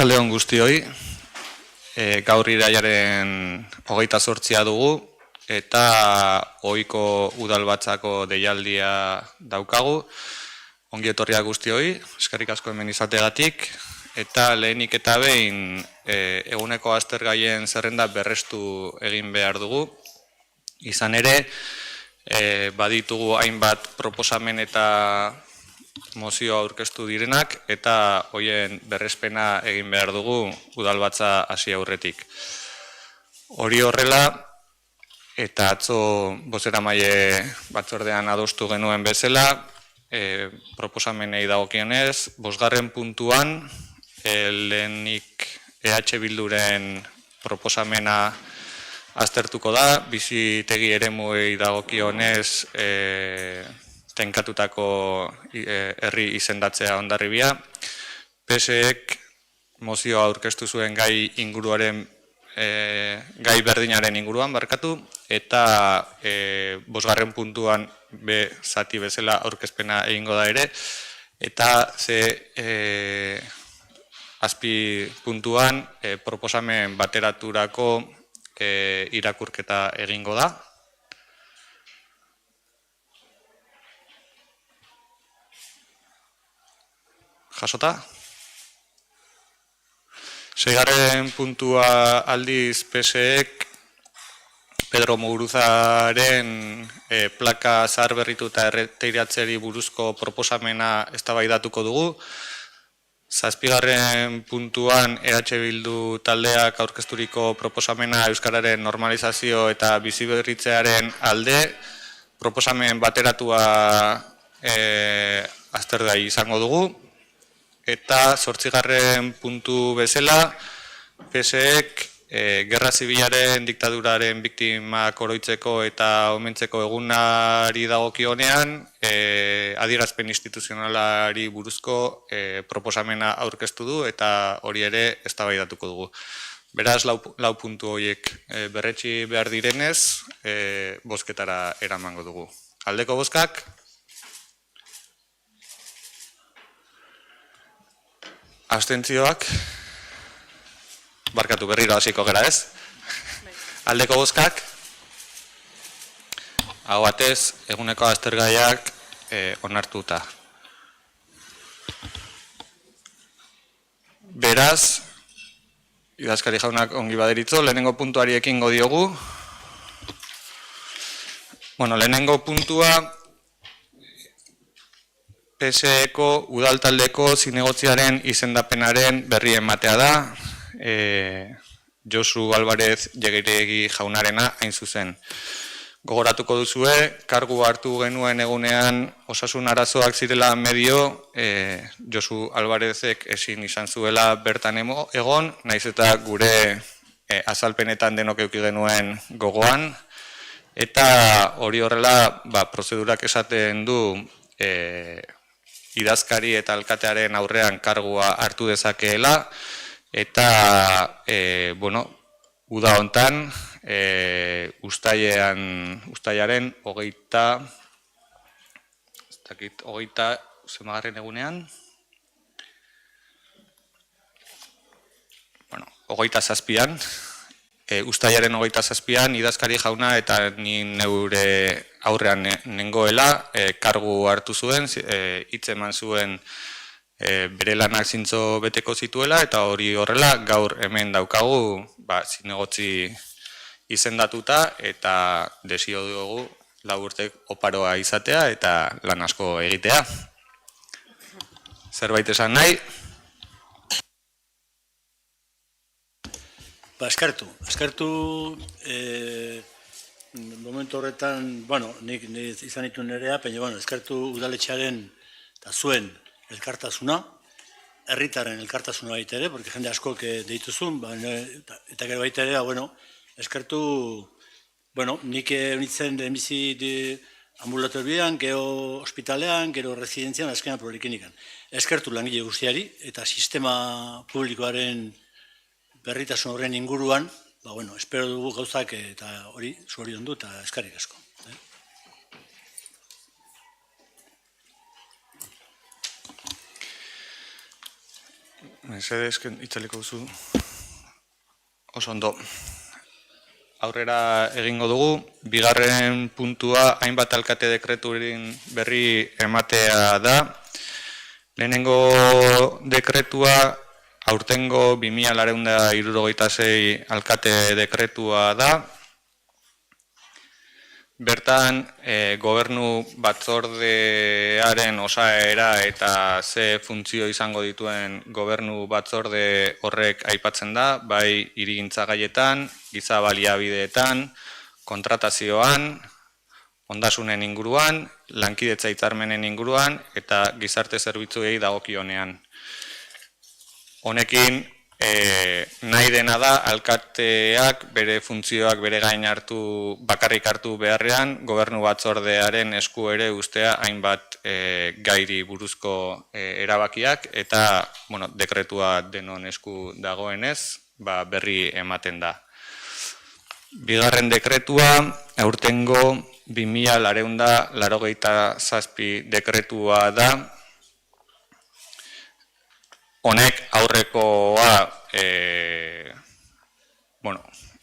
Arratsalde-on guztioi, gaur irailaren 28 dugu eta ohiko udalbatzako deialdia daukagu. Ongi etorriak guztioi, eskerrik asko hemen izateagatik, eta lehenik eta behin eguneko aztergaien zerrenda berrestu egin behar dugu. Izan ere, baditugu hainbat proposamen eta mozioa aurkeztu direnak eta hoien berrespena egin behar dugu udalbatza hasi aurretik. Hori horrela, eta atzo bozeramaile batzordean adostu genuen bezala, proposamenei dagokionez, 5. puntuan lehenik EH Bilduren proposamena aztertuko da, bizitegi eremuei dagokionez tenkatutako herri izendatzea Hondarribia. PSEk mozioa aurkeztu zuen gai berdinaren inguruan eta 5. puntuan B zati bezala aurkezpena egingo da ere, eta azpi puntuan proposamen bateraturako irakurketa egingo da. Jasota? 6. puntua aldiz PSEk Pedro Muguruzaren plaka zaharberritu eta erreteiratzeari buruzko proposamena eztabaidatuko dugu. 7. puntuan EH Bildu taldeak aurkezturiko proposamena euskararen normalizazio eta biziberritzearen alde, proposamen bateratua aztergai izango dugu. Eta 8. puntu bezala, PSEk gerra zibilaren diktaduraren biktimak oroitzeko eta omentzeko egunari dagokionean adierazpen instituzionalari buruzko proposamena aurkeztu du eta hori ere eztabaidatuko dugu. Beraz, lau puntu horiek berretsi behar direnez, bozketara eramango dugu. Aldeko bozkak? Abstentzioak? Barkatu, berriro hasiko gera ez? Aldeko bozkak? Hau batez, eguneko aztergaiak onartuta. Beraz, idazkari jaunak ongi baderitzo, lehenengo puntuari ekingo diogu. Lehenengo puntua, PSEko udaltaldeko zinegotziaren izendapenaren berri ematea da, Josu Alvarez Llegiregi jaunarena hain zuzen. Gogoratuko duzue, kargu hartu genuen egunean osasun arazoak zirela medio, Josu Alvarezek ezin izan zuela bertan egon, naiz eta gure azalpenetan denok eduki genuen gogoan, eta hori horrela prozedurak esaten du idazkari eta alkatearen aurrean kargua hartu dezakeela, eta, uda hontan, ustailaren 27. egunean, 27. Ustailaren 27. idazkari jauna eta ni neure aurrean nengoela kargu hartu zuen, hitz eman zuen bere lanak zintzo beteko zituela, eta hori horrela gaur hemen daukagu zinegotzi izendatuta eta desio dugu 4 urtek oparoa izatea eta lan asko egitea. Zerbait esan nahi? Eskertu momentu horretan, nik izan ditu nerea, baina eskertu udaletxearen eta zuen elkartasuna, herritarren elkartasuna baita ere, porque jende askok deituzun, eta gero baita ere, eskertu, nik unitzen emizi ambulatorbian, gero hospitalean, gero residentzian, azkenan prolikinikan. Eskertu langile guztiari, eta sistema publikoaren berritasun horren inguruan, espero dugu gauzak eta hori zorion du eta eskarrik asko. Mesedez, itzaliko duzu. Oso ondo. Aurrera egingo dugu, bigarren puntua hainbat alkate dekreturin berri ematea da. Lehenengo dekretua aurtengo 2466 alkate dekretua da. Bertan, gobernu batzordearen osaera eta ze funtzio izango dituen gobernu batzorde horrek aipatzen da, bai hirigintza gaietan, giza baliabideetan, kontratazioan, ondasunen inguruan, lankidetza hitzarmenen inguruan eta gizarte zerbitzuei dagokionean. Honekin, nahi dena da, alkateak bere funtzioak bere gain hartu, bakarrik hartu beharrean, gobernu batzordearen esku ere ustea hainbat gairi buruzko erabakiak eta dekretua denon esku dagoenez, berri ematen da. Bigarren dekretua, aurtengo 2487 dekretua da. Honek aurrekoa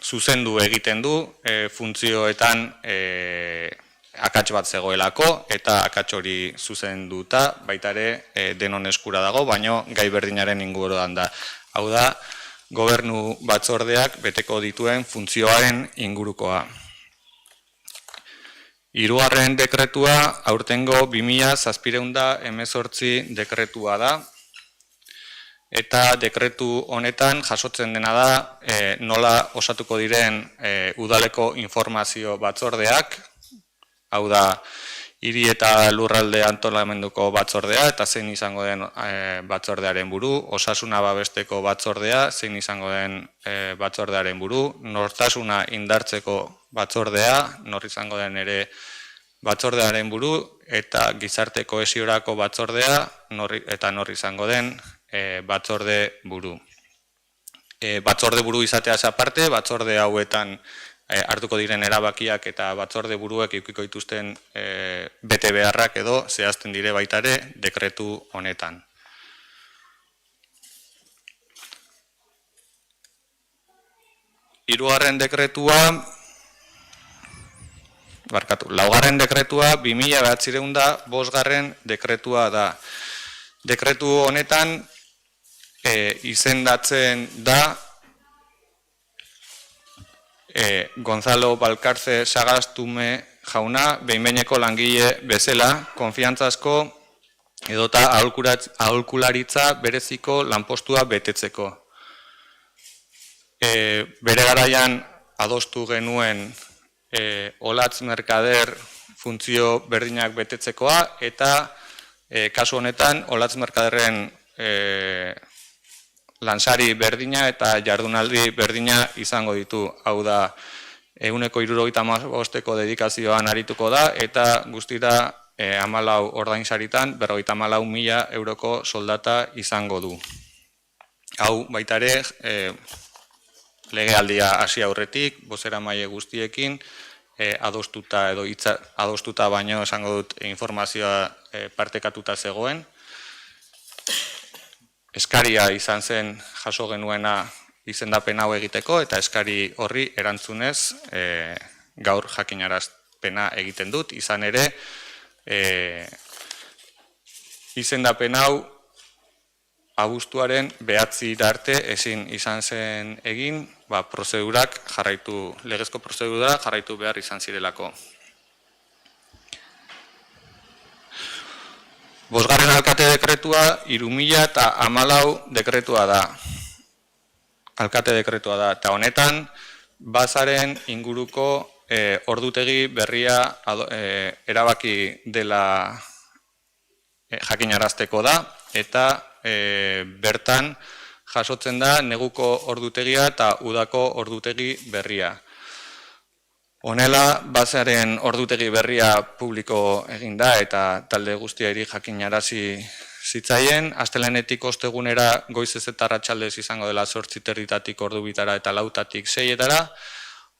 zuzendu egiten du, funtzioetan akats bat zegoelako eta akats hori zuzenduta baita ere denon eskura dago, baino gai berdinaren inguruan da. Hau da, gobernu batzordeak beteko dituen funtzioaren ingurukoa. Hirugarren dekretua aurtengo 2718 dekretua da. Eta dekretu honetan jasotzen dena da nola osatuko diren udaleko informazio batzordeak, hau da, hiri eta lurralde antolamenduko batzordea eta zein izango den batzordearen buru, osasuna babesteko batzordea, zein izango den batzordearen buru, nortasuna indartzeko batzordea, nor izango den ere batzordearen buru, eta gizarte kohesiorako batzordea eta nor izango den batzorde buru. Batzorde buru izateaz aparte, batzorde hauetan hartuko diren erabakiak eta batzorde buruek edukiko dituzten bete beharrak edo zehazten dire baita ere dekretu honetan. Laugarren dekretua 2905 dekretua da. Dekretu honetan izendatzen da Gonzalo Balkarce Sagastume jauna behin-behineko langile bezala, konfiantzazko edota aholkularitza bereziko lanpostua betetzeko. Bere garaian adostu genuen Olatz Merkader funtzio berdinak betetzekoa eta kasu honetan Olatz Merkaderren lansari berdina eta jardunaldi berdina izango ditu. Hau da, 175ko dedikazioan arituko da eta guztira 14 ordainsaritan 54.000 euroko soldata izango du. Hau baita ere, legealdia hasi aurretik, bozeramaile guztiekin, adostuta edo adostuta baino esango dut informazioa partekatuta zegoen. Eskaria izan zen jaso genuena izendapen hau egiteko eta eskari horri erantzunez gaur jakinarazpena egiten dut. Izan ere, izendapen hau abuztuaren 9 arte ezin izan zen egin, legezko prozedurak jarraitu behar izan zirelako. Bosgarren alkate dekretua 3014 dekretua da. Alkate dekretua da. Eta honetan, bazaren inguruko ordutegi berria erabaki dela jakinarazteko da, eta bertan jasotzen da neguko ordutegia eta udako ordutegi berria. Honela, bazaren ordutegi berria publiko egin da eta talde guztiari jakinarazi zitzaien, astelehenetik ostegunera goizez eta arratsaldez izango dela 8:30 ordubitara eta 4:00 6:00,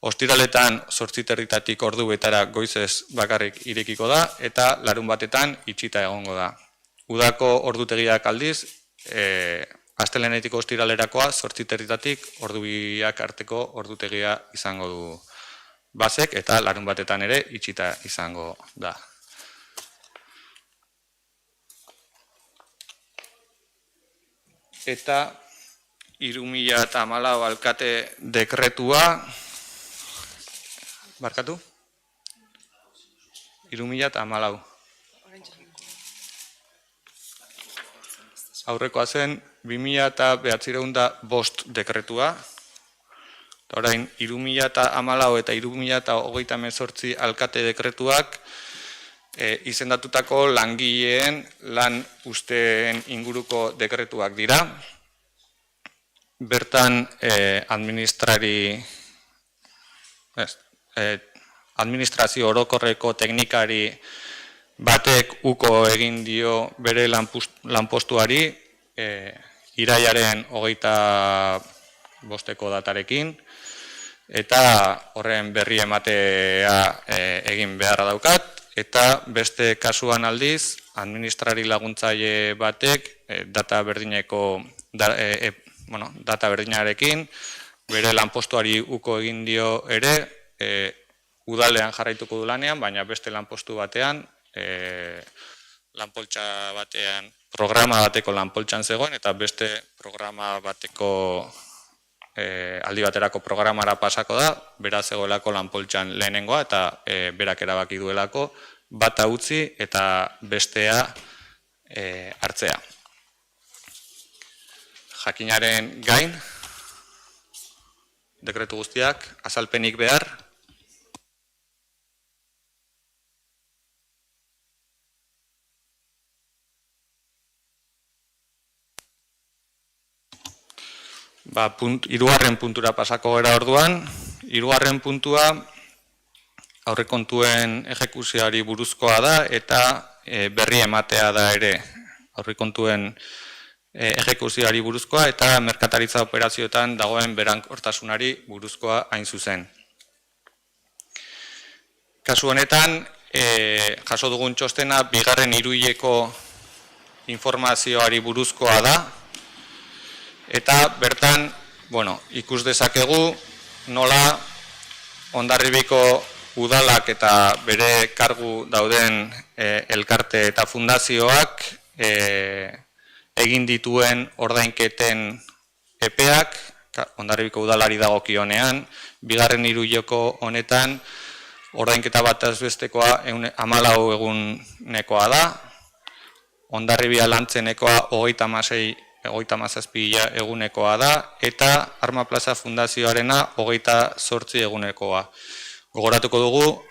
ostiraletan 8:30 ordubitara goizez bakarrik irekiko da eta larunbatetan itxita egongo da. Udako ordutegiak aldiz, astelehenetik ostiralerakoa 8:30 ordu biak arteko ordutegia izango du basek, eta larunbatetan ere itxita izango da. Eta 2014 alkate dekretua, barkatu? 2014. Aurrekoa zen 2009 dekretua, eta orain 2014 eta 2028 alkate dekretuak izendatutako langileen lan usteen inguruko dekretuak dira. Bertan administrazio orokorreko teknikari batek uko egin dio bere lanpostuari irailaren 25 datarekin, eta horren berri ematea egin beharra daukat, eta beste kasuan aldiz, administrari laguntzaile batek data berdinarekin bere lanpostuari uko egin dio ere, udalean jarraituko du lanean, baina beste lanpostu batean, lanpoltsa batean, programa bateko lanpoltsan zegoen, eta beste programa bateko aldi baterako programara pasako da, bera zegoelako lanpoltsan lehenengoa, eta berak erabaki duelako, bata utzi eta bestea hartzea. Jakinaren gain, dekretu guztiak, azalpenik behar, hirugarren puntura pasako gara orduan. Hirugarren puntua aurrekontuen ejekuzioari buruzkoa da eta berri ematea da ere. Aurrekontuen ejekuzioari buruzkoa eta merkataritza operazioetan dagoen berankortasunari buruzkoa hain zuzen. Kasu honetan, jaso dugun txostena bigarren hiruhileko informazioari buruzkoa da, eta bertan, ikus dezakegu nola Hondarribiko udalak eta bere kargu dauden elkarte eta fundazioak egin dituen ordainketen epeak, Hondarribiko udalari dagokionean, bigarren hiruhileko honetan ordainketa bataz bestekoa 14 egunekoa da, Hondarribia lantzenekoa 37 egunekoa da, eta Arma Plaza Fundazioarena 28 egunekoa. Gogoratuko dugu,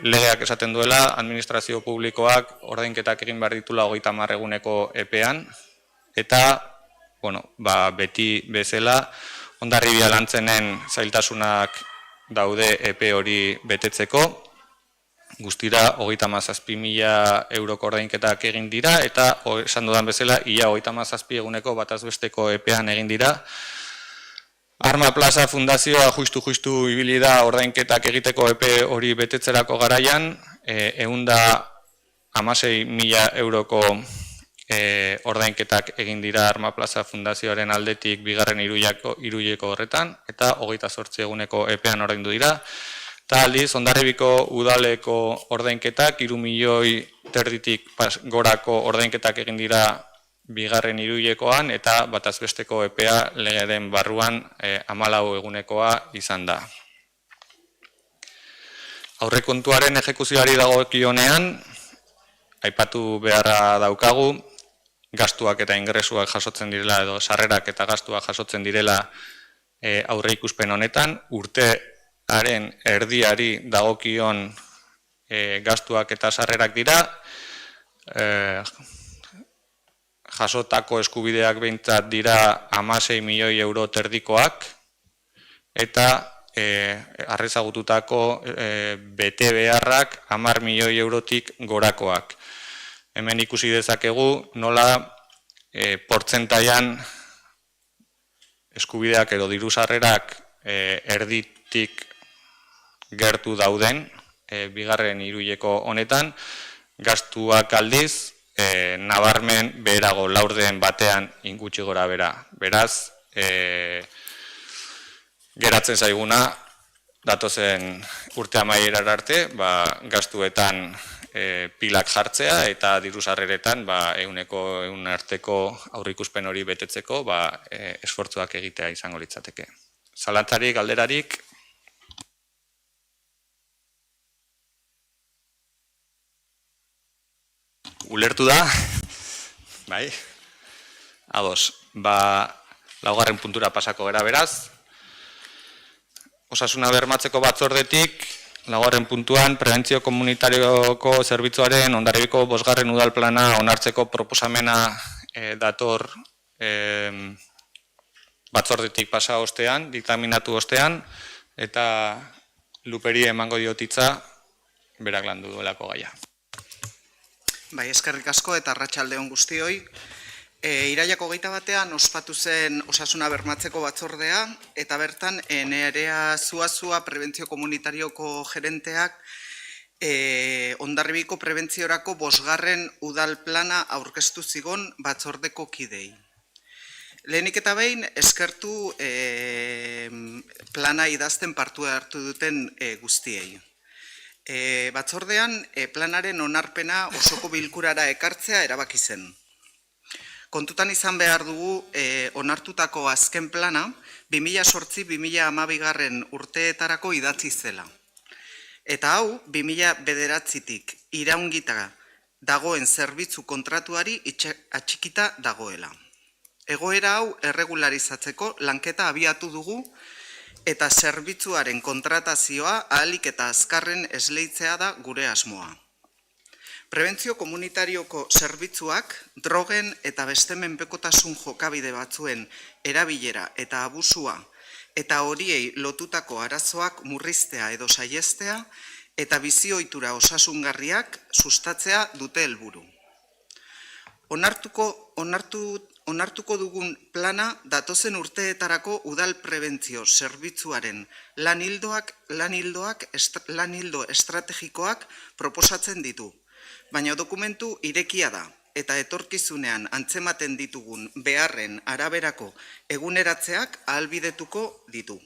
legeak esaten duela, administrazio publikoak ordainketak egin behar ditula 30 eguneko epean, eta, beti bezala, Hondarribia lantzenen zailtasunak daude epe hori betetzeko, guztira 37.000 euroko ordainketak egin dira, eta esan dudan bezala, ia 37 eguneko batazbesteko epean egin dira. Arma Plaza Fundazioa justu ibili da ordainketak egiteko epe hori betetzerako garaian, 116.000 euroko ordainketak egin dira Arma Plaza Fundazioaren aldetik bigarren hiruhileko horretan, eta 28 eguneko epean ordaindu dira. Eta aldiz, Hondarribiko udaleko ordainketak, 3.000.000 gorako ordainketak egin dira bigarren hiruhilekoan, eta batazbesteko epea legeren barruan 14 egunekoa izan da. Aurrekontuaren ejekuzioari dagokionean, aipatu beharra daukagu, gastuak eta ingresuak jasotzen direla, edo sarrerak eta gastuak jasotzen direla aurreikuspen honetan, urtearen erdiari dagokion gastuak eta sarrerak dira, jasotako eskubideak behintzat dira 16 milioi euro terdikoak, eta arrezagututako bete beharrak 10 milioi eurotik gorakoak. Hemen ikusi dezakegu nola portzentaian eskubideak edo diru sarrerak erditik gertu dauden, bigarren hiruhileko honetan, gastuak aldiz nabarmen beherago laurden batean ingutxi gora bera. Beraz, geratzen zaiguna, datozen urte amaierar arte, gastuetan pilak jartzea eta diru sarreretan 100% arteko aurreikuspen hori betetzeko esfortzuak egitea izango litzateke. Zalantzarik, galderarik? Ulertu da? Bai? Ados. Laugarren puntura pasako gara beraz. Osasuna bermatzeko batzordetik, laugarren puntuan, prebentzio komunitarioko zerbitzuaren Hondarribiko 5. udalplana onartzeko proposamena dator batzordetik pasa ostean, diktaminatu ostean, eta Luperi emango diotitza berak landu duelako gaia. Bai, eskerrik asko eta arratsalde on guztioi. Irailak 21 ospatu zen osasuna bermatzeko batzordea, eta bertan Nerea Zuazua prebentzio komunitarioko gerenteak Hondarribiko prebentziorako 5. udal plana aurkeztu zigon batzordeko kidei. Lehenik eta behin eskertu plana idazten parte hartu duten guztiei. Batzordean planaren onarpena osoko bilkurara ekartzea erabaki zen. Kontutan izan behar dugu onartutako azken plana 2008-2012 urteetarako idatzi zela. Eta hau 2009tik iraungita dagoen zerbitzu kontratuari atxikita dagoela. Egoera hau erregularizatzeko lanketa abiatu dugu eta zerbitzuaren kontratazioa ahalik eta azkarren esleitzea da gure asmoa. Prebentzio komunitarioko zerbitzuak, drogen eta beste menpekotasun jokabide batzuen erabilera eta abusua eta horiei lotutako arazoak murriztea edo saihestea eta bizi-ohitura osasungarriak sustatzea dute helburu. Onartuko dugun plana datozen urteetarako udal prebentzio zerbitzuaren lan ildo estrategikoak proposatzen ditu. Baina dokumentu irekia da, eta etorkizunean antzematen ditugun beharren araberako eguneratzeak ahalbidetuko ditu.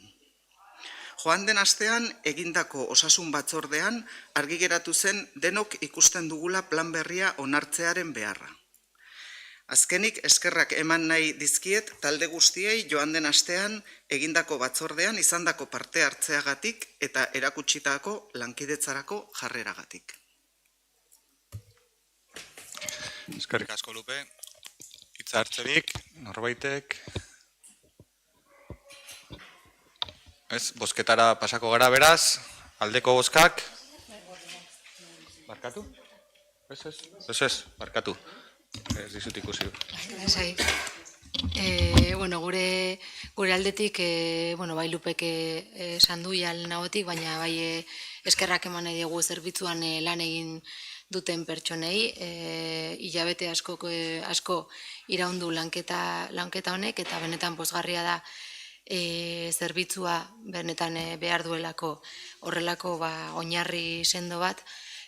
Joan den astean egindako osasun batzordean argi geratu zen denok ikusten dugula plan berria onartzearen beharra. Azkenik eskerrak eman nahi dizkiet talde guztiei joan den astean egindako batzordean izandako parte hartzeagatik eta erakutsitako lankidetzarako jarreragatik. Eskerrik asko, Lupe. Hitza hartzerik, norbaitek. Bozketara pasako gara beraz, aldeko bozkak. Barkatu? Ez, barkatu. Ez dizut ikusi. Gure aldetik, bai Lupek esan du jal nagotik, baina bai eskerrak eman nahi dugu zerbitzuan lan egin duten pertsonei, hilabete asko iraundu lanketa honek, eta benetan pozgarria da zerbitzua benetan behar duelako horrelako oinarri sendo bat,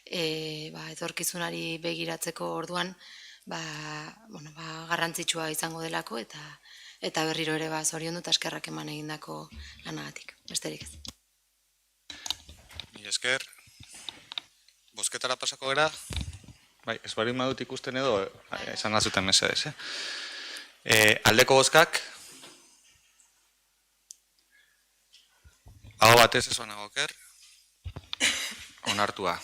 etorkizunari begiratzeko orduan garrantzitsua izango delako, eta berriro ere zoriondu eta eskerrak eman egindako lanagatik. Besterik ez. Mila esker. Bozketara pasako gara, ez barin badut ikusten edo, esan azuten mesedez. Aldeko bozkak, hau batez ez banago oker, onartua.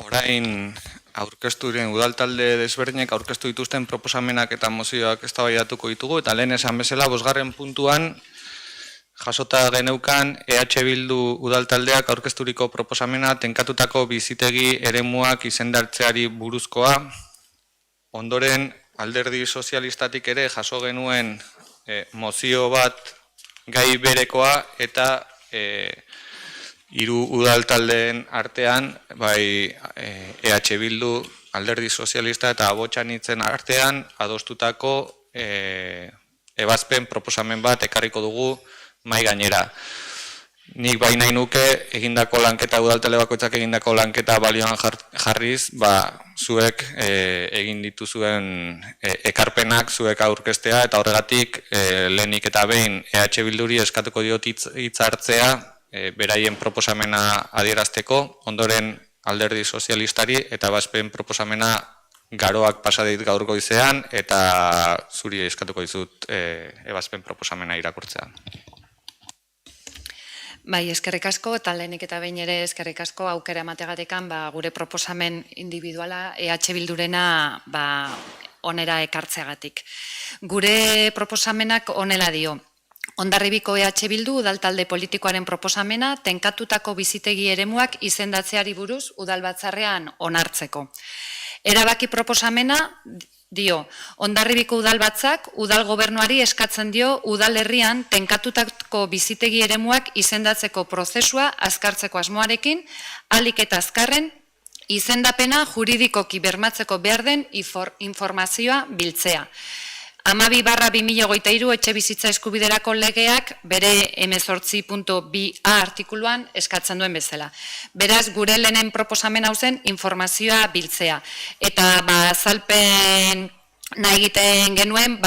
Orain aurkezturen udaltalde desberdinek aurkeztu dituzten proposamenak eta mozioak eztabaidatuko ditugu, eta lehen esan bezala 5. puntuan jasota geneukan EH Bildu udaltaldeak aurkezturiko proposamena tenkatutako bizitegi eremuak izendartzeari buruzkoa. Ondoren Alderdi Sozialistatik ere jaso genuen mozio bat gai berekoa, eta 3 udaltaldeen artean, EH Bildu, Alderdi Sozialista eta Abotxanitzen artean adostutako ebazpen proposamen bat ekarriko dugu mahai gainera. Nik bai nahi nuke egindako lanketa, udaltele bakoitzak egindako lanketa balioan jarriz, zuek egin dituzuen ekarpenak zuek aurkeztea, eta horregatik lehenik eta behin EH Bilduri eskatuko diot hitz hartzea beraien proposamena adierazteko, ondoren Alderdi Sozialistari eta ebazpen proposamena garoak pasadit gaur goizean, eta zuri eskatuko dizut ebazpen proposamena irakurtzea. Bai, eskerrik asko, eta lehenik eta behin ere eskerrik asko aukera emategatekan gure proposamen individuala EH Bildurena onera ekartzeagatik. Gure proposamenak onela dio. Hondarribiko EH Bildu udaltalde politikoaren proposamena tenkatutako bizitegi eremuak izendatzeari buruz udalbatzarrean onartzeko. Erabaki proposamena dio, Hondarribiko udalbatzak udal gobernuari eskatzen dio udalerrian tenkatutako bizitegi eremuak izendatzeko prozesua azkartzeko asmoarekin, ahalik eta azkarren izendapena juridikoki bermatzeko behar den informazioa biltzea. 12/2023 etxe bizitza eskubiderako legeak bere 18.2a artikuluan eskatzen duen bezala. Beraz, gure lehenen proposamen hau zen informazioa biltzea. Eta azalpen nahi egiten genuen,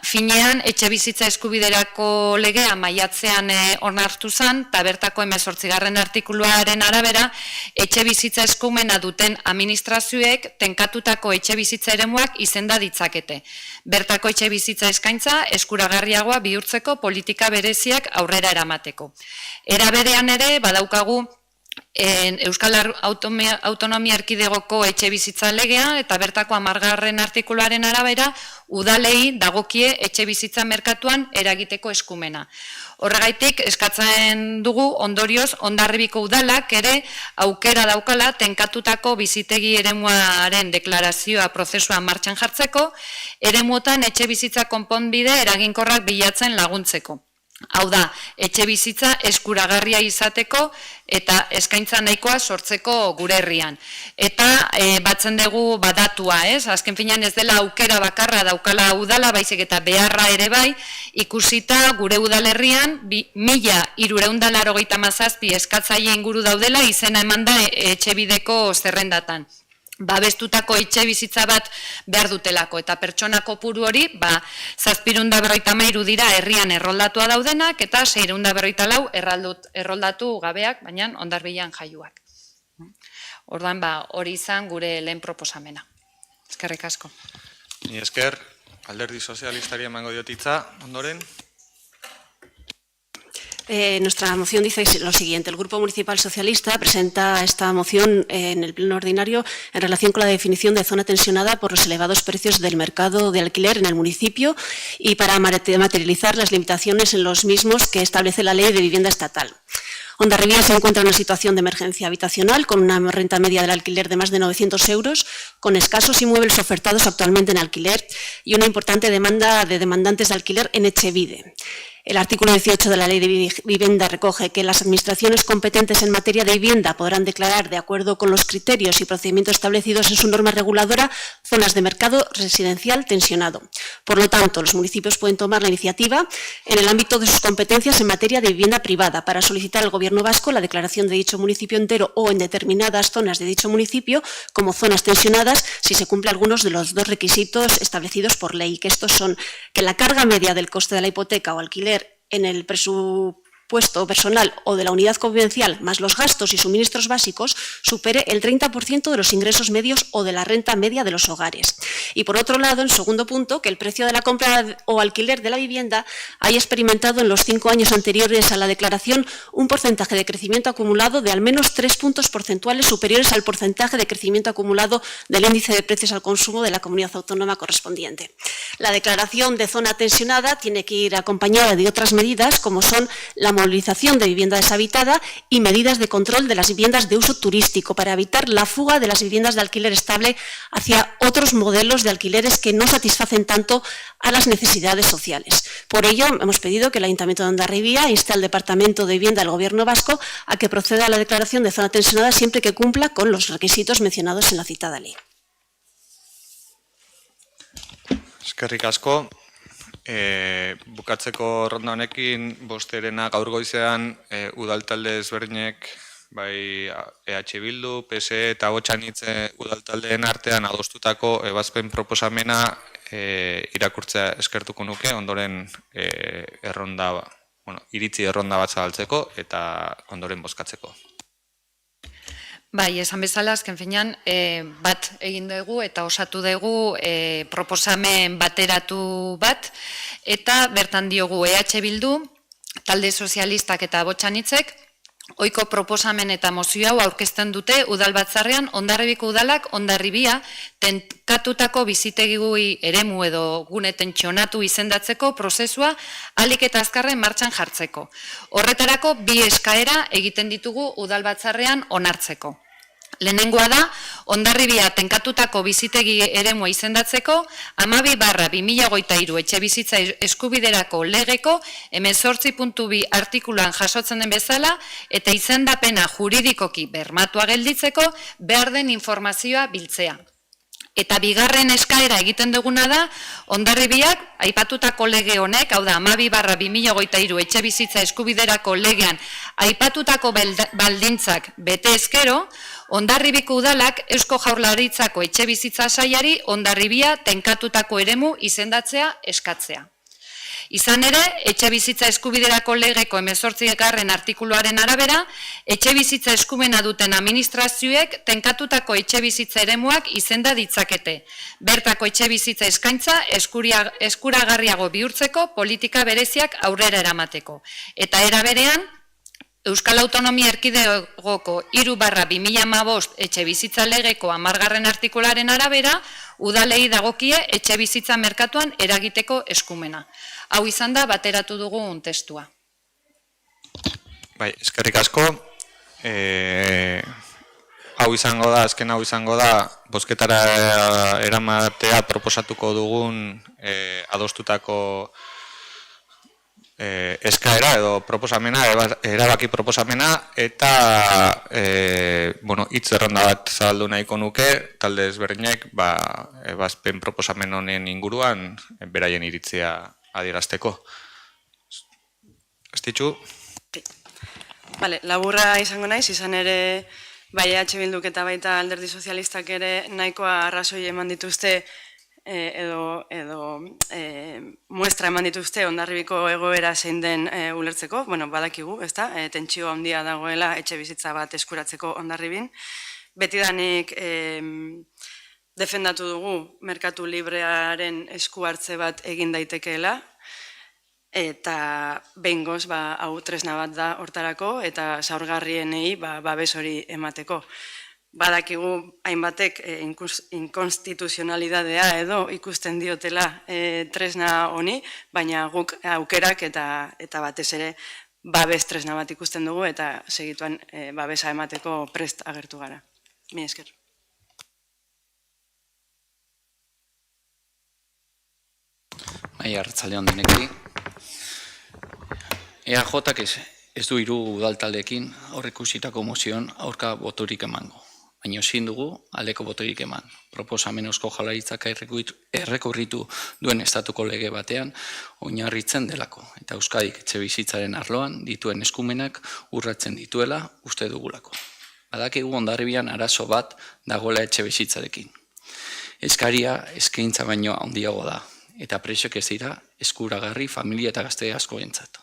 finean etxe bizitza eskubiderako legea maiatzean onartu zen, eta bertako 18. artikuluaren arabera, etxe bizitza eskumena duten administrazioek tenkatutako etxe bizitza eremuak izenda ditzakete. Bertako etxe bizitza eskaintza eskuragarriagoa bihurtzeko politika bereziak aurrera eramateko. Era berean ere, badaukagu Euskal Autonomia Erkidegoko etxe bizitza legea eta bertako 10. artikuluaren arabera udalei dagokie etxe bizitza merkatuan eragiteko eskumena. Horregaitik eskatzen dugu ondorioz Hondarribiko udalak ere aukera daukala tenkatutako bizitegi eremuaren deklarazioa prozesua martxan jartzeko, eremuotan etxe bizitza konponbide eraginkorrak bilatzen laguntzeko. Hau da, etxe bizitza eskuragarria izateko eta eskaintza nahikoa sortzeko gure herrian. Eta batzen dugu datua, azken finean ez dela aukera bakarra daukala udala, baizik eta beharra ere bai, ikusita gure udalerrian 1.387 eskatzaile inguru daudela izena eman da etxebideko zerrendatan. Babestutako etxe bizitza bat behar dutelako, eta pertsona kopuru hori 753 dira herrian erroldatua daudenak, eta 654 erroldatu gabeak, baina Hondarbilan jaioak. Orduan, hori izan gure lehen proposamena. Eskerrik asko. Ni esker, Alderdi Sozialistari emango diot hitza, ondoren. Nuestra moción dice lo siguiente. El Grupo Municipal Socialista presenta esta moción en el pleno ordinario en relación con la definición de zona tensionada por los elevados precios del mercado de alquiler en el municipio y para materializar las limitaciones en los mismos que establece la Ley de Vivienda Estatal. Hondarribia se encuentra en una situación de emergencia habitacional con una renta media del alquiler de más de 900 euros, con escasos inmuebles ofertados actualmente en alquiler y una importante demanda de demandantes de alquiler en Etxebide. El artículo 18 de la Ley de Vivienda recoge que las administraciones competentes en materia de vivienda podrán declarar, de acuerdo con los criterios y procedimientos establecidos en su norma reguladora, zonas de mercado residencial tensionado. Por lo tanto, los municipios pueden tomar la iniciativa en el ámbito de sus competencias en materia de vivienda privada para solicitar al Gobierno vasco la declaración de dicho municipio entero o en determinadas zonas de dicho municipio como zonas tensionadas si se cumplen algunos de los dos requisitos establecidos por ley, que estos son que la carga media del coste de la hipoteca o alquiler en el presupuesto personal o de la unidad convivencial más los gastos y suministros básicos supere el 30% de los ingresos medios o de la renta media de los hogares. Y por otro lado, en segundo punto, que el precio de la compra o alquiler de la vivienda haya experimentado en los 5 años anteriores a la declaración un porcentaje de crecimiento acumulado de al menos 3 puntos porcentuales superiores al porcentaje de crecimiento acumulado del índice de precios al consumo de la comunidad autónoma correspondiente. La declaración de zona tensionada tiene que ir acompañada de otras medidas como son la movilización de vivienda deshabitada y medidas de control de las viviendas de uso turístico para evitar la fuga de las viviendas de alquiler estable hacia otros modelos de alquileres que no satisfacen tanto a las necesidades sociales. Por ello, hemos pedido que el Ayuntamiento de Hondarribia inste al Departamento de Vivienda del Gobierno vasco a que proceda a la declaración de zona tensionada siempre que cumpla con los requisitos mencionados en la citada ley. Eskerrik asko. Bukatzeko ronda honekin, bosterena gaur goizean udaltalde ezberdinek, bai EH Bildu, PSE eta Botxanitze udaltaldeen artean adostutako ebazpen proposamena irakurtzea eskertuko nuke, ondoren iritzi erronda bat zabaltzeko eta ondoren bozkatzeko. Bai, esan bezala, azken finean, bat egin dugu eta osatu dugu proposamen bateratu bat, eta bertan diogu EH Bildu, talde sozialistak eta Botxanitzek, ohiko proposamen eta mozio hau aurkezten dute udalbatzarrean Hondarribiko udalak Hondarribia tenkatutako bizitegi eremu edo gune tentsionatu izendatzeko prozesua ahalik eta azkarren martxan jartzeko. Horretarako bi eskaera egiten ditugu udalbatzarrean onartzeko. Lehenengoa da, Hondarribia tenkatutako bizitegi eremua izendatzeko 12/2023 etxebizitza eskubiderako legeko 18.2 artikuluan jasotzen den bezala eta izendapena juridikoki bermatua gelditzeko behar den informazioa biltzea. Eta bigarren eskaera egiten duguna da, Hondarribiak aipatutako lege honek, hau da 12/2023 etxebizitza eskubiderako legean aipatutako baldintzak bete ezkero, Hondarribiko udalak Eusko Jaurlaritzako etxebizitza sailari Hondarribia tenkatutako eremu izendatzea eskatzea. Izan ere, etxebizitza eskubiderako legeko 18. artikuluaren arabera, etxebizitza eskumena duten administrazioek tenkatutako etxebizitza eremuak izenda ditzakete. Bertako etxebizitza eskaintza eskuragarriago bihurtzeko politika bereziak aurrera eramateko. Eta era berean, Euskal Autonomia Erkidegoko 3/2015 etxebizitza legeko 10. artikularen arabera, udalei dagokie etxebizitza merkatuan eragiteko eskumena. Hau izan da bateratu dugun testua. Bai, eskerrik asko. Azken hau izango da, bozketara eramatea proposatuko dugun adostutako eskaera edo proposamena, erabaki proposamena, eta hitz erronda bat zabaldu nahiko nuke, talde ezberdinek ebazpen proposamen honen inguruan beraien iritzia adierazteko. Estitxu? Vale, laburra izango naiz, izan ere bai EH Bilduk eta baita Alderdi Sozialistak ere nahikoa arrazoi eman dituzte edo muestra eman dituzte Hondarribiko egoera zein den ulertzeko, badakigu, ezta, tentsio handia dagoela etxe bizitza bat eskuratzeko Hondarribin. Betidanik defendatu dugu merkatu librearen esku hartze bat egin daitekeela, eta behingoz hau tresna bat da hortarako eta zaurgarrienei babes hori emateko. Badakigu hainbatek inkonstituzionalidadea edo ikusten diotela tresna honi, baina guk aukerak eta batez ere babes tresna bat ikusten dugu eta segituan babesa emateko prest agertu gara. Mila esker. Bai, arratzaldeon deneki. EAJak ez du hiru udaltaldeekin aurreikusitako mozioan aurka botorik emango. Baina ezin dugu aldeko botorik eman. Proposamen Eusko Jaurlaritzak errekurritu duen estatuko lege batean oinarritzen delako. Eta Euskadik etxebizitzaren arloan dituen eskumenak urratzen dituela uste dugulako. Badakigu Hondarribian arazo bat dagoela etxebizitzarekin. Eskaria eskaintza baino handiago da. Eta presioak ez dira eskuragarri familia eta gazte askoentzat.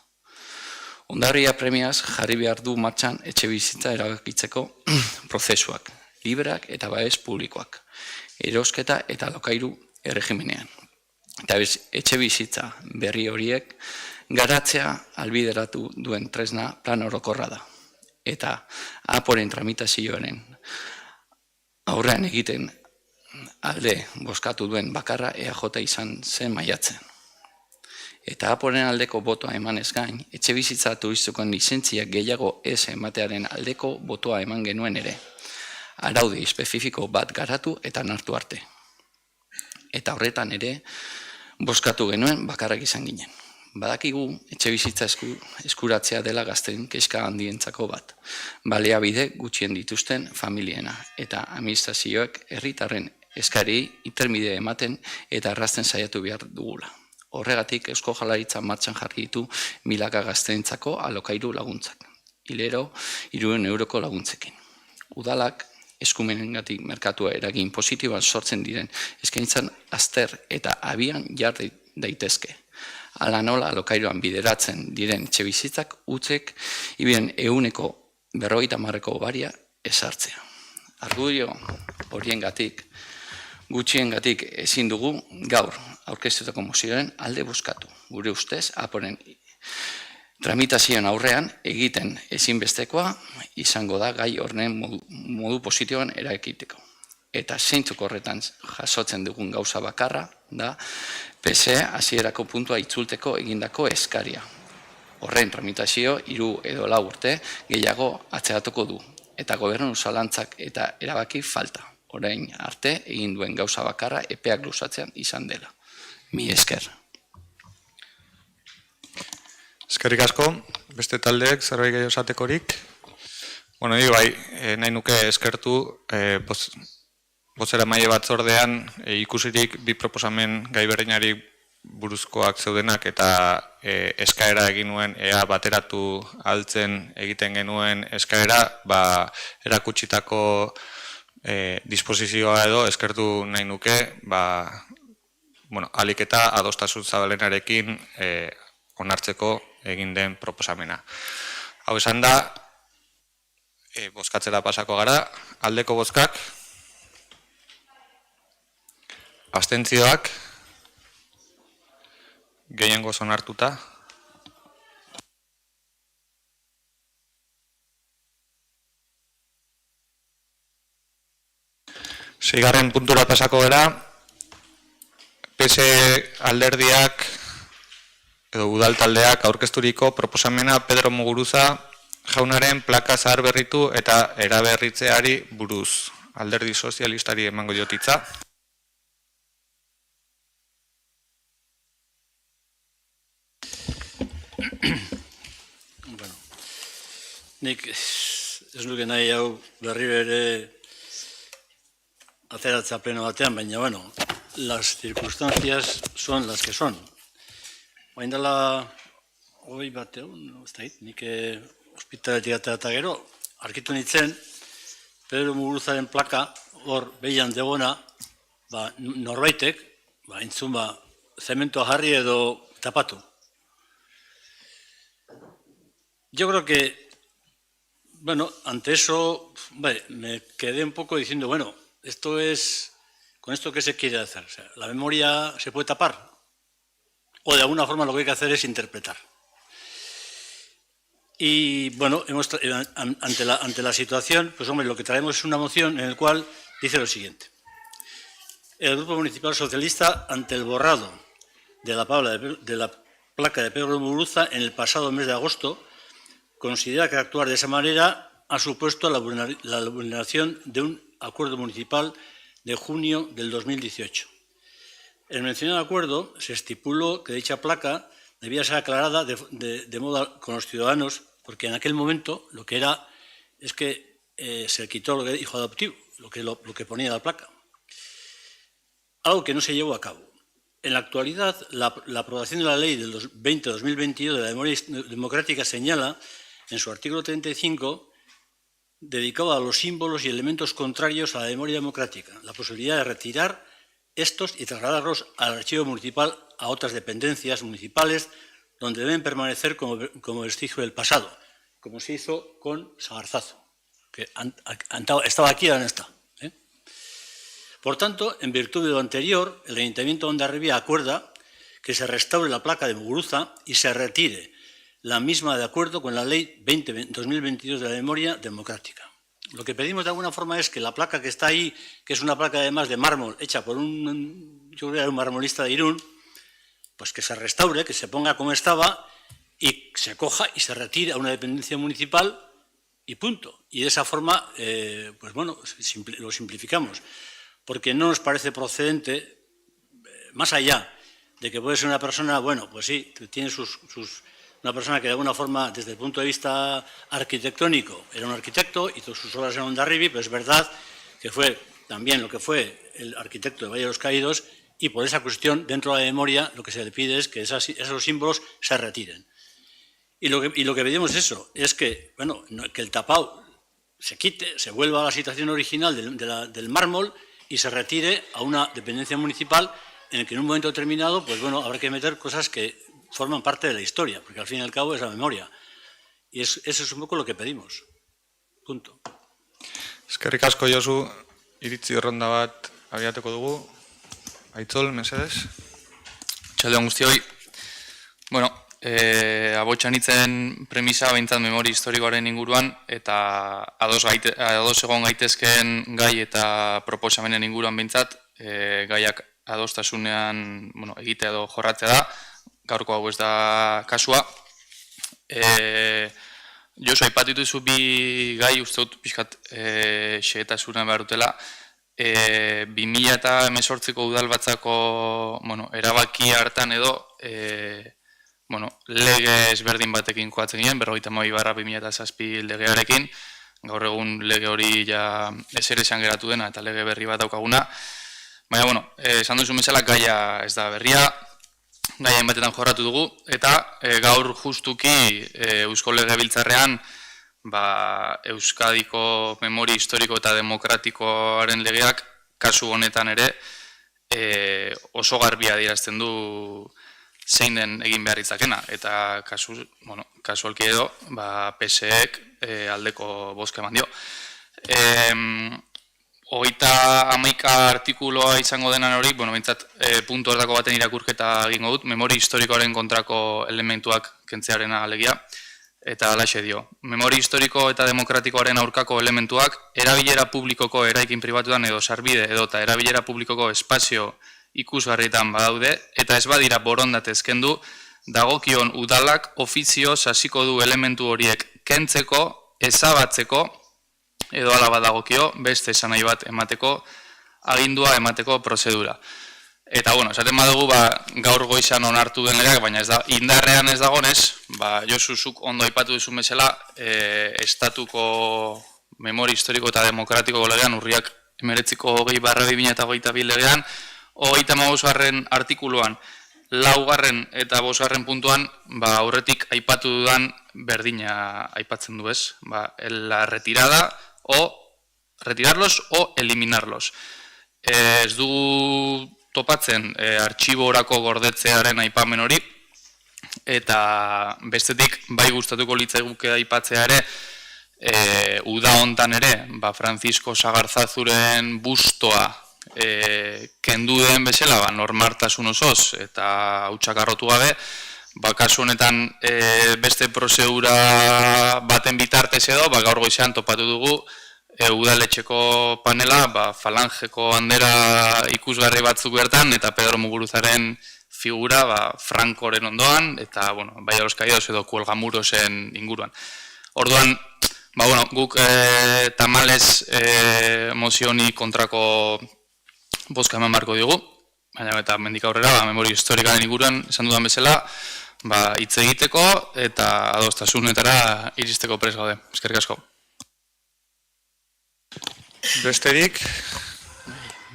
Hondarribia premiaz jarri behar du martxan etxebizitza erabakitzeko prozesuak, libreak eta babes publikoak, erosketa eta lokairu erregimenean. Eta etxebizitza berri horiek garatzea albideratu duen tresna plan orokorra da. Eta aporen tramitazioaren aurrean egiten alde bozkatu duen bakarra EAJ izan zen maiatzen. Eta aporen aldeko botoa emanez gain, etxebizitza turistikoen lizentziak gehiago ez ematearen aldeko botoa eman genuen ere. Araudi espezifiko bat garatu eta nartu arte. Eta horretan ere, bozkatu genuen bakarrak izan ginen. Badakigu etxebizitza eskuratzea dela gazten kezka handientzako bat. Baliabide gutxien dituzten familiena eta administrazioek herritarren eskari intermide ematen eta errazten saiatu behar dugula. Horregatik Eusko Jaurlaritza martxan jarri ditu milaka gazteentzako alokairu laguntzak. Hilero 300 euroko laguntzekin. Udalak eskumenengatik merkatua eragin positiboan sortzen diren eskaintzan azter eta abian jar daitezke. Hala nola alokairuan bideratzen diren etxebizitzak utzek ibien 50% baria ezartzea. Argudio horiengatik gutxiengatik ezin dugu gaur aurkeztutako mozioaren alde bozkatu. Gure ustez, aporen tramitazioen aurrean egiten ezinbestekoa izango da gai horren modu positiboan erakiteko. Eta zeintzuk horretan jasotzen dugun gauza bakarra da PSE hasierako puntua itzulteko egindako eskaria. Horren tramitazio 3 edo 4 urte gehiago atzeratuko du. Eta gobernu zalantzak eta erabaki falta. Orain arte egin duen gauza bakarra epeak luzatzean izan dela. Mi esker. Eskerrik asko, beste taldeek zerbait gehiago esatekorik. Bueno, bai, nahi nuke eskertu bozeramaile batzordean ikusirik bi proposamen gai berdinari buruzkoak zeudenak eta eskaera egin nuen ea bateratu altzen egiten genuen eskaera, erakutsitako disposizioa edo eskertu nahi nuke, alik eta adostasun zabalenarekin onartzeko egin den proposamena. Hau esan da, bozkatzera pasako gara, aldeko bozkak, abstentzioak, gehiengoz onartuta. Seigarren puntura pasako gara, PSE alderdiak edo udal taldeak aurkezturiko proposamena Pedro Muguruza jaunaren plaka zaharberritu eta eraberritzeari buruz. Alderdi sozialistari emango diotitza. Nik ez nuke nahi hau berriro ere ateratzea pleno batean, baina, las circunstancias son las que son. Bain dela, hoi batean, nik ospitaletik eta gero, arkitu nintzen, Pedro Muguruzaren plaka, hor behian degona, norbaitek, entzun zementoa jarri edo tapatu. Yo creo que, ante eso, me quedé un poco diciendo, esto es, ¿con esto qué se quiere hacer? O sea, ¿la memoria se puede tapar? O de alguna forma lo que hay que hacer es interpretar. Y ante la situación, pues lo que traemos es una moción en la cual dice lo siguiente. El Grupo Municipal Socialista, ante el borrado de la placa de Pedro Muguruza en el pasado mes de agosto, considera que actuar de esa manera ha supuesto la vulneración de un acuerdo municipal de junio del 2018. En el mencionado acuerdo se estipuló que dicha placa debía ser aclarada de modo con los ciudadanos, porque en aquel momento lo que era es que se quitó lo que era hijo adoptivo, lo que ponía la placa. Algo que no se llevó a cabo. En la actualidad, la aprobación de la ley del 20-2022 de la memoria democrática señala, en su artículo 35, dedicado a los símbolos y elementos contrarios a la memoria democrática, la posibilidad de retirar estos y trasladarlos al archivo municipal a otras dependencias municipales donde deben permanecer como vestigio del pasado, como se hizo con Sagarzazo, que estaba aquí y ahora no está. Por tanto, en virtud de lo anterior, el Ayuntamiento de Hondarribia acuerda que se restaure la placa de Muguruza y se retire la misma de acuerdo con la Ley 2022 de la Memoria Democrática. Lo que pedimos de alguna forma es que la placa que está ahí, que es una placa además de mármol hecha por un marmolista de Irún, pues que se restaure, que se ponga como estaba y se coja y se retire a una dependencia municipal y punto. Y de esa forma, lo simplificamos. Porque no nos parece procedente, más allá de que puede ser una persona, pues sí, tiene una persona que de alguna forma, desde el punto de vista arquitectónico, era un arquitecto, hizo sus obras en Hondarribia, pero es verdad que fue también lo que fue el arquitecto de Valle de los Caídos, y por esa cuestión, dentro de la memoria, lo que se le pide es que esos símbolos se retiren. Y lo que pedimos es eso, es que, bueno, que el tapado se quite, se vuelva a la situación original del mármol y se retire a una dependencia municipal en el que en un momento determinado, pues bueno, habrá que meter cosas que forman parte de la historia, porque al fin y al cabo es la memoria. Y eso es un poco lo que pedimos. Punto. Eskerrik asko, Josu, iritzi ronda bat abiatuko dugu. Aitzol, mesedez. Txaldeon guztioi. Bueno, abotxan itzen premisa behintzat memori historikoaren inguruan, eta ados egon gaitezkeen gai eta proposamenen inguruan behintzat, gaiak adostasunean egitea edo jorratzea da, gaurko hau ez da kasua. Josu, aipatu dituzu bi gai uste dut pixkat xehetasuna behar dutela. 2018ko udalbatzako erabaki hartan edo lege ezberdin batekin koatzen ginen, 52/2007 legearekin, gaur egun lege hori ja ezer esan geratu dena eta lege berri bat daukaguna. Baina, esan duzu bezala gaia ez da berria, gaia hainbatetan jorratu dugu, eta gaur justuki Eusko Legebiltzarrean Euskadiko memori historiko eta demokratikoaren legeak kasu honetan ere oso garbia adierazten du zein den egin behar itzakena, eta kasualki edo PSEek aldeko bozka eman dio. 31 artikuloa izango denan hori, behintzat puntu hartako baten irakurketa egingo dut, memori historikoaren kontrako elementuak kentzearena alegia, eta alaxe dio. Memori historiko eta demokratikoaren aurkako elementuak erabilera publikoko eraikin pribatuan edo sarbide edo eta erabilera publikoko espazio ikusgarrietan badaude, eta ez badira borondatez kendu, dagokion udalak ofizioz hasiko du elementu horiek kentzeko, ezabatzeko, edo ala badagokio, beste esanai bat emateko, agindua emateko prozedura. Eta, esaten badugu, gaur goizan onartu den legeak, baina indarrean ez dagonez, Josuzuk ondo aipatu duzun bezala, estatuko memori historiko eta demokratiko legean, urriak 19/2022 legean, 35. artikuluan, 4. eta 5. puntuan, aurretik aipatu dudan berdina aipatzen du ez, la retirada o retirarlos o eliminarlos. Ez dugu topatzen artxiborako gordetzearen aipamen hori, eta bestetik bai gustatuko litzaiguke aipatzea ere, uda hontan ere, Francisco Sagarzazuren bustoa kendu den bezala, normaltasun osoz eta hautsak arrotu gabe, kasu honetan beste prozedura baten bitartez edo, gaur goizean topatu dugu, udaletxeko panela, falangeko bandera ikusgarri batzuk bertan, eta Pedro Muguruzaren figura Frankoren ondoan, eta Valle de los Caídos edo Cuelgamurosen inguruan. Orduan, guk tamalez mozioni kontrako bozka eman barko diogu, baina eta mendik aurrera, memori historikaren inguruan, esan dudan bezala, hitz egiteko eta adostasunetara iristeko prest gaude. Eskerrik asko. Besterik?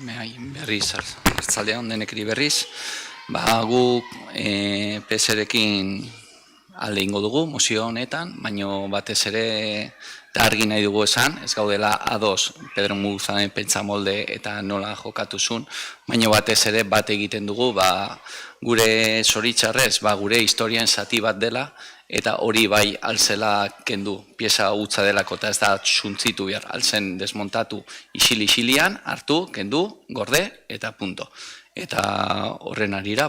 Berriz, hartzaldean denekri berriz. Guk PSrekin alde ingo dugu, mozio honetan, baina batez ere argi nahi dugu esan, ez gaudela ados Pedro Muguruzaren pentsamolde eta nola jokatuzun, baina batez ere bat egiten dugu, gure zoritxarrez, gure historian zati bat dela, eta hori bai alzela kendu, pieza hutsa delako, eta ez da suntzitu behar, alzen desmontatu isili-isilian, hartu, kendu, gorde, eta punto. Eta horren arira,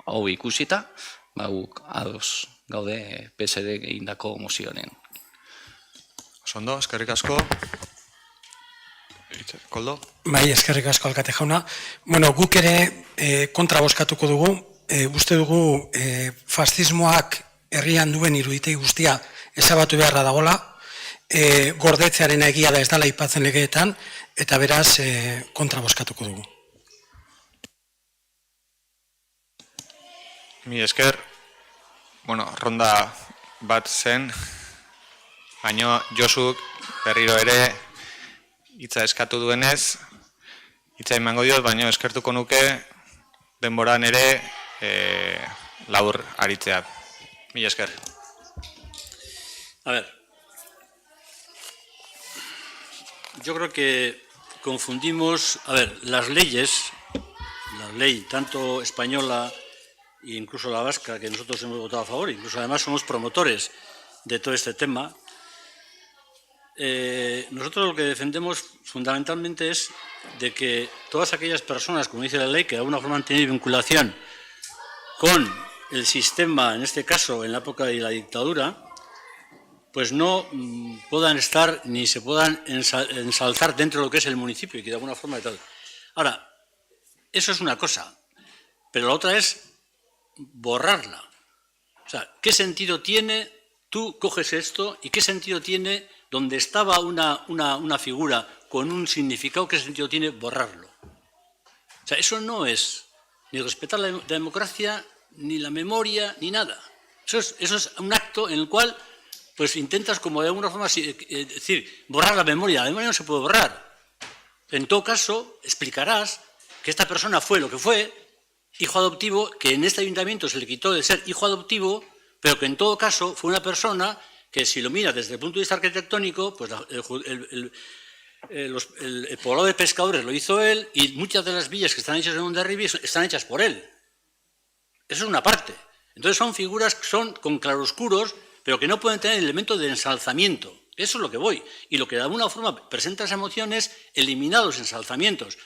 hau ikusita, guk ados gaude PSRek egindako mozioaren. Ondo, eskerrik asko. Koldo? Bai, eskerrik asko alkate jauna. Guk ere kontra bozkatuko dugu, uste dugu fascismoak herrian duen iruditei guztia ezabatu beharra dagola, gordetzearen egia da ez dela aipatzen legeetan, eta beraz kontra bozkatuko dugu. Mi esker, ronda bat zen, baina Josuk berriro ere hitza eskatu duenez, hitza emango diot, baina eskertuko nuke denboran ere labur aritzea. Mila esker. A ver, yo creo que confundimos, las leyes, la ley tanto española e incluso la vasca, que nosotros hemos votado a favor, incluso además somos promotores de todo este tema. Nosotros lo que defendemos fundamentalmente es de que todas aquellas personas, como dice la ley, que de alguna forma han tenido vinculación con el sistema, en este caso en la época de la dictadura, pues no puedan estar ni se puedan ensalzar dentro de lo que es el municipio y que de alguna forma y tal. Ahora, eso es una cosa, pero la otra es borrarla. O sea, ¿qué sentido tiene? Tú coges esto y ¿qué sentido tiene donde estaba una figura con un significado? ¿Qué sentido tiene borrarlo? O sea, eso no es ni respetar la democracia, ni la memoria, ni nada. Eso es un acto en el cual pues intentas como de alguna forma decir, borrar la memoria. La memoria no se puede borrar. En todo caso, explicarás que esta persona fue lo que fue, hijo adoptivo, que en este ayuntamiento se le quitó de ser hijo adoptivo, pero que en todo caso fue una persona que si lo miras desde el punto de vista arquitectónico, pues el poblado de pescadores lo hizo él y muchas de las villas que están hechas en Hondarribia están hechas por él. Eso es una parte. Entonces son figuras que son con claroscuros, pero que no pueden tener elementos de ensalzamiento. Eso es lo que voy. Y lo que de alguna forma presenta esa moción es eliminar los ensalzamientos.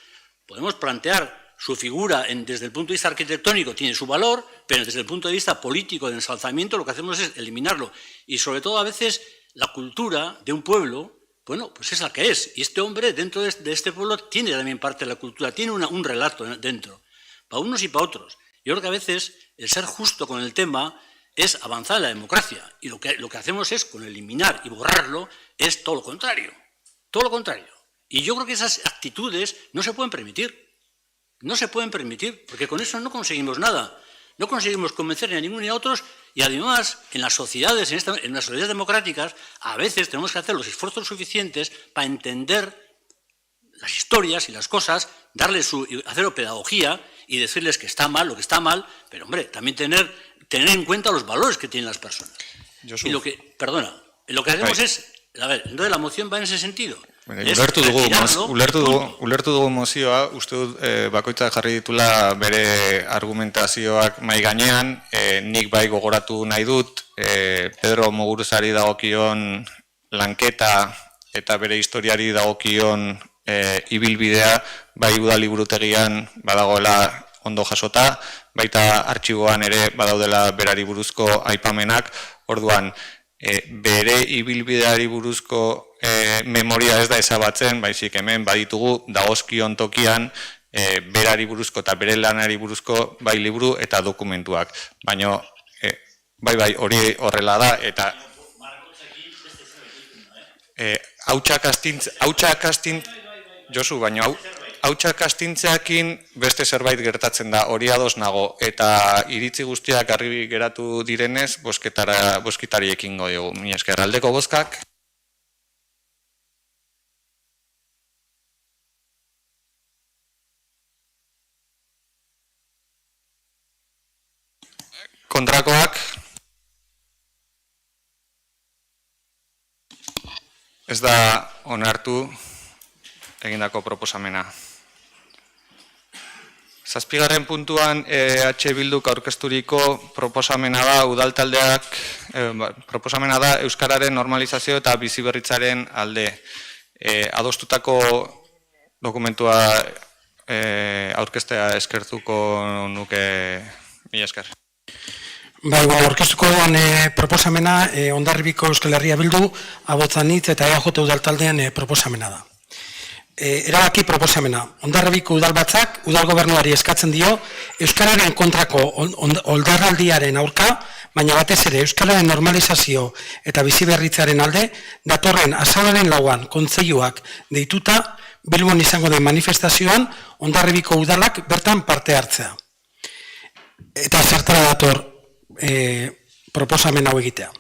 Podemos plantear su figura desde el punto de vista arquitectónico, tiene su valor, pero desde el punto de vista político de ensalzamiento lo que hacemos es eliminarlo. Y sobre todo a veces la cultura de un pueblo, bueno, pues es la que es. Y este hombre dentro de este pueblo tiene también parte de la cultura, tiene un relato dentro, para unos y para otros. Yo creo que a veces el ser justo con el tema es avanzar en la democracia. Y lo que hacemos es, con eliminar y borrarlo, es todo lo contrario. Todo lo contrario. Y yo creo que esas actitudes no se pueden permitir. No se pueden permitir, porque con eso no conseguimos nada. No conseguimos convencer ni a ninguno ni a otros, y además, en las sociedades, en las sociedades democráticas, a veces tenemos que hacer los esfuerzos suficientes para entender las historias y las cosas, hacer pedagogía y decirles que está mal lo que está mal, pero hombre, también tener en cuenta los valores que tienen las personas. Y lo que hacemos es, entonces la moción va en ese sentido. Ulertu dugu mozioa, uste dut bakoitzak jarri ditula bere argumentazioak mahai gainean, nik bai gogoratu nahi dut, Pedro Muguruzari dagokion lanketa eta bere historiari dagokion ibilbidea, bai udaliburutegian badagoela ondo jasota, baita artxiboan ere badaudela berari buruzko aipamenak, orduan bere ibilbideari buruzko memoria ez da ezabatzen, baizik hemen baditugu dagozkion tokian berari buruzko eta bere lanari buruzko bai liburu eta dokumentuak. Baina, bai, hori horrela da, eta Josu, baina hautsak astintzeakin beste zerbait gertatzen da, hori ados nago, eta iritzi guztiak argi geratu direnez, bozketari ekingo dugu. Mila esker, aldeko bozkak. Kontrakoak. Ez da onartu egindako proposamena. 7. puntuan EH Bilduk aurkezturiko proposamena da udaltaldeak proposamena da euskararen normalizazio eta biziberritzaren alde. Adostutako dokumentua aurkeztea eskertuko nuke. Mila esker. Bai, aurkeztuko duan proposamena Hondarribiko Euskal Herria Bildu, Abotzanitz eta EAJ udaltaldean proposamena da. Erabaki proposamena. Hondarribiko udalbatzak udal gobernuari eskatzen dio euskararen kontrako oldarraldiaren aurka, baina batez ere euskararen normalizazio eta biziberritzaren alde datorren azaroaren 4an kontseiluak deituta Bilbon izango den manifestazioan Hondarribiko udalak bertan parte hartzea. Eta zertara dator proposamen hau egitea.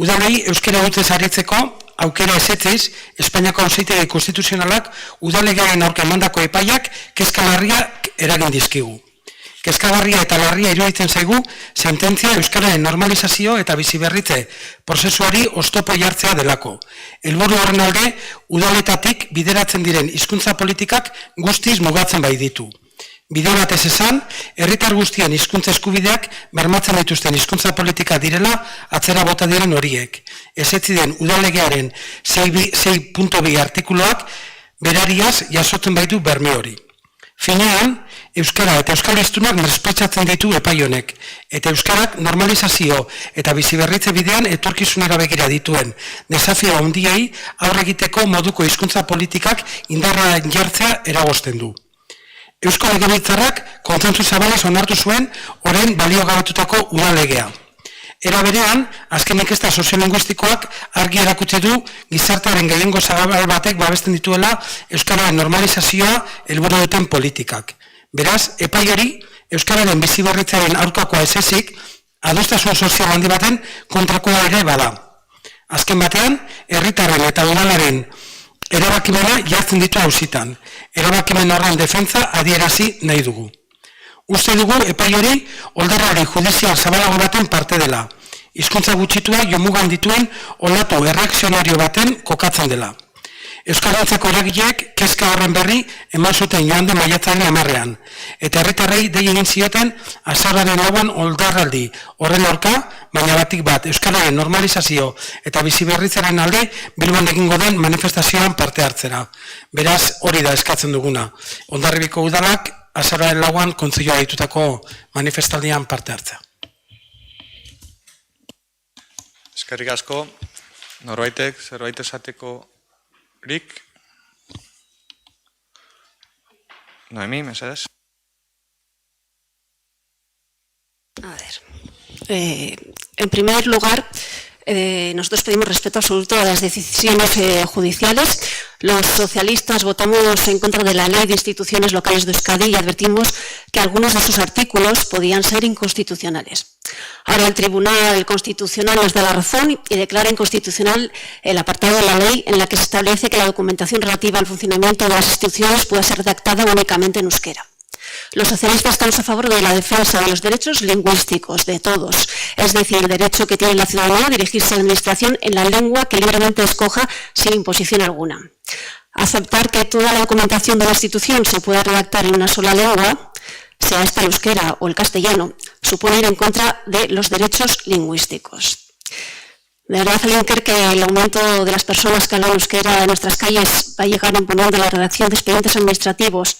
Udalei euskara hutsez aritzeko aukera ezetziz, Espainiako Auzitegi Konstituzionalak udalegearen aurka emandako epaiak kezka larriak eragin dizkigu. Kezkagarria eta larria iruditzen zaigu sententzia euskararen normalizazio eta biziberritze prozesuari oztopo jartzea delako. Helburu horren alde, udaletatik bideratzen diren hizkuntza politikak guztiz mugatzen bai ditu. Bide batez esan, herritar guztien hizkuntza eskubideak bermatzen dituzten hizkuntza politika direla atzera bota diren horiek. Ezetziden udalegearen 6.2 artikuluak berariaz jasotzen baitu berme hori. Finean, euskara eta euskal hiztunak merspetxatzen ditu epai honek, eta euskarak normalizazio eta biziberritze bidean etorkizunera begira dituen desafio handiei aurre egiteko moduko hizkuntza politikak indarra jartzea eragozten du. Eusko Legebiltzarrak kontsentsu zabalaz onartu zuen orain baliogabatutako udalegea. Era berean, azken inkesta soziolinguistikoak argi erakutsi du gizartearen gehiengo zabal batek babesten dituela euskararen normalizazioa helburu duten politikak. Beraz, epai hori euskararen biziberritzearen aurkakoa ez ezik, adostasun sozial handi baten kontrakoa ere bada. Azken batean, herritarren eta udalaren erabakimena jartzen ditu auzitan. Erabakimen horren defentza adierazi nahi dugu. Uste dugu epai hori oldarrari judizial zabalago baten parte dela. Hizkuntza gutxitua jomugan dituen olatu erreakzionario baten kokatzen dela. Euskarantzako eragileek kezka horren berri eman zuten joan den maiatzaren 10ean. Eta herritarrei dei egin zioten azaroaren 9an oldarraldi horren aurka, baina batik bat euskararen normalizazio eta biziberritzaren alde Bilbon egingo den manifestazioan parte hartzera. Beraz, hori da eskatzen duguna. Hondarribiko udalak azaroaren 9an kontseilua ditutako manifestaldian parte hartzea. Eskerrik asko, norbaitek zerbait esateko rik? Noemi, mesedez. A ver, en primer lugar, nosotros pedimos respeto absoluto a las decisiones judiciales. Los socialistas votamos en contra de la Ley de Instituciones Locales de Euskadi y advertimos que algunos de sus artículos podían ser inconstitucionales. Ahora el Tribunal Constitucional nos da la razón y declara inconstitucional el apartado de la ley en la que se establece que la documentación relativa al funcionamiento de las instituciones puede ser redactada únicamente en euskera. Los socialistas estamos a favor de la defensa de los derechos lingüísticos de todos, es decir, el derecho que tiene la ciudadanía a dirigirse a la administración en la lengua que libremente escoja sin imposición alguna. Aceptar que toda la documentación de la institución se pueda redactar en una sola lengua, sea esta el euskera o el castellano, supone ir en contra de los derechos lingüísticos. De verdad, alguien cree que el aumento de las personas que hablan euskera en nuestras calles va a llegar a imponer la redacción de expedientes administrativos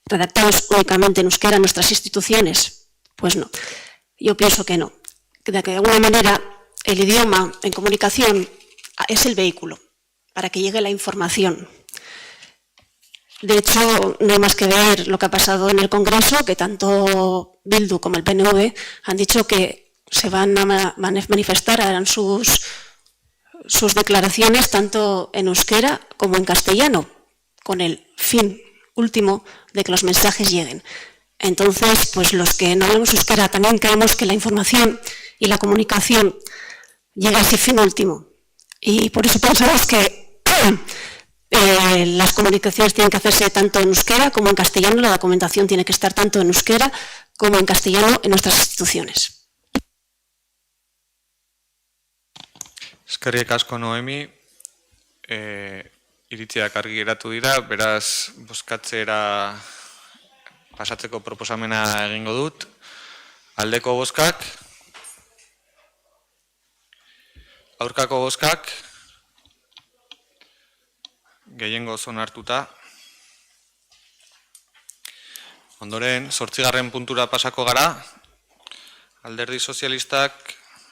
redactados únicamente en euskera en nuestras instituciones? Pues no, yo pienso que no. Que de alguna manera el idioma en comunicación es el vehículo para que llegue la información. De hecho, no hay más que ver lo que ha pasado en el Congreso, que tanto Bildu como el PNV han dicho que se van a manifestar, harán sus declaraciones tanto en euskera como en castellano, con el fin último de que los mensajes lleguen. Entonces, pues los que no hablamos euskera también creemos que la información y la comunicación llega a ese fin último. Y por eso pensamos que las comunicaciones tienen que hacerse tanto en euskera como en castellano, la documentación tiene que estar tanto en euskera como en castellano en nuestras instituciones. Eskerrik asko, Noemi. Iritziak argi geratu dira, beraz bozkatzera pasatzeko proposamena egingo dut. Aldeko bozkak, aurkako bozkak, gehiengo onartuta. Ondoren, 8. puntura pasako gara. Alderdi Sozialistak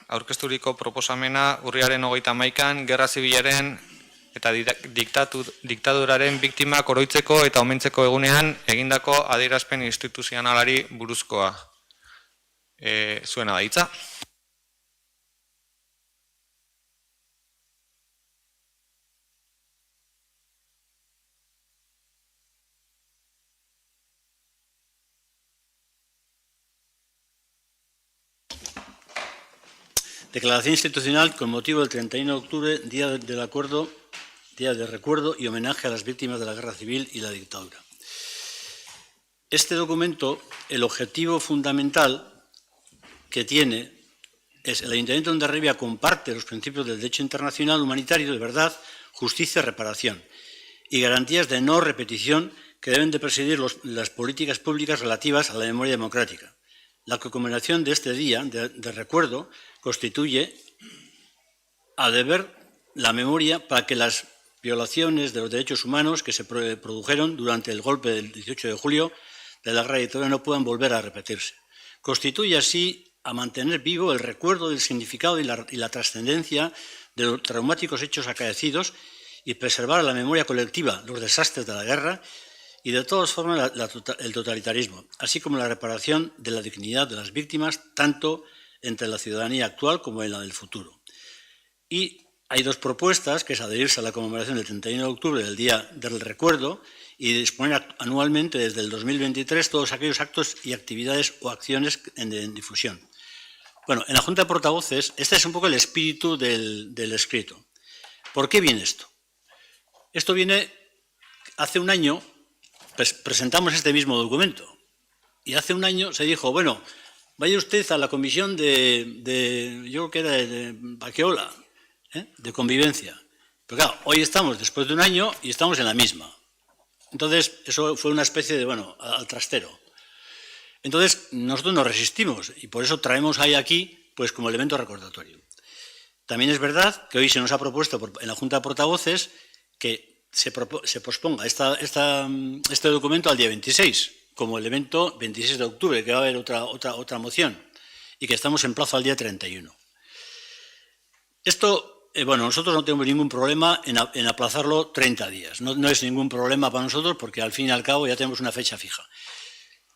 aurkezturiko proposamena urriaren 31an gerra zibilaren eta diktaduraren biktimak oroitzeko eta omentzeko egunean egindako adierazpen instituzionalari buruzkoa. Zuena da hitza. Declaración institucional con motivo del 31 de octubre, Día de Recuerdo y Homenaje a las Víctimas de la Guerra Civil y la Dictadura. Este documento, el objetivo fundamental que tiene es el Ayuntamiento de Hondarribia comparte los principios del derecho internacional humanitario de verdad, justicia y reparación y garantías de no repetición que deben de presidir las políticas públicas relativas a la memoria democrática. La conmemoración de este día de recuerdo constituye a deber la memoria para que las violaciones de los derechos humanos que se produjeron durante el golpe del 18 de julio de la guerra dictadura no puedan volver a repetirse. Constituye así a mantener vivo el recuerdo del significado y la trascendencia de los traumáticos hechos acaecidos y preservar la memoria colectiva los desastres de la guerra y de todas formas el totalitarismo, así como la reparación de la dignidad de las víctimas, tanto entre la ciudadanía actual como en la del futuro. Y hay dos propuestas, que es adherirse a la conmemoración del 31 de octubre del Día del Recuerdo y disponer anualmente desde el 2023 todos aquellos actos y actividades o acciones en difusión. Bueno, en la Junta de Portavoces, este es un poco el espíritu del escrito. ¿Por qué viene esto? Esto viene, hace un año presentamos este mismo documento y hace un año se dijo, bueno, vaya usted a la comisión yo creo que era de Baqueola, de convivencia. Pero claro, hoy estamos después de un año y estamos en la misma. Entonces, eso fue una especie de, bueno, al trastero. Entonces, nosotros nos resistimos y por eso traemos ahí aquí, pues como elemento recordatorio. También es verdad que hoy se nos ha propuesto en la Junta de Portavoces que se posponga este documento al día 26, como elemento 26 de octubre, que va a haber otra moción, y que estamos en plazo al día 31. Esto, bueno, nosotros no tenemos ningún problema en aplazarlo 30 días. No es ningún problema para nosotros porque al fin y al cabo ya tenemos una fecha fija.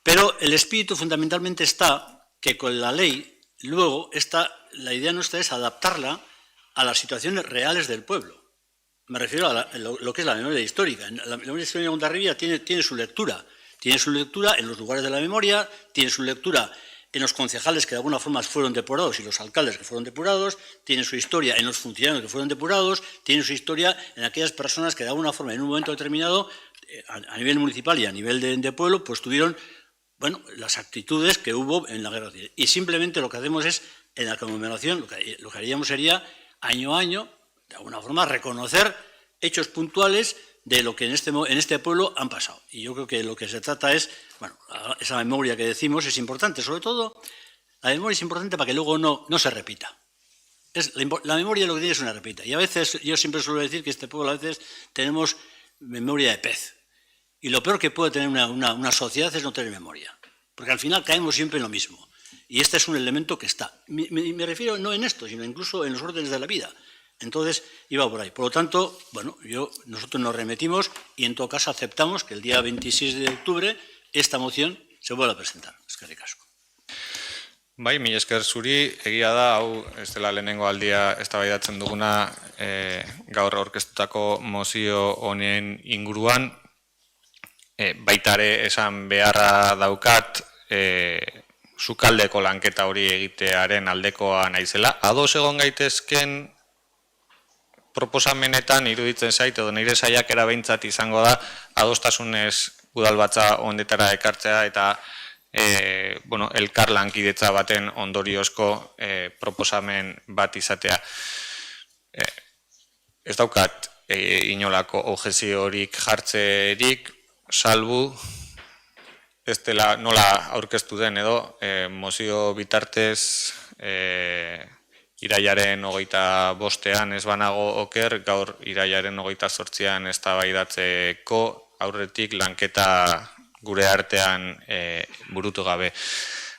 Pero el espíritu fundamentalmente está que con la ley, luego, la idea nuestra es adaptarla a las situaciones reales del pueblo. Me refiero a lo que es la memoria histórica. La memoria histórica de Hondarribia tiene su lectura. Tiene su lectura en los lugares de la memoria, tiene su lectura en los concejales que de alguna forma fueron depurados y los alcaldes que fueron depurados, tiene su historia en los funcionarios que fueron depurados, tiene su historia en aquellas personas que de alguna forma en un momento determinado, a nivel municipal y a nivel de pueblo, pues tuvieron, bueno, las actitudes que hubo en la guerra civil. Y simplemente lo que hacemos es, en la conmemoración, lo que haríamos sería, año a año, de alguna forma, reconocer hechos puntuales de lo que en este pueblo han pasado. Y yo creo que lo que se trata es, bueno, esa memoria que decimos es importante, sobre todo, la memoria es importante para que luego no se repita. La memoria lo que tiene es una repita. Y a veces, yo siempre suelo decir que este pueblo a veces tenemos memoria de pez. Y lo peor que puede tener una sociedad es no tener memoria. Porque al final caemos siempre en lo mismo. Y este es un elemento que está. Me refiero no en esto, sino incluso en los órdenes de la vida. Entonces, iba por ahí. Por lo tanto, bueno, nosotros nos remitimos y en todo caso aceptamos que el día 26 de octubre esta moción se vuelva a presentar. Eskerrik asko. Bai, mila esker zuri, egia da, hau ez dela lehenengo aldia eztabaidatzen duguna gaur aurkeztutako mozio honen inguruan, baita ere esan beharra daukat sukaldeko lanketa hori egitearen aldekoa naizela. Ados egon gaitezken proposamenetan iruditzen zait, edo nire saiakera behintzat izango da, adostasunez udalbatza ondetara ekartzea eta elkar lankidetza baten ondoriozko proposamen bat izatea. Ez daukat inolako objezio horik jartzerik, salbu, ez dela nola aurkeztu den edo, mozio bitartez irailaren 25ean ez banago oker, gaur irailaren 28ean eztabaidatzeko aurretik lanketa gure artean burutu gabe.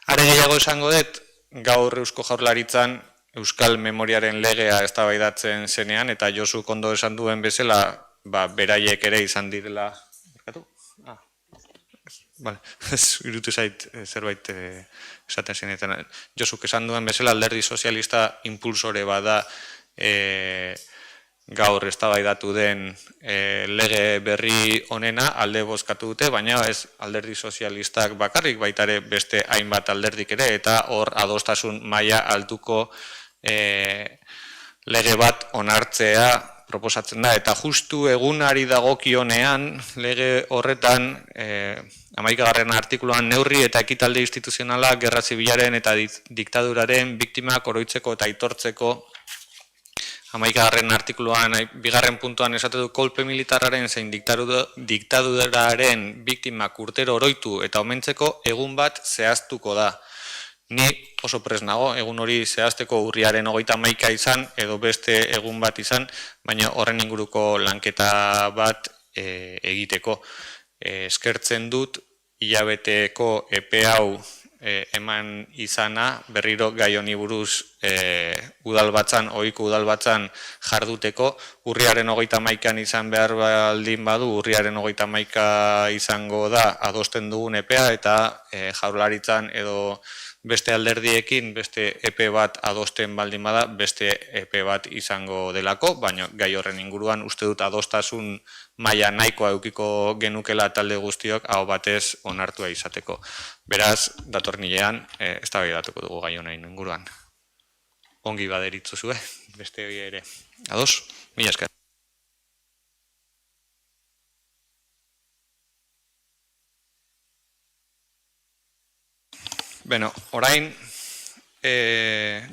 Are gehiago esango dut, gaur Eusko Jaurlaritzan Euskal Memoriaren legea eztabaidatzen zenean, eta Josuk ondo esan duen bezala, beraiek ere izan direla... Irutu zait zerbait esaten zenetan. Josuk esan duen bezala alderdi sozialista impulsore bada gaur eztabaidatu den lege berri honena alde bozkatu dute, baina ez alderdi sozialistak bakarrik baitare beste hainbat alderdik ere, eta hor adostasun maila altuko lege bat onartzea proposatzen da, eta justu egunari dagokionean lege horretan 11. artikuluan neurri eta ekitaldi instituzionala gerra zibilaren eta diktaduraren biktimak oroitzeko eta aitortzeko 11. artikuluan 2. puntuan esate du kolpe militarraren zein diktaduraren biktimak urtero oroitu eta omentzeko egun bat zehaztuko da. Ni oso prest nago, egun hori zehazteko urriaren 31 izan, edo beste egun bat izan, baina horren inguruko lanketa bat egiteko. Eskertzen dut, hilabeteko epe hau eman izana, berriro gai honi buruz udalbatzan, ohiko udalbatzan jarduteko, urriaren 31 izan behar baldin badu, urriaren 31 izango da adosten dugun epea, eta Jaurlaritzan edo beste alderdiekin, beste epe bat adosten baldin bada, beste epe bat izango delako, baina gai horren inguruan uste dut adostasun maila nahikoa eukiko genukela talde guztiok hau batez onartua izateko. Beraz, datornilean, eztabaidatuko dugu gai honen inguruan. Ongi baderitzu zue, beste hori ere. Ados? Mila esker. Beno, orain,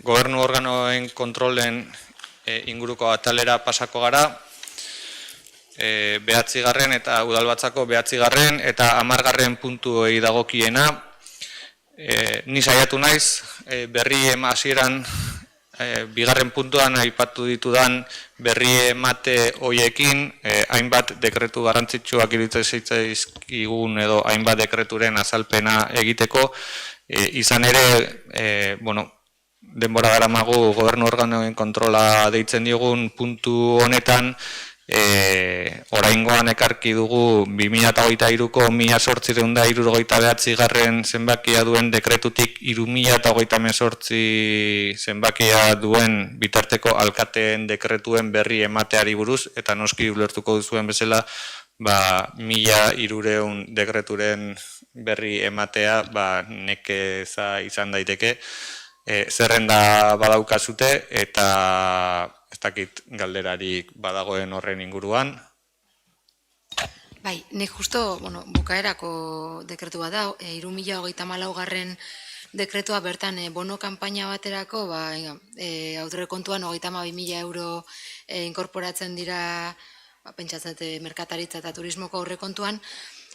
gobernu organoen kontrolen inguruko atalera pasako gara, 9. eta udalbatzako 9. eta 10. puntuei dagokiena. Ni saiatu naiz, berri hasieran 2. puntuan aipatu ditudan berri emate hoiekin, hainbat dekretu garrantzitsuak iruditzen zitzaizkigun edo hainbat dekreturen azalpena egiteko, izan ere, denbora daramagu gobernu organoen kontrola deitzen diogun puntu honetan, oraingoan ekarki dugu 2023ko 1869 zenbakia duen dekretutik 2018 zenbakia duen bitarteko alkateen dekretuen berri emateari buruz, eta noski ulertuko duzuen bezala, 1300 dekreturen berri ematea nekeza izan daiteke, zerrenda badaukazute eta ez dakit galderarik badagoen horren inguruan. Bai, nik justo, bukaerako dekretu bat da, 3034 dekretua bertan bono kanpaina baterako, aurrekontuan 32.000 euro inkorporatzen dira, pentsatzen merkataritza eta turismoko aurrekontuan,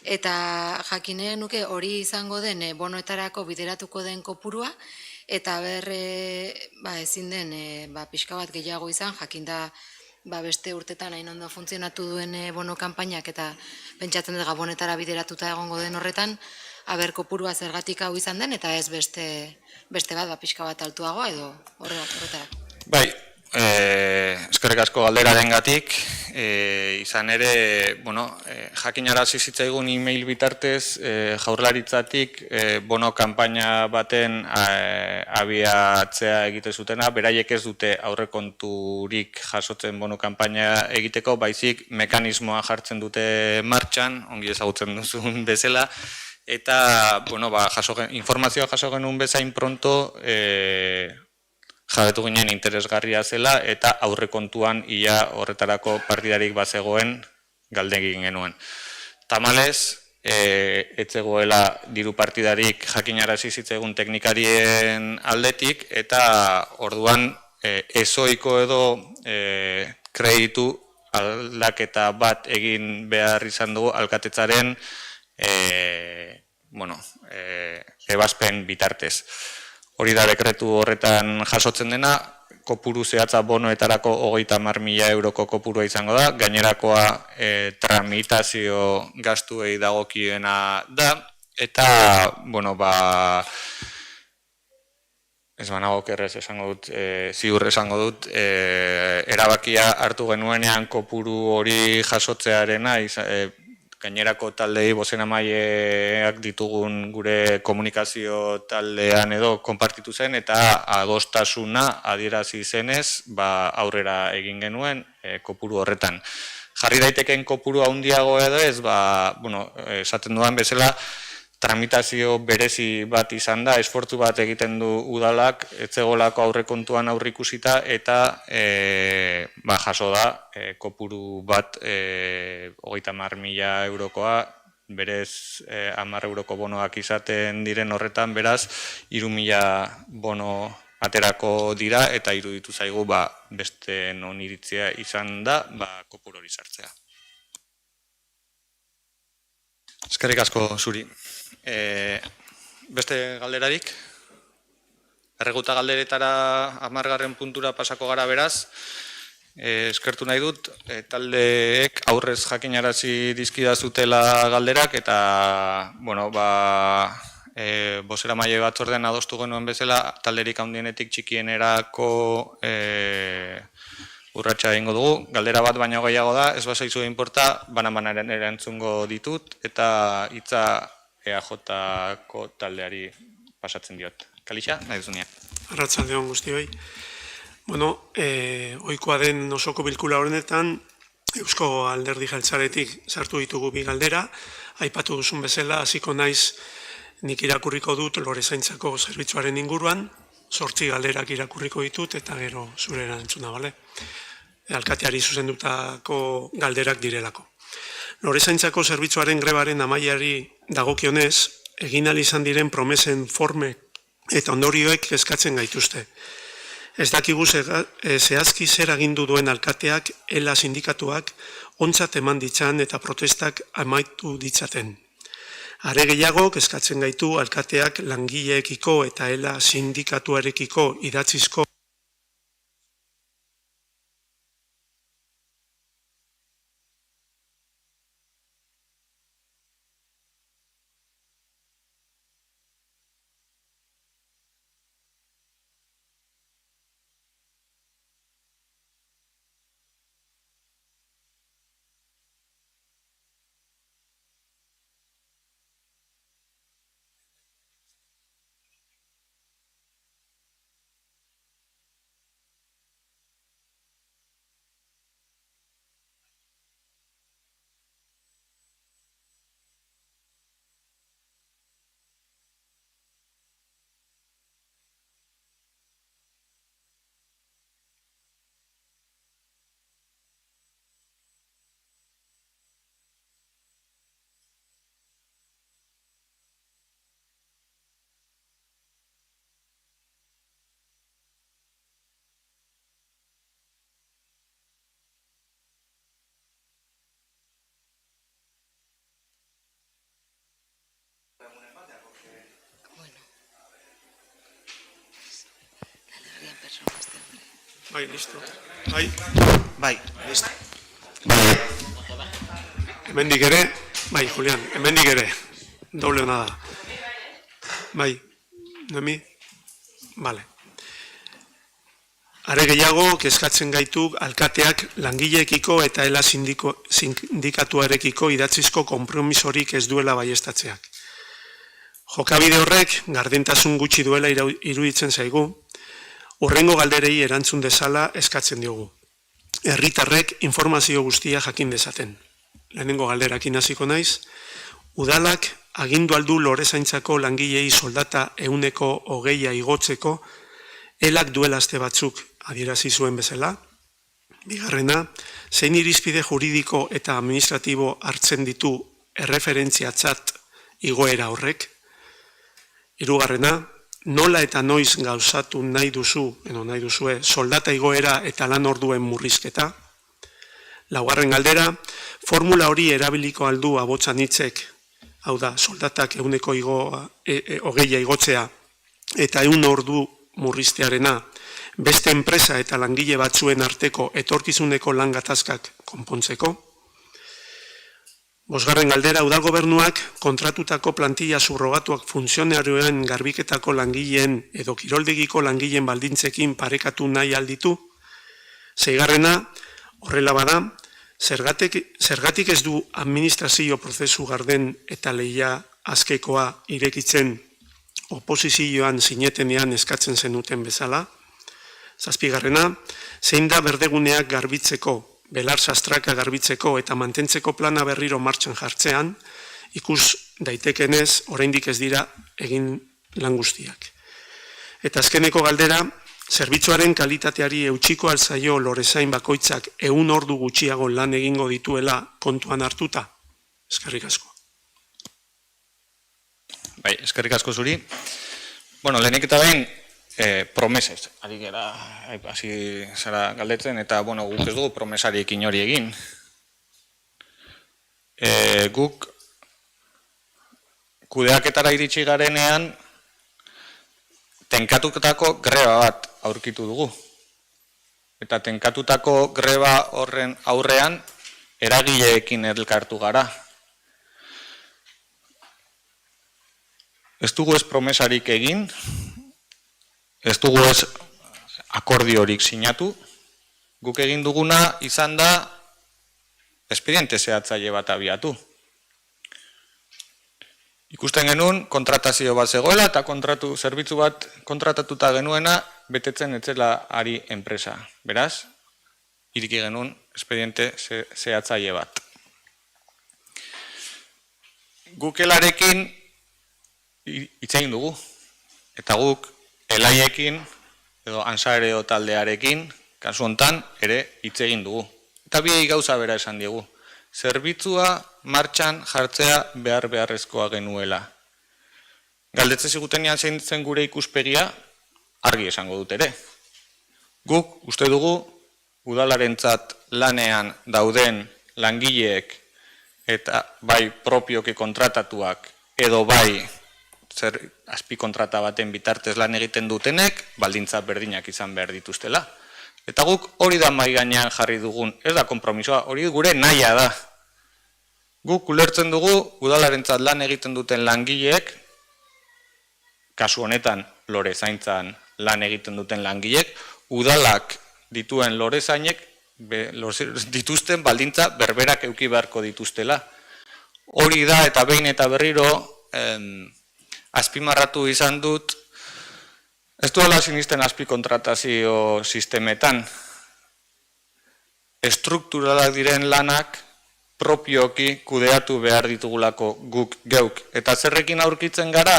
eta jakine nuke hori izango den bonoetarako bideratuko den kopurua, eta ezin den pixka bat gehiago izan, jakinda beste urtetan hain ondo funtzionatu duen bono kanpainak, eta pentsatzen dut gabonetara bideratuta egongo den horretan, kopurua zergatik hau izan den, eta ez beste bat pixka bat altuagoa edo horretara. Bai, eskerrik asko galderarengatik, izan ere, jakinarazi zitzaigun email bitartez, Jaurlaritzatik bono kanpaina baten abiatzea egite zutena, beraiek ez dute aurrekonturik jasotzen bono kanpaina egiteko, baizik mekanismoa jartzen dute martxan, ongi ezagutzen duzun bezala, eta, informazioa jaso genuen bezain pronto, jabetu ginen interesgarria zela, eta aurrekontuan ia horretarako partidarik bazegoen galdegin genuen. Tamalez, etzegoela diru partidarik jakinarazi zitzaigun teknikarien aldetik, eta orduan ezoiko edo kreditu aldaketa bat egin behar izan dugu alkatetzaren ebazpen bitartez. Hori da dekretu horretan jasotzen dena, kopuru zehatza bonoetarako 30.000 euroko kopurua izango da, gainerakoa tramitazio gastuei dagokiena da, eta, ez banago kerrez esango dut, ziur esango dut, erabakia hartu genuenean kopuru hori jasotzearena, gainerako taldei bozenamaileak ditugun gure komunikazio taldean edo konpartitu zen, eta adostasuna adierazi zenez aurrera egin genuen kopuru horretan. Jarri daiteken kopuru handiago edo ez, esaten dudan bezala, tramitazio berezi bat izan da, esfortzu bat egiten du udalak, etzegolako aurrekontuan aurrikusita, eta jaso da, kopuru bat 30.000 eurokoa, berez 10 euroko bonoak izaten diren horretan, beraz, 3.000 bono aterako dira, eta iruditu zaigu beste non iritzia izan da, kopuru hori sartzea. Eskerrik asko zuri. Beste galderarik? Erreguta galderetara 10. puntura pasako gara beraz. Eskertu nahi dut, taldeek aurrez jakinarazi dizkidazutela galderak, eta, bozeramaile batzordean adostu genuen bezala, talderik handienetik txikienerako urratsa egingo dugu. Galdera bat baino gehiago da, ez bazaizu inporta, banan-banaren erantzungo ditut, eta hitza EAJ-ko taldeari pasatzen diot. Kalixa, nahi duzunia. Arratsalde on guztioi. Ohikoa den osoko bilkura honetan, Eusko Alderdi Jeltzaletik sartu ditugu bi galdera, aipatu duzun bezala, hasiko naiz nik irakurriko dut lorezaintzako zerbitzuaren inguruan, 8 galderak irakurriko ditut, eta gero zure erantzuna, bale? Alkateari zuzendutako galderak direlako. Lorezaintzako zerbitzuaren grebaren amaiari dagokionez, egin ahal izan diren promesen forme eta ondorioek kezkatzen gaituzte. Ez dakigu zehazki zer agindu duen alkateak, ELA sindikatuak, ontzat eman ditzan eta protestak amaitu ditzaten. Are gehiago, kezkatzen gaitu alkateak langileekiko eta ELA sindikatuarekiko idatzizko Bai, listo. Bai, listo. Hemendik ere, bai, Julián, hemendik ere, doble hona da. Bai, Noemi? Bale. Are gehiago, kezkatzen gaitu alkateak langileekiko eta ELA sindikatuarekiko idatzizko konpromisorik ez duela baieztatzeak. Jokabide horrek, gardentasun gutxi duela iruditzen zaigu, hurrengo galderei erantzun dezala eskatzen diogu. Herritarrek informazio guztia jakin dezaten. Lehenengo galderakin hasiko naiz, udalak agindu aldu lorezaintzako langilei soldata 120 igotzeko, ELAk duela aste batzuk adierazi zuen bezala. Bigarrena, zein irizpide juridiko eta administratibo hartzen ditu erreferentziatzat igoera horrek. Hirugarrena, nola eta noiz gauzatu nahi duzue, soldata igoera eta lan orduen murrizketa. Laugarren galdera, formula hori erabiliko aldu abotsan hitzek, hau da, soldatak 120 igotzea eta 1 ordu murriztearena, beste enpresa eta langile batzuen arteko etorkizuneko lan gatazkak konpontzeko. Bosgarren galdera, udal gobernuak kontratutako plantilla subrogatuak funtzionarioen garbiketako langileen edo kiroldegiko langileen baldintzekin parekatu nahi alditu. Seigarrena, horrela bada, zergatik ez du administrazio prozesu garden eta lehia azkekoa irekitzen oposizioan sinetenean eskatzen zenuten bezala. Zazpigarrena, zein da berdeguneak garbitzeko, belar sastraka garbitzeko eta mantentzeko plana berriro martxan jartzean, ikus daitekenez oraindik ez dira egin lan guztiak. Eta azkeneko galdera, zerbitzuaren kalitateari eutsiko alzaio lorezain bakoitzak 100 ordu gutxiago lan egingo dituela kontuan hartuta? Eskerrik asko. Bai, eskerrik asko zuri. Bueno, lehenik eta behin, promesez, ari gera, hasi zara galdetzen, eta, bueno, guk ez dugu promesarik inori egin. Guk kudeaketara iritsi garenean, tenkatutako greba bat aurkitu dugu. Eta tenkatutako greba horren aurrean, eragileekin elkartu gara. Ez dugu ez promesarik egin, ez dugu ez akordiorik sinatu, guk egin duguna izan da espediente zehatzaile bat abiatu. Ikusten genuen kontratazio bat zegoela eta zerbitzu bat kontratatuta genuena betetzen etzela ari enpresa. Beraz, iriki genuen espediente zehatzaile bat. Guk elarekin hitz egin dugu, eta guk elaiekin edo ansareo taldearekin, kasu hontan ere hitz egin dugu. Eta biei gauza bera esan diegu. Zerbitzua martxan jartzea beharrezkoa genuela. Galdetze zigutenean zein zen gure ikuspegia, argi esango dut ere. Guk uste dugu udalarentzat lanean dauden langileek eta bai propioki kontratatuak edo bai azpikontrata baten bitartez lan egiten dutenek baldintza berdinak izan behar dituztela. Eta guk hori da mahai gainean jarri dugun, ez da konpromisoa, hori gure nahia da. Guk ulertzen dugu udalarentzat lan egiten duten langileek, kasu honetan lorezaintzan lan egiten duten langileek, udalak dituen lorezainek dituzten baldintza berberak eduki beharko dituztela. Hori da eta behin eta berriro azpimarratu izan dut, ez duela sinisten azpikontratazio sistemetan. Estrukturalak diren lanak propioki kudeatu behar ditugulako guk geuk. Eta zerrekin aurkitzen gara,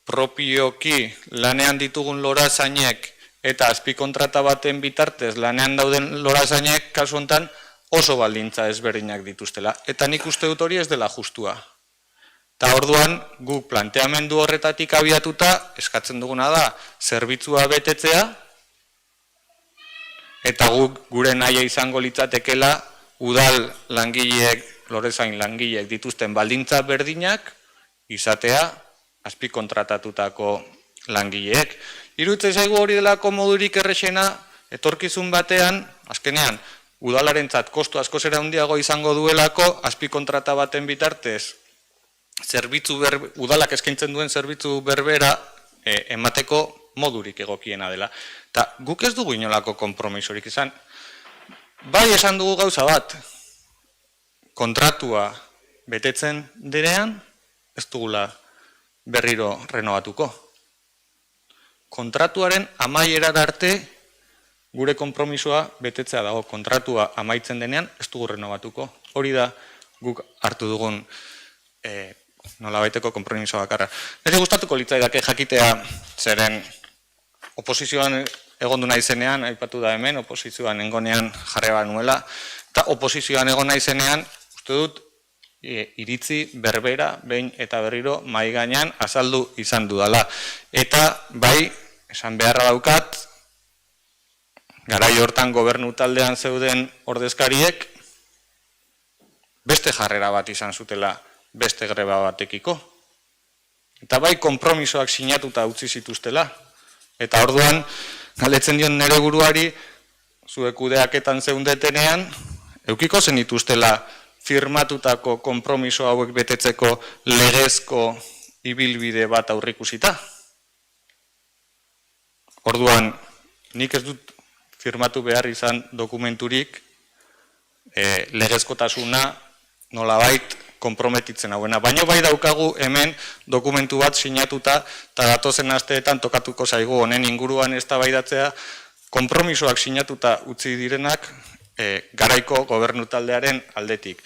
propioki lanean ditugun lorazainek eta azpikontrata baten bitartez lanean dauden lorazainek kasu honetan oso baldintza ezberdinak dituztela. Eta nik uste dut hori ez dela justua. Eta orduan, guk planteamendu horretatik abiatuta, eskatzen duguna da, zerbitzua betetzea, eta guk gure nahia izango litzatekela, udal langileek, lorezain langileek dituzten baldintza berdinak, izatea, azpikontratatutako langileek. Iruditzen zaigu hori delako modurik errexena, etorkizun batean, azkenean, udalarentzat kostu asko zera handiago izango duelako, azpikontrata baten bitartez, udalak eskaintzen duen zerbitzu berbera emateko modurik egokiena dela. Eta guk ez dugu inolako konpromisorik izan. Bai esan dugu gauza bat, kontratua betetzen direan, ez dugula berriro renovatuko. Kontratuaren amaierar arte gure konpromisoa betetzea dago. Kontratua amaitzen denean, ez dugu renovatuko. Hori da guk hartu dugun nolabaiteko konpromiso bakarra. Nire gustatuko litzaidake jakitea zeren oposizioan egondu naizenean, aipatu da hemen, oposizioan engonean jarreba nuela, eta oposizioan egon naizenean, uste dut, iritzi berbera, behin eta berriro, mahai gainean azaldu izan dudala. Eta bai, esan beharra daukat, garai hortan gobernu taldean zeuden ordezkariek, beste jarrera bat izan zutela, beste greba batekiko. Eta bai, konpromisoak sinatuta utzi zituztela. Eta orduan, galetzen dion nire buruari, zuek kudeaketan zeundetenean, eukiko zen dituztela firmatutako konpromiso hauek betetzeko legezko ibilbide bat aurrikusita. Orduan, nik ez dut firmatu behar izan dokumenturik legezkotasuna nolabait konprometitzen hauena. Baina bai daukagu hemen dokumentu bat sinatuta eta datozen asteetan tokatuko zaigu honen inguruan eztabaidatzea konpromisoak sinatuta utzi direnak garaiko gobernu taldearen aldetik.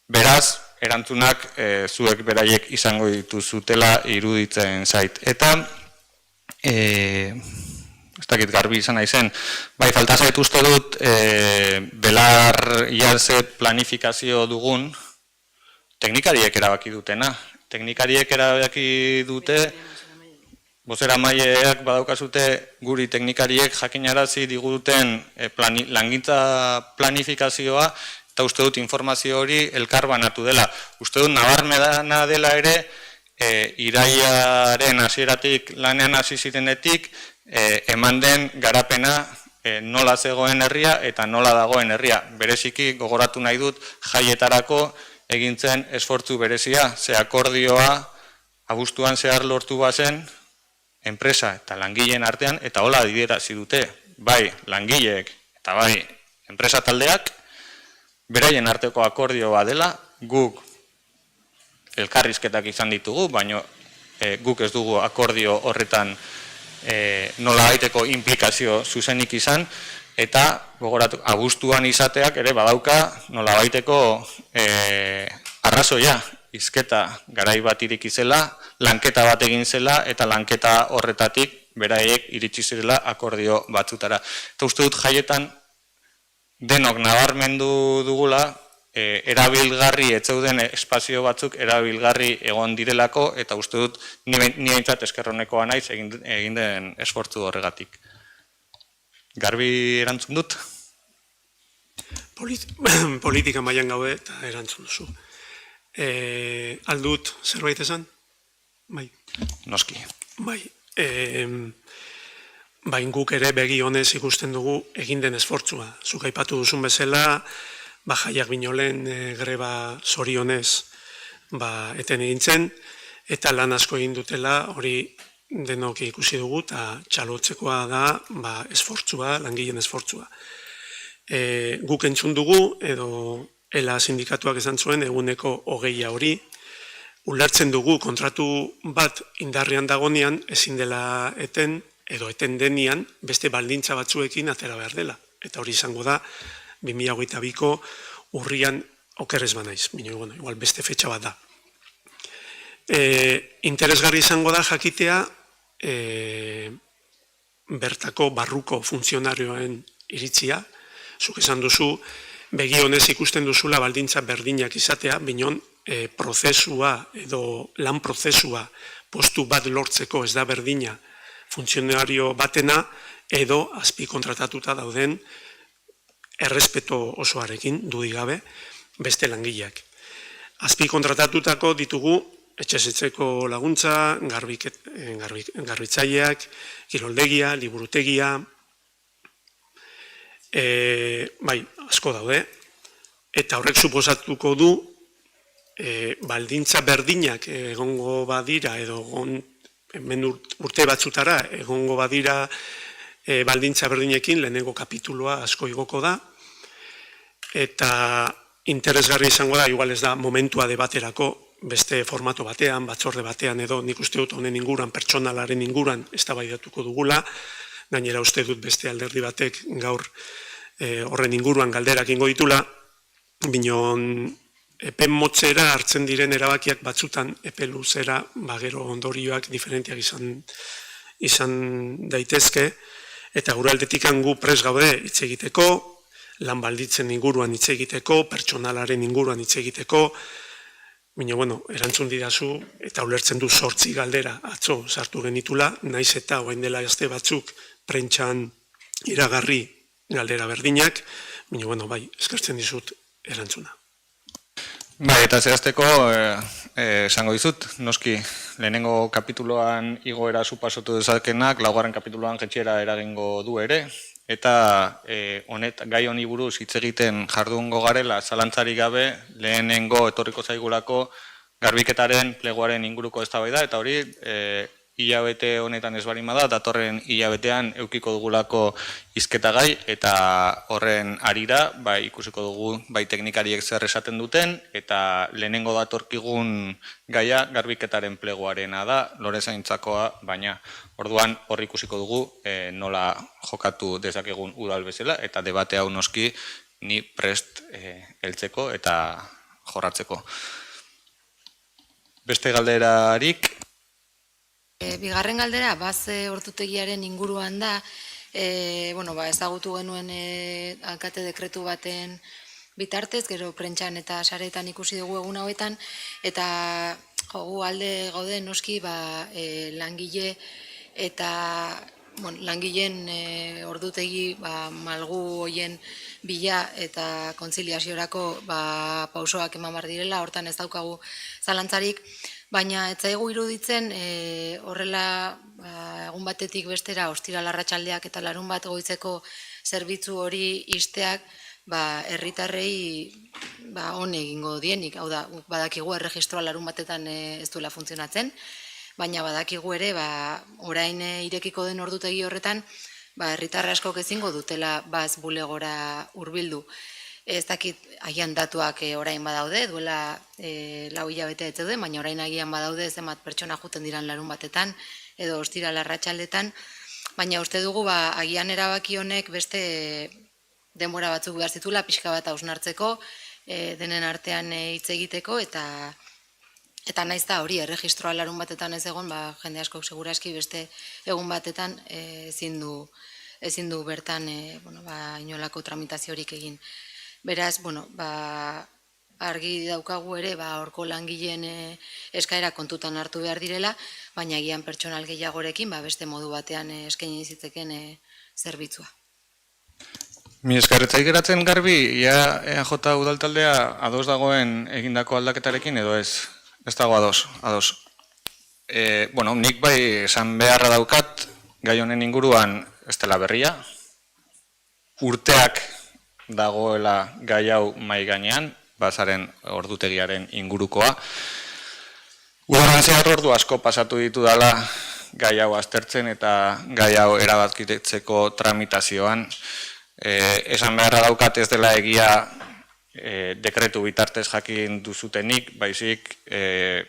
Beraz, erantzunak zuek beraiek izango dituzutela iruditzen zait. Eta, ez dakit garbi izan naizen, bai, falta zait uste dut, belar jarze planifikazio dugun, teknikariek erabaki dutena. Teknikariek erabaki dute, bozeramaileak badaukazute guri teknikariek jakinarazi diguten langintza planifikazioa, eta uste dut informazio hori elkar banatu dela. Uste dut nabarmena dela ere, irailaren hasieratik lanean hasi zirenetik, eman den garapena nola zegoen herria eta nola dagoen herria. Bereziki gogoratu nahi dut jaietarako egintzen esfortzu berezia, ze akordioa abuztuan zehar lortu bazen enpresa eta langileen artean, eta hola adierazi dute, bai langileek eta bai enpresa taldeak, beraien arteko akordioa dela, guk elkarrizketak izan ditugu, baina guk ez dugu akordio horretan nola baiteko implikazio zuzenik izan, eta gogoratu, abuztuan izateak ere badauka nola baiteko arrazoia, hizketa garai bat ireki zela, lanketa bat egin zela, eta lanketa horretatik beraiek iritsi zirela akordio batzutara. Eta uste dut jaietan denok nabarmendu dugula, erabilgarri etzeuden espazio batzuk erabilgarri egon direlako, eta uste dut ni aintzat eskerronekoa naiz egin den esfortzu horregatik. Garbi erantzun dut? Politika mailan gaude eta erantzun duzu. Aldut zerbait esan? Bai. Noski. Bai. Bain guk ere begi honez ikusten dugu egin den esfortzua. Zuk aipatu duzun bezala, jaiak binolen greba zorionez eten egintzen, eta lan asko egin dutela hori denok ikusi dugu, eta txalotzekoa da esfortzua, langileen esfortzua. Guk entzun dugu, edo ELA sindikatuak esan zuen eguneko 20 hori, ulertzen dugu kontratu bat indarrean dagonean ezin dela eten, edo eten denian beste baldintza batzuekin atera behar dela. Eta hori izango da 2022ko urrian okerrez banaiz, igual beste fetxa bat da. Interesgarri izango da jakitea bertako barruko funtzionarioen iritzia, zuk esan duzu, begi honez ikusten duzula baldintza berdinak izatea, binon prozesua edo lan prozesua postu bat lortzeko ez da berdina funtzionario batena edo azpi kontratatuta dauden errespeto osoarekin, dudik gabe, beste langileak. Azpi kontratatutako ditugu etxezetzeko laguntza, garbitzaileak, kiroldegia, liburutegia, bai, asko daude, eta horrek suposatuko du baldintza berdinak egongo badira, edo hemen urte batzutara egongo badira baldintza berdinekin, lehenengo kapituloa asko igoko da, eta interesgarri izango da, igual ez da momentua debaterako, beste formato batean, batzorde batean edo, nik uste dut honen inguran, pertsonalaren inguran eztabaidatuko dugula, gainera uste dut beste alderdi batek gaur horren inguruan galderak ingo ditula, binon epen motzera hartzen diren erabakiak batzutan epe luzera gero ondorioak diferentiak izan daitezke, eta gure aldetik gu prest gaude hitz egiteko, lan balditzen inguruan hitz egiteko, pertsonalaren inguruan hitz egiteko, baina, erantzun didazu, eta ulertzen du 8 galdera atzo sartu genitula, naiz eta orain dela aste batzuk prentsan iragarri galdera berdinak, baina, bai, eskertzen dizut erantzuna. Bai, eta zehazteko, esango dizut, noski, lehenengo kapituloan igoera supasotu dezakenak, laugarren kapituloan jetxera eragingo du ere, eta gai honi buruz hitz egiten jardungo garela zalantzarik gabe, lehenengo etorriko zaigulako garbiketaren pleguaren inguruko eztabaida, eta hori hilabete honetan ez barima da, datorren hilabetean eukiko dugulako hizketagai, eta horren harira, ikusiko dugu bai teknikariek zer esaten duten, eta lehenengo datorkigun gaia garbiketaren pleguarena da, lorezaintzakoa, baina orduan hor ikusiko dugu nola jokatu dezakegun udal bezala, eta debate hau noski ni prest heltzeko eta jorratzeko. Beste galderarik? Bigarren galdera, baz ordutegiaren inguruan da, ezagutu genuen alkate dekretu baten bitartez, gero prentxan eta saretan ikusi dugu egun hauetan, eta gu alde gaude noski langile eta langileen ordutegi malgu hoien bila eta kontziliaziorako pausoak eman behar direla, hortan ez daukagu zalantzarik, baina ez zaigu iruditzen horrela egun batetik bestera ostiral arratsaldeak eta larun bat goizeko zerbitzu hori ixteak herritarrei on egingo dienik, hau da, badakigu erregistroa larun batetan ez duela funtzionatzen, baina badakigu ere, orain irekiko den ordutegi horretan, herritarra askok ezingo dutela baz bulegora hurbildu. Ez dakit agian datuak orain badaude, duela 4 hilabete ez zeuden, baina orain agian badaude zenbat pertsona juten diran larun batetan, edo ostiral arratsaldetan, baina uste dugu agian erabaki honek beste denbora batzuk behar zitula, pixka bat hausnartzeko, denen artean hitz egiteko, eta naiz da hori, erregistroa larun batetan ez egon, jende askok seguraski beste egun batetan ezin du bertan inolako tramitaziorik egin. Beraz, argi daukagu ere, horko langileen eskaera kontutan hartu behar direla, baina egian pertsonal gehiagorekin beste modu batean eskaini zitzeken zerbitzua. Mi eskerretzai geratzen garbi, EAJ udaltaldea ados dagoen egindako aldaketarekin edo ez? Ez dago ados. Nik bai esan beharra daukat, gai honen inguruan ez dela berria. Urteak dagoela gai hau mai gainean, bazaren ordutegiaren ingurukoa. Udaran zehar ordu asko pasatu ditu dela gai hau aztertzen eta gai hau erabakitzeko tramitazioan. Esan beharra daukat ez dela egia dekretu bitartez jakin duzutenik, baizik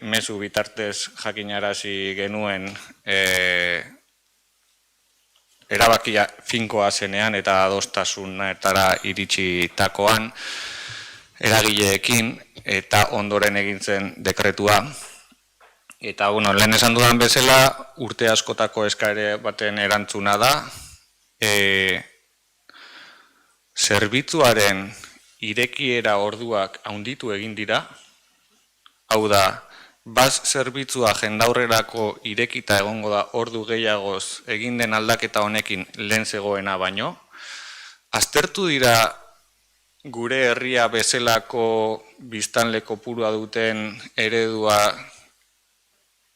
mezu bitartez jakinarazi genuen erabakia finkoa zenean eta adostasunetara iritsitakoan eragileekin eta ondoren egintzen dekretua. Eta, lehen esan dudan bezala, urte askotako eskaere baten erantzuna da, zerbitzuaren irekiera orduak handitu egin dira, hau da, baz zerbitzua jendaurrerako irekita egongo da ordu gehiagoz egin den aldaketa honekin lehen zegoena baino, aztertu dira gure herria bezalako biztanle kopurua duten eredua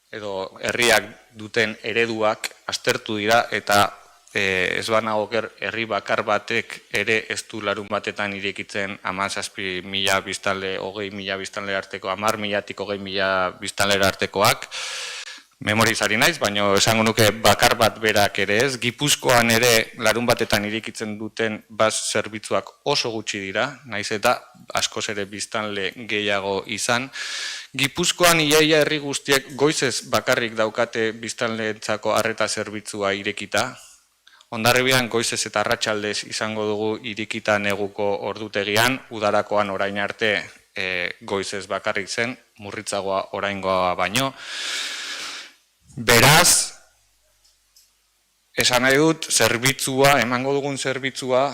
edo herriak duten ereduak aztertu dira eta ez banago herri bakar batek ere ez du larun batetan irekitzen 17.000 biztanle, 20.000 biztanle arteko, 10.000-tik 20.000 biztanle artekoak. Memorizari naiz, baina esango nuke bakar bat berak ere ez. Gipuzkoan ere larun batetan irekitzen duten baz zerbitzuak oso gutxi dira, naiz eta askoz ere biztanle gehiago izan. Gipuzkoan iaia herri guztiek goizez bakarrik daukate biztanleentzako arreta zerbitzua irekita. Hondarribian goizez eta arratsaldez izango dugu irekita neguko ordutegian, udarakoan orain arte goizez bakarrik zen, murritzagoa oraingoa baino. Beraz, esan nahi dut, zerbitzua, emango dugun zerbitzua,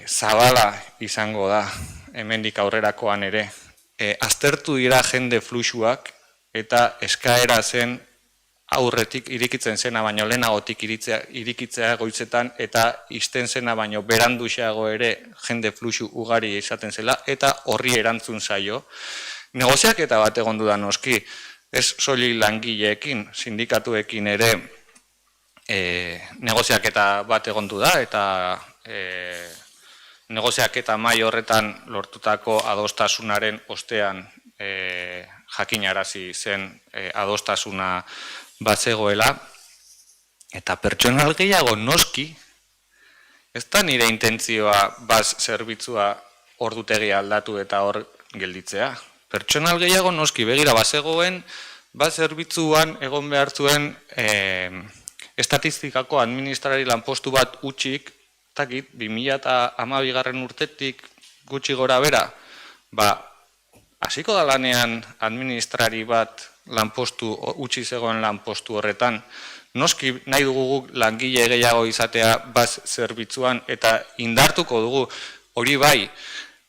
zabala izango da, hemendik aurrerakoan ere. Aztertu dira jende fluxuak eta eskaera zen aurretik irikitzen zena baino lehenagotik irikitzea goizetan eta isten zena baino beranduxeago ere jende fluxu ugari izaten zela eta horri erantzun zaio. Negoziaketa bat egondu da noski, ez soilik langileekin, sindikatuekin ere negoziaketa bat egondu da eta negoziaketa mai horretan lortutako adostasunaren ostean jakinarazi zen adostasuna bat zegoela eta pertsonal gehiago noski ez da nire intentzioa baz zerbitzua ordutegia aldatu eta hor gelditzea. Pertsonal gehiago noski begira bazegoen baz zerbitzuan egon behar zuen estatistikako administrari lanpostu bat utxik, takit, 2012 urtetik gutxi gora bera, hasiko da lanean administrari bat utzi zegoen lanpostu horretan. Noski nahi dugu guk langile gehiago izatea baz zerbitzuan eta indartuko dugu. Hori bai,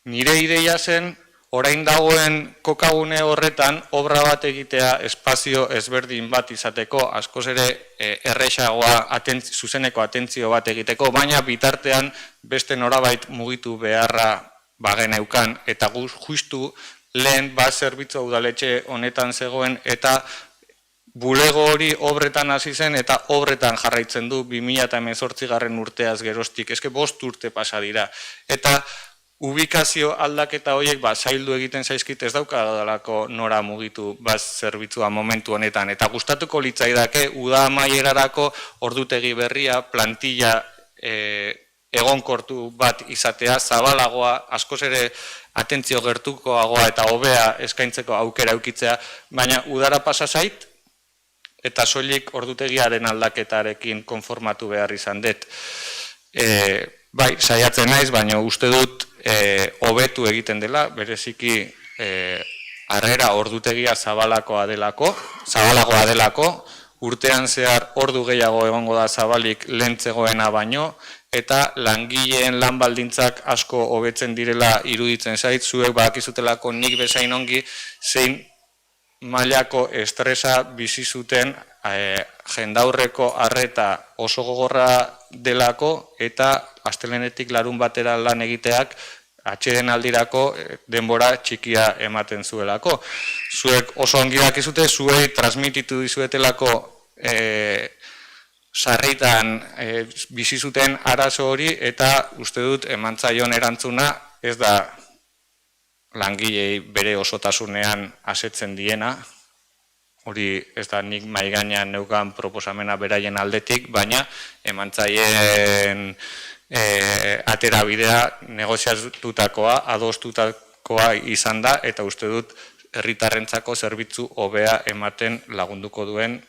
nire ideia zen orain dagoen kokagune horretan obra bat egitea espazio ezberdin bat izateko, askoz ere erresagoa zuzeneko atentzio bat egiteko, baina bitartean beste norabait mugitu beharra bageneukan, eta justu lehen bat zerbitzua udaletxe honetan zegoen, eta bulego hori obretan hasi zen eta obretan jarraitzen du 2018 urteaz geroztik, eske 5 urte pasa dira. Eta ubikazio aldaketa horiek zaildu egiten zaizkit ez daukadalako nora mugitu baz zerbitzua momentu honetan. Eta gustatuko litzaidake uda amaierarako ordutegi berria, plantilla egonkortu bat izatea, zabalagoa, askoz ere atentzio gertukoagoa eta hobea eskaintzeko aukera eukitzea, baina udara pasa zait, eta soilik ordutegiaren aldaketarekin konformatu behar izan dut. Bai, saiatzen naiz, baina uste dut hobetu egiten dela, bereziki harrera ordutegia zabalagoa delako, urtean zehar ordu gehiago egongo da zabalik lentzegoena baino, eta langileen lan baldintzak asko hobetzen direla iruditzen zait, zuek badakizutelako nik bezain ongi zein mailako estresa bizi zuten jendaurreko arreta oso gogorra delako eta astelehenetik larun batera lan egiteak atxeden aldirako denbora txikia ematen zuelako. Zuek oso ongi dakizute, zuei transmititu dizuetelako sarritan bizi zuten arazo hori eta uste dut emantzaion erantzuna ez da langilei bere osotasunean asetzen diena, hori ez da nik maigainean neukan proposamena beraien aldetik, baina emantzaien aterabidea negoziatutakoa, adostutakoa izan da, eta uste dut herritarrentzako zerbitzu hobea ematen lagunduko duen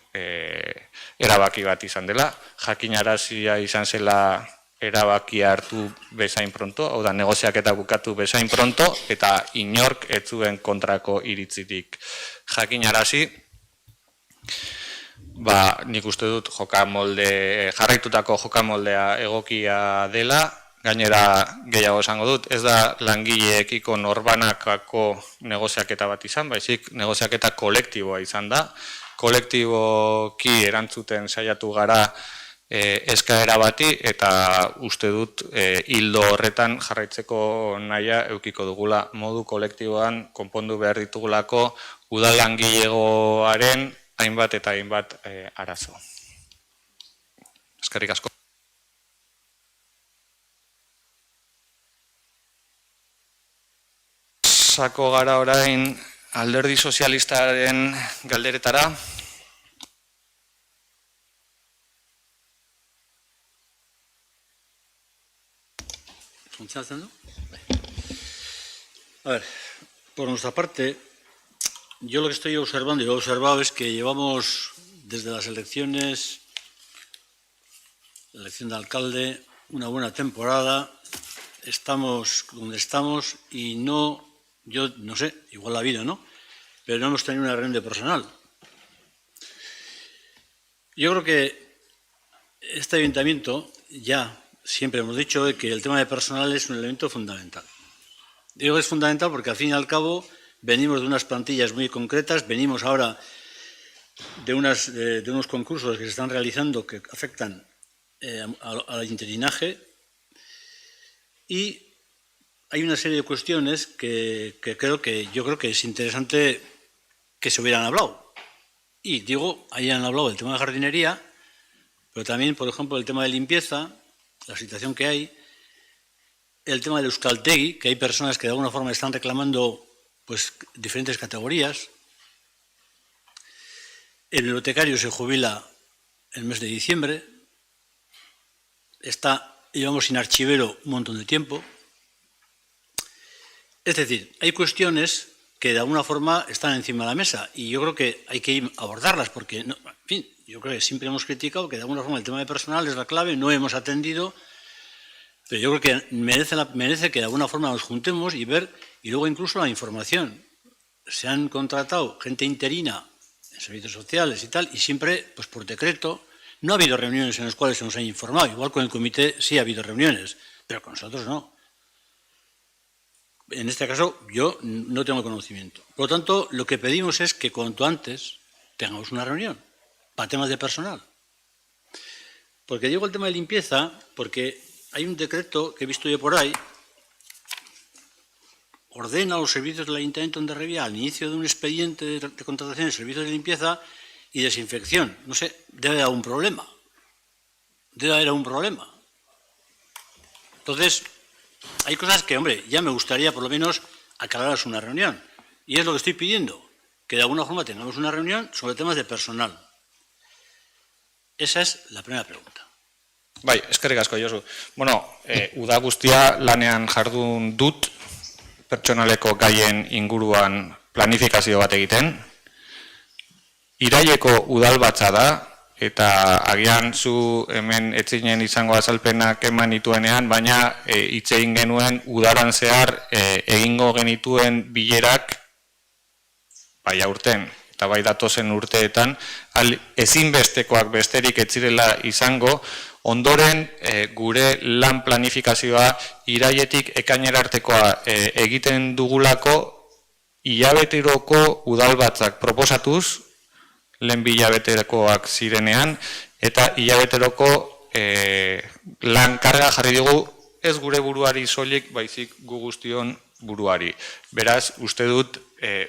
erabaki bat izan dela. Jakinarazia izan zela erabakia hartu bezain pronto, hau da negoziaketa bukatu bezain pronto, eta inork ez zuen kontrako iritzirik jakinarazi. Nik uste dut jarraitutako jokamoldea egokia dela, gainera gehiago esango dut, ez da langileekiko norbanakako negoziaketa bat izan, baizik negoziaketa kolektiboa izan da, kolektiboki erantzuten saiatu gara eskaera bati, eta uste dut hildo horretan jarraitzeko nahia eukiko dugula modu kolektiboan konpondu behar ditugulako udal langilegoaren hainbat eta hainbat arazo. Eskerrik asko. Sako gara orain Alderdi Sozialistaren galderetara. ¿Funcionando? A ver, por nuestra parte, yo lo que estoy observando y lo he observado es que llevamos desde las elecciones, la elección de alcalde, una buena temporada, estamos donde estamos y yo no sé, igual la vida, ¿no? Pero no hemos tenido una reunión de personal. Yo creo que este ayuntamiento ya siempre hemos dicho que el tema de personal es un elemento fundamental. Digo que es fundamental porque al fin y al cabo venimos de unas plantillas muy concretas, venimos ahora de unos concursos que se están realizando que afectan al interinaje y hay una serie de cuestiones que yo creo que es interesante que se hubieran hablado. Y digo, hayan hablado del tema de jardinería, pero también, por ejemplo, el tema de limpieza, la situación que hay, el tema del euskaltegi, que hay personas que de alguna forma están reclamando pues diferentes categorías. El bibliotecario se jubila el mes de diciembre. Llevamos sin archivero un montón de tiempo. Es decir, hay cuestiones que de alguna forma están encima de la mesa y yo creo que hay que abordarlas porque, en fin, yo creo que siempre hemos criticado que de alguna forma el tema de personal es la clave, no hemos atendido, pero yo creo que merece que de alguna forma nos juntemos y ver, y luego incluso la información. Se han contratado gente interina en servicios sociales y tal, y siempre, pues por decreto, no ha habido reuniones en las cuales se nos haya informado. Igual con el comité sí ha habido reuniones, pero con nosotros no. En este caso, yo no tengo conocimiento. Por lo tanto, lo que pedimos es que cuanto antes tengamos una reunión para temas de personal. Porque digo el tema de limpieza, porque hay un decreto que he visto yo por ahí, ordena a los servicios del Ayuntamiento de Hondarribia al inicio de un expediente de contratación de servicios de limpieza y desinfección. No sé, debe haber un problema. Debe haber un problema. Entonces, hay cosas que, hombre, ya me gustaría por lo menos aclararlas una reunión. Y es lo que estoy pidiendo, que de alguna forma tengamos una reunión sobre temas de personal. Esa es la primera pregunta. Bai, eskerrik asko, Josu. Bueno, uda guztia lanean jardun dut, pertsonaleko gaien inguruan planifikazio bat egiten. Iraileko udalbatza da, eta agian zu hemen etzinen izango azalpenak eman nituenean, baina hitz egin genuen udaran zehar egingo genituen bilerak bai aurten eta bai datozen urteetan ezinbestekoak besterik ez zirela izango. Ondoren gure lan planifikazioa irailetik ekainera artekoa egiten dugulako hilabeteroko udalbatzak proposatuz, lehen hilabetekoak zirenean, eta hilabeteroko lan karga jarri dugu ez gure buruari soilik, baizik gu guztion buruari. Beraz, uste dut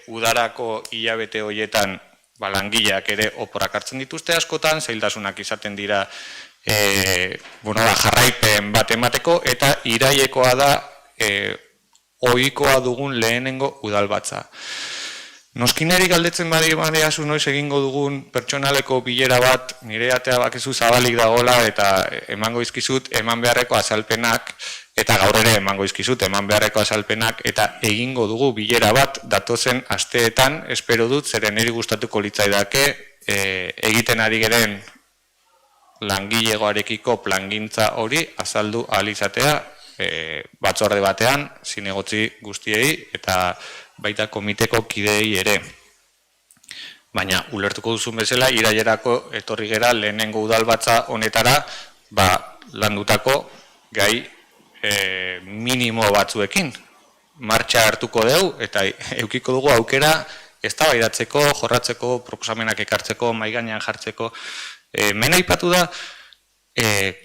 udarako hilabete horietan langileak ere oporak hartzen dituzte askotan, zailtasunak izaten dira jarraipen bat emateko, eta irailekoa da ohikoa dugun lehenengo udalbatza. Noskineri galdetzen badiazu noiz egingo dugun pertsonaleko bilera bat, nire atea bakizu zabalik dagoela eta emango izkizut eman beharreko azalpenak, eta gaur ere emango izkizut eman beharreko azalpenak, eta egingo dugu bilera bat datozen asteetan, espero dut, zeren niri gustatuko litzaidake egiten ari geren langilegoarekiko plangintza hori azaldu ahal izatea batzorde batean, zinegotzi guztiei eta baita komiteko kideei ere. Baina, ulertuko duzun bezala, irailerako etorri gera lehenengo udalbatza honetara landutako gai minimo batzuekin. Martxa hartuko dugu eta eukiko dugu aukera eztabaidatzeko, jorratzeko, proposamenak ekartzeko, mahai gainean jartzeko. Hemen aipatu da,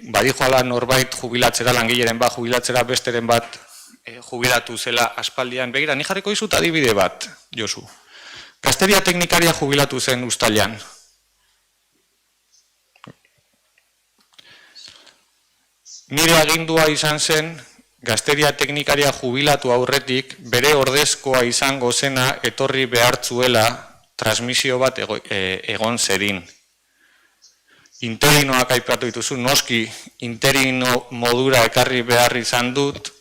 badijoala norbait jubilatzera, langileren bat jubilatzera, besteren bat jubilatu zela aspaldian. Begira, ni jarriko dizut adibide bat, Josu. Gazteria teknikaria jubilatu zen uztailean. Nire agindua izan zen, gazteria teknikaria jubilatu aurretik, bere ordezkoa izango zena etorri behartzuela transmisio bat egon zedin. Interinoak aipatu dituzu, noski interino modura ekarri behar izan dut,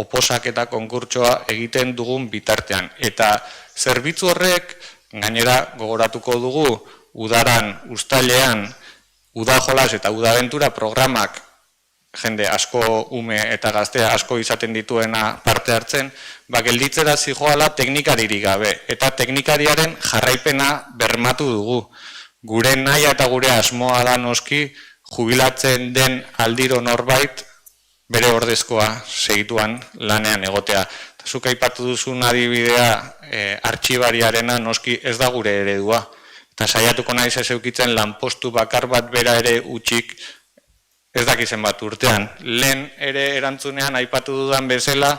oposak eta konkurtsoa egiten dugun bitartean. Eta zerbitzu horrek, gainera gogoratuko dugu, udaran, uztailean, udajolas eta udabentura programak, jende asko ume eta gaztea asko izaten dituena parte hartzen, gelditzera zijoala teknikaririk gabe. Eta teknikariaren jarraipena bermatu dugu. Gure nahi eta gure asmoa da noski jubilatzen den aldiro norbait bere ordezkoa segituan lanean egotea. Zuk aipatu duzun adibidea artxibariarena noski ez da gure eredua. Eta saiatuko naiz ez eukitzen lanpostu bakar bat bera ere utxik ez dakizen bat urtean. Lehen ere erantzunean aipatu dudan bezala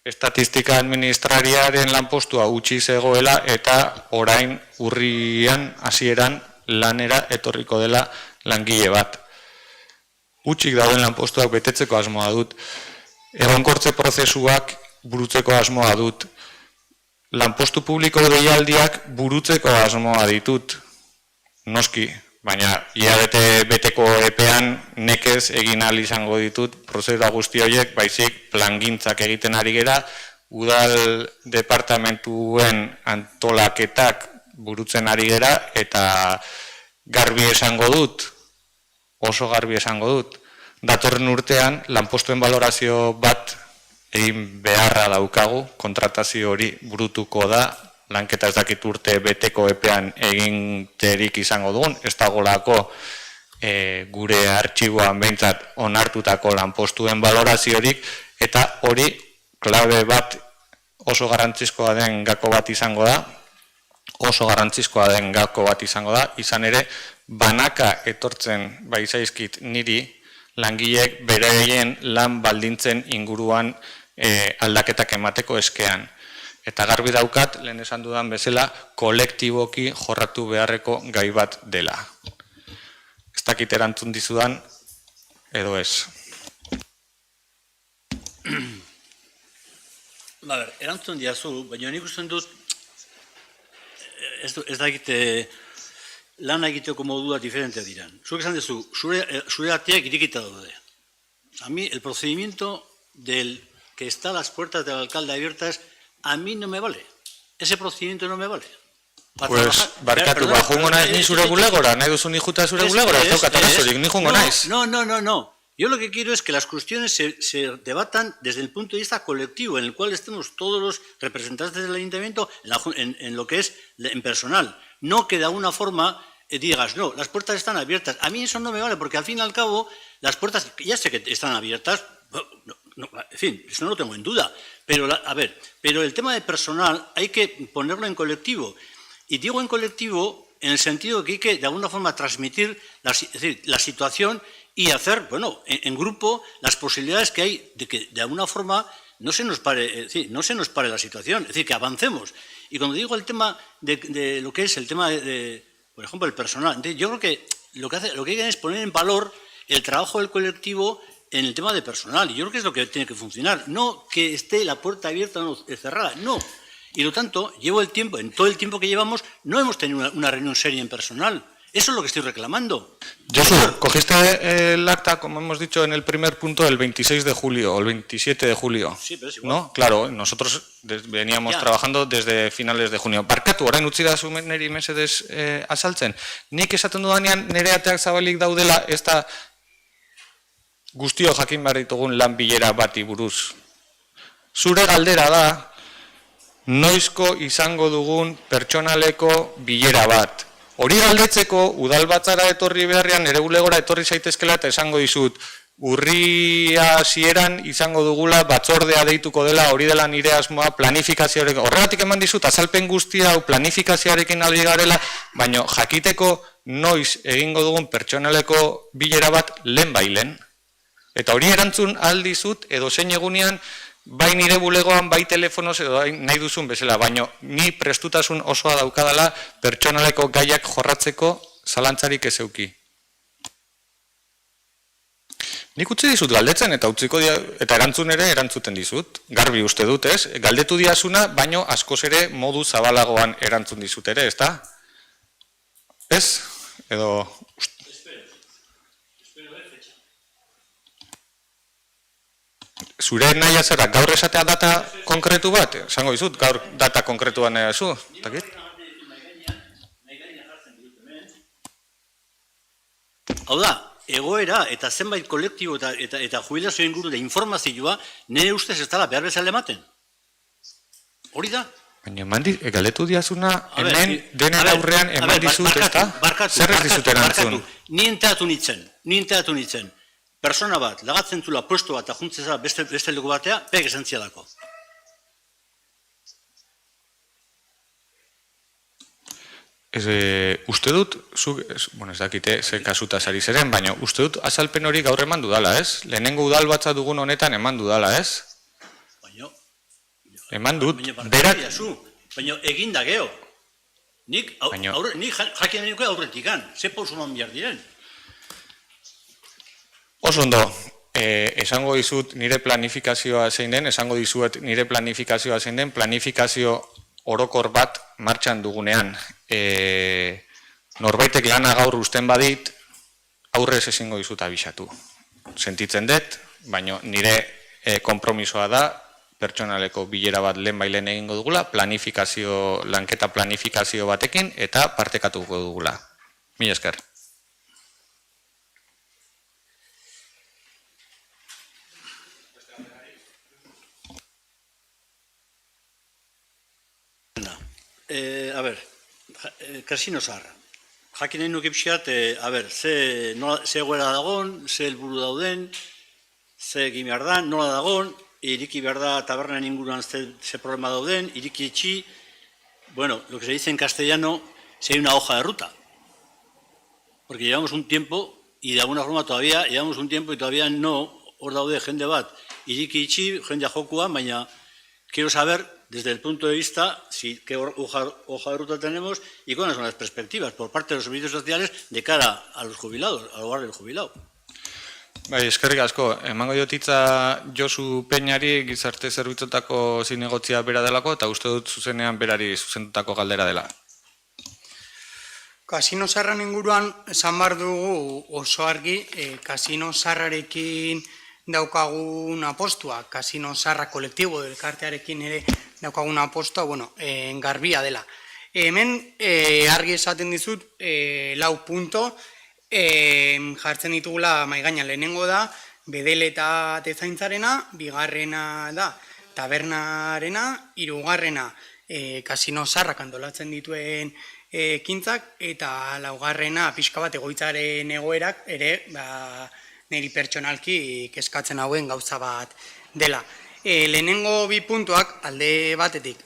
estatistika administrariaren lanpostua utxi zegoela eta orain urrian hasieran lanera etorriko dela langile bat. Utxik dauden lanpostuak betetzeko asmoa dut. Egonkortze prozesuak burutzeko asmoa dut. Lanpostu publiko deialdiak burutzeko asmoa ditut. Noski, baina hilabete beteko epean nekez egin ahal izango ditut prozedura guzti horiek, baizik plangintzak egiten ari gera, udal departamentuen antolaketak burutzen ari gera, eta garbi esango dut, oso garbi esango dut, datorren urtean lanpostuen valorazio bat egin beharra daukagu, kontratazio hori burutuko da lanketa ez dakit urte beteko epean eginterik izango dugun, ez dagolako gure artxiboan behintzat onartutako lanpostuen baloraziorik, eta hori klabe bat oso garrantzizkoa den gako bat izango da, izan ere, banaka etortzen baizaizkit niri langileek beraien lan baldintzen inguruan aldaketak emateko eskean. Eta garbi daukat, lehen esan dudan bezala, kolektiboki jorratu beharreko gai bat dela. Ez dakit erantzun dizudan, edo ez. Erantzun diazu, baina nik usten dut, ez dakit lan egiteko modua diferente diran. Zuk esan duzu, zure ateak irikita daude. A mí el procedimiento del que está a las puertas del alcalde abiertas, a mí no me vale. Ese procedimiento no me vale. Pues, barkatu, jungo naiz ni zure bulegora, nahi duzu ni juta zure bulegora, ez daukat arazorik, ni jungo naiz. No. Yo lo que quiero es que las cuestiones se debatan desde el punto de vista colectivo, en el cual estemos todos los representantes del ayuntamiento en lo que es en personal. No que de alguna forma digas, no, las puertas están abiertas. A mí eso no me vale, porque al fin y al cabo, las puertas, ya sé que están abiertas, en fin, eso no lo tengo en duda. Pero, pero el tema de personal hay que ponerlo en colectivo. Y digo en colectivo en el sentido que hay que, de alguna forma, transmitir la situación y hacer, bueno, en grupo, las posibilidades que hay de que, de alguna forma, no se nos pare la situación, es decir, que avancemos. Y cuando digo el tema de lo que es el tema de por ejemplo, el personal, entonces, yo creo que lo que hay que hacer es poner en valor el trabajo del colectivo en el tema de personal, y yo creo que es lo que tiene que funcionar, no que esté la puerta abierta o cerrada, no. Y lo tanto, en todo el tiempo que llevamos, no hemos tenido una reunión seria en personal. Eso es lo que estoy reclamando. Josu, cogiste el acta, como hemos dicho en el primer punto, el 26 de julio o el 27 de julio. Sí, pero es igual. ¿No? Claro, nosotros veníamos trabajando desde finales de junio. Barkatu, orain utzi da zu neri mesedez azaltzen. Nik esaten dudanean nire ateak zabalik daudela ez da guztio jakin behar ditugun lan bilera bati buruz. Zure galdera da, noizko izango dugun pertsonaleko bilera bat. Hori galdetzeko, udalbatzara etorri beharrean, nire bulegora etorri zaitezkela eta esango dizut, urria hasieran izango dugula, batzordea deituko dela, hori dela nire asmoa, planifikazioarekin. Horregatik eman dizut, azalpen guztia, planifikazioarekin aldi garela, baina jakiteko noiz egingo dugun pertsonaleko bilera bat lehen bailen. Eta hori erantzun aldizut, edo zein egunean, bai nire bulegoan, bai telefonoz edo nahi duzun bezala, baina ni prestutasun osoa daukadala pertsonaleko gaiak jorratzeko zalantzarik ez euki. Nik utzi dizut galdetzen eta utziko eta erantzun ere erantzuten dizut, garbi uste dut, ez? Galdetu diazuna, baino askoz ere modu zabalagoan erantzun dizut ere, ez da? Ez? Edo... Zure nahi azera, gaur esatea data konkretu bat? Esango dizut, gaur data konkretu bat nahi azu? Hau da, egoera eta zenbait kolektibo eta jubilazio inguru da informazioa nire ustez ez dela behar bezala ematen. Hori da? Baina galdetu diazuna hemen denen aurrean eman dizut, ez da? Zer ez dizut erantzun? Ni enteratu nintzen. Persona bat, lagatzen zula puesto bat, ajuntzeza beste leku batea, pek esan zialako. Uste dut, ez dakite ze kasutaz ari zeren, baina uste dut azalpen hori gaur eman dudala, ez? Lehenengo udal batza dugun honetan eman dudala, ez? Eman dut, berak... Baina eginda geho. Nik jakin deniko aurretikan, ze pausuman bihar diren. Oso ondo, esango dizut nire planifikazioa zein den, planifikazio orokor bat martxan dugunean. Norbaitek lana gaur usten badit, aurrez ezingo dizut abisatu. Sentitzen dut, baina nire konpromisoa da, pertsonaleko bilera bat lehenbailen egingo dugula, lanketa planifikazio batekin eta partekatuko dugula. Mila esker. kasino zaharra. Jakin nahi nuke pixkat, ze egoera dagoen, ze helburu dauden, ze egin behar da, nola dagoen, iriki behar da tabernan inguruan ze problema dauden, iriki etxi, bueno, lo que se dice en castellano, si hay una hoja de ruta. Porque llevamos un tiempo, y de alguna forma todavía, no, hor daude jende bat, iriki etxi, jendea jokua, baina quiero saber, desde el punto de vista, qué hoja de ruta tenemos y cuáles son las perspectivas por parte de los servicios sociales de cara a los jubilados, al hogar del jubilado. Bai, eskerrik asko. Emango diot hitza Josu Peñari gizarte zerbitzutako zinegotzia bera delako eta uste dut zuzenean berari zuzendutako galdera dela. Kasino zaharran inguruan esan behar dugu oso argi, kasino zaharrarekin daukagun apostua, kasino zaharra kolektibo elkartearekin ere daukagun apostua, garbia dela. Hemen argi esaten dizut, 4 punto, jartzen ditugula maigaina. Lehenengo da, bedel eta tezaintzarena, bigarrena da, tabernarena, hirugarrena kasino zaharrak antolatzen dituen ekintzak, eta laugarrena pixka bat egoitzaren egoerak ere, niri pertsonalki kezkatzen hauen gauza bat dela. Lehenengo 2 puntuak alde batetik,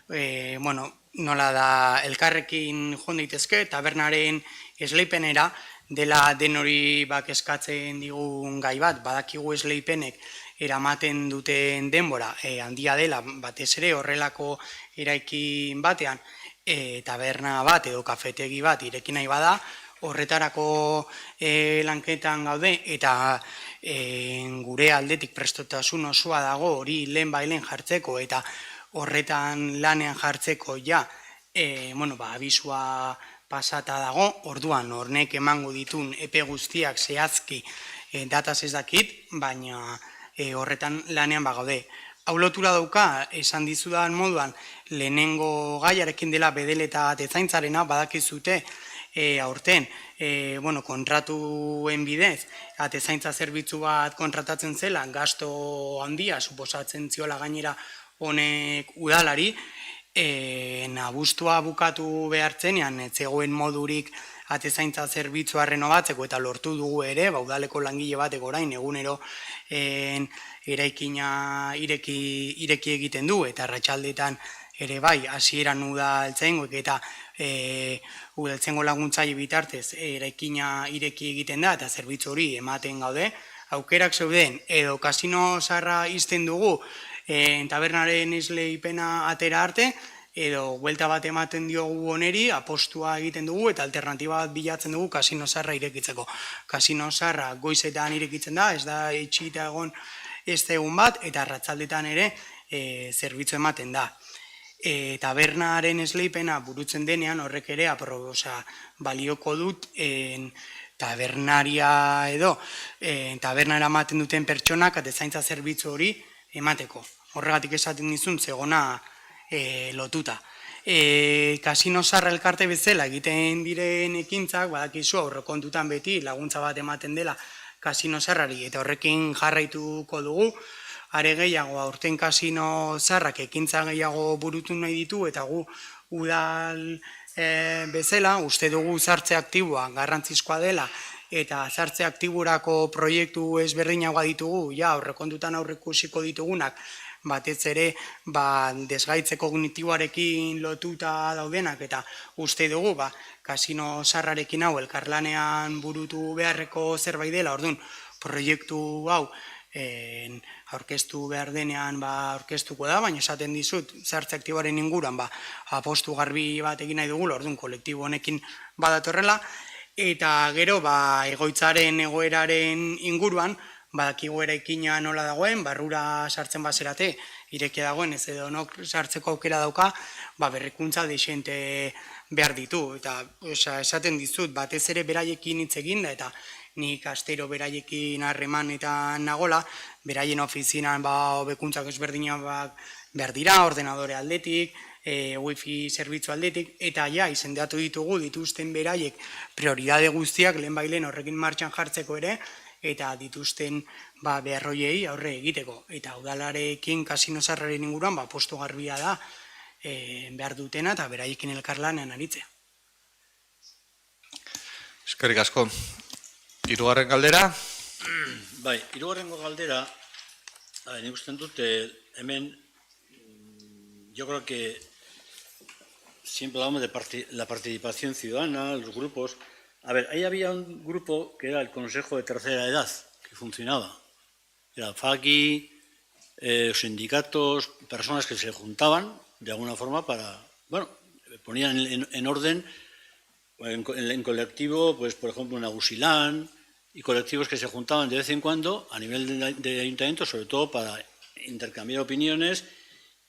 nola da elkarrekin joan daitezke, tabernaren esleipenera dela denori kezkatzen digun gai bat, badakigu esleipenek eramaten duten denbora handia dela, batez ere horrelako eraikin batean, taberna bat edo kafetegi bat ireki nahi bada, horretarako lanketan gaude eta gure aldetik prestotasun osoa dago hori lehen bailen jartzeko eta horretan lanean jartzeko abisua pasata dago, orduan hornek emango ditun epe guztiak zehazki dataz ez dakit, baina horretan lanean gaude. Hau lotura dauka, esan dizudan moduan, lehenengo gaiarekin dela bedel eta tezaintzarena badakizute aurten, kontratuen bidez, atezaintza zerbitzu bat kontratatzen zela, gasto handia, suposatzen ziola gainera honek udalari, abuztua bukatu behartzenean, etzegoen modurik atezaintza zerbitzua renovatzeko eta lortu dugu ere, udaleko langile batek orain egunero eraikina ireki egiten du, eta arratsaldetan ere bai, hasieran udaltzaingoek eta udaltzaingo laguntzaile bitartez eraikina ireki egiten da, eta zerbitzu hori ematen gaude, aukerak zeuden, edo kasino zaharra izten dugu, tabernaren esleipena atera arte, edo buelta bat ematen diogu oneri, apostua egiten dugu, eta alternatiba bat bilatzen dugu kasino zaharra irekitzeko. Kasino zaharra goizetan irekitzen da, ez da etxita egon ez egun bat, eta arratsaldetan ere zerbitzu ematen da. Tabernaren esleipena burutzen denean horrek ere balioko dut tabernaria edo tabernara ematen duten pertsonak atezaintza zerbitzu hori emateko. Horregatik esaten dizun zegona lotuta. Kasino zaharra elkarte bezala egiten diren ekintzak, badakizu aurrekontutan beti laguntza bat ematen dela kasino zaharrari, eta horrekin jarraituko dugu, are gehiago aurten kasino zaharrak ekintza gehiago burutu nahi ditu, eta gu udal bezala, uste dugu zartze aktiboa garrantzizkoa dela, eta zartze aktiborako proiektu ezberdinagoa ditugu, aurrekontutan aurreikusiko ditugunak, batez ere desgaitze kognitiboarekin lotuta daudenak, eta uste dugu kasino zaharrarekin hau elkarlanean burutu beharreko zerbait dela, orduan proiektu hau aurkeztu behar denean aurkeztuko da, baina esaten dizut zartze aktiboaren inguruan apostu garbi bat egin nahi dugu, orduan kolektibo honekin badatorrela, eta gero egoitzaren egoeraren inguruan badakigu eraikina nola dagoen, barrura sartzen bazerate, irekia dagoen, ez edo nok sartzeko aukera dauka, berrikuntza desente behar ditu. Eta esaten dizut, batez ere beraiekin hitz eginda, eta nik astero beraiekin harreman eta nagola, beraien ofizinan hobekuntzak ezberdinak behar dira, ordenadore aldetik, wifi zerbitzu aldetik, eta izendatu dituzten beraiek prioridade guztiak lehenbailen horrekin martxan jartzeko ere, eta dituzten beharroiei aurre egiteko. Eta udalarekin kasino zaharraren inguruan postu garbia da behar dutena eta beraiekin elkarlanean aritzea. Eskerrik asko. Hirugarren galdera? Bai, hirugarrengo galdera, nik usten dut, hemen, yo creo que siempre hablamos de la participación ciudadana, los grupos. A ver, ahí había un grupo que era el Consejo de Tercera Edad, que funcionaba. Era FACI, sindicatos, personas que se juntaban de alguna forma para, bueno, ponían en orden, en colectivo, pues por ejemplo en Agusilán, y colectivos que se juntaban de vez en cuando a nivel de ayuntamiento, sobre todo para intercambiar opiniones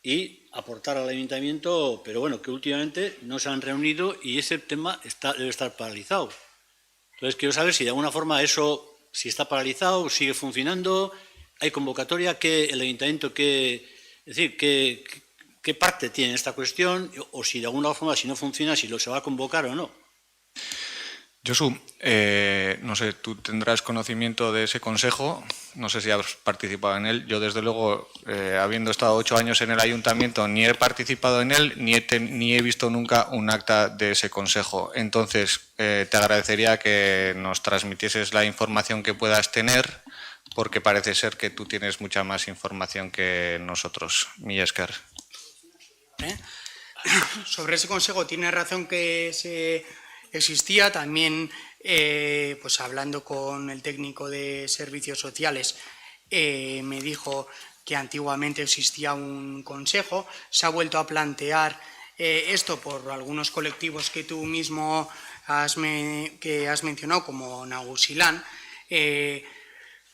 y aportar al ayuntamiento, pero bueno, que últimamente no se han reunido y ese tema debe estar paralizado. Entonces quiero saber si de alguna forma eso, si está paralizado, sigue funcionando, hay convocatoria, que el ayuntamiento, es decir, qué parte tiene esta cuestión, o si de alguna forma, si no funciona, si se va a convocar o no. Josu, no sé, tú tendrás conocimiento de ese consejo, no sé si has participado en él. Yo, desde luego, habiendo estado 8 años en el ayuntamiento, ni he participado en él, ni he visto nunca un acta de ese consejo. Entonces, te agradecería que nos transmitieses la información que puedas tener, porque parece ser que tú tienes mucha más información que nosotros. Mila esker. Sobre ese consejo tiene razón que existía, también pues hablando con el técnico de servicios sociales me dijo que antiguamente existía un consejo, se ha vuelto a plantear esto por algunos colectivos que tú mismo has mencionado, como Nagusilán,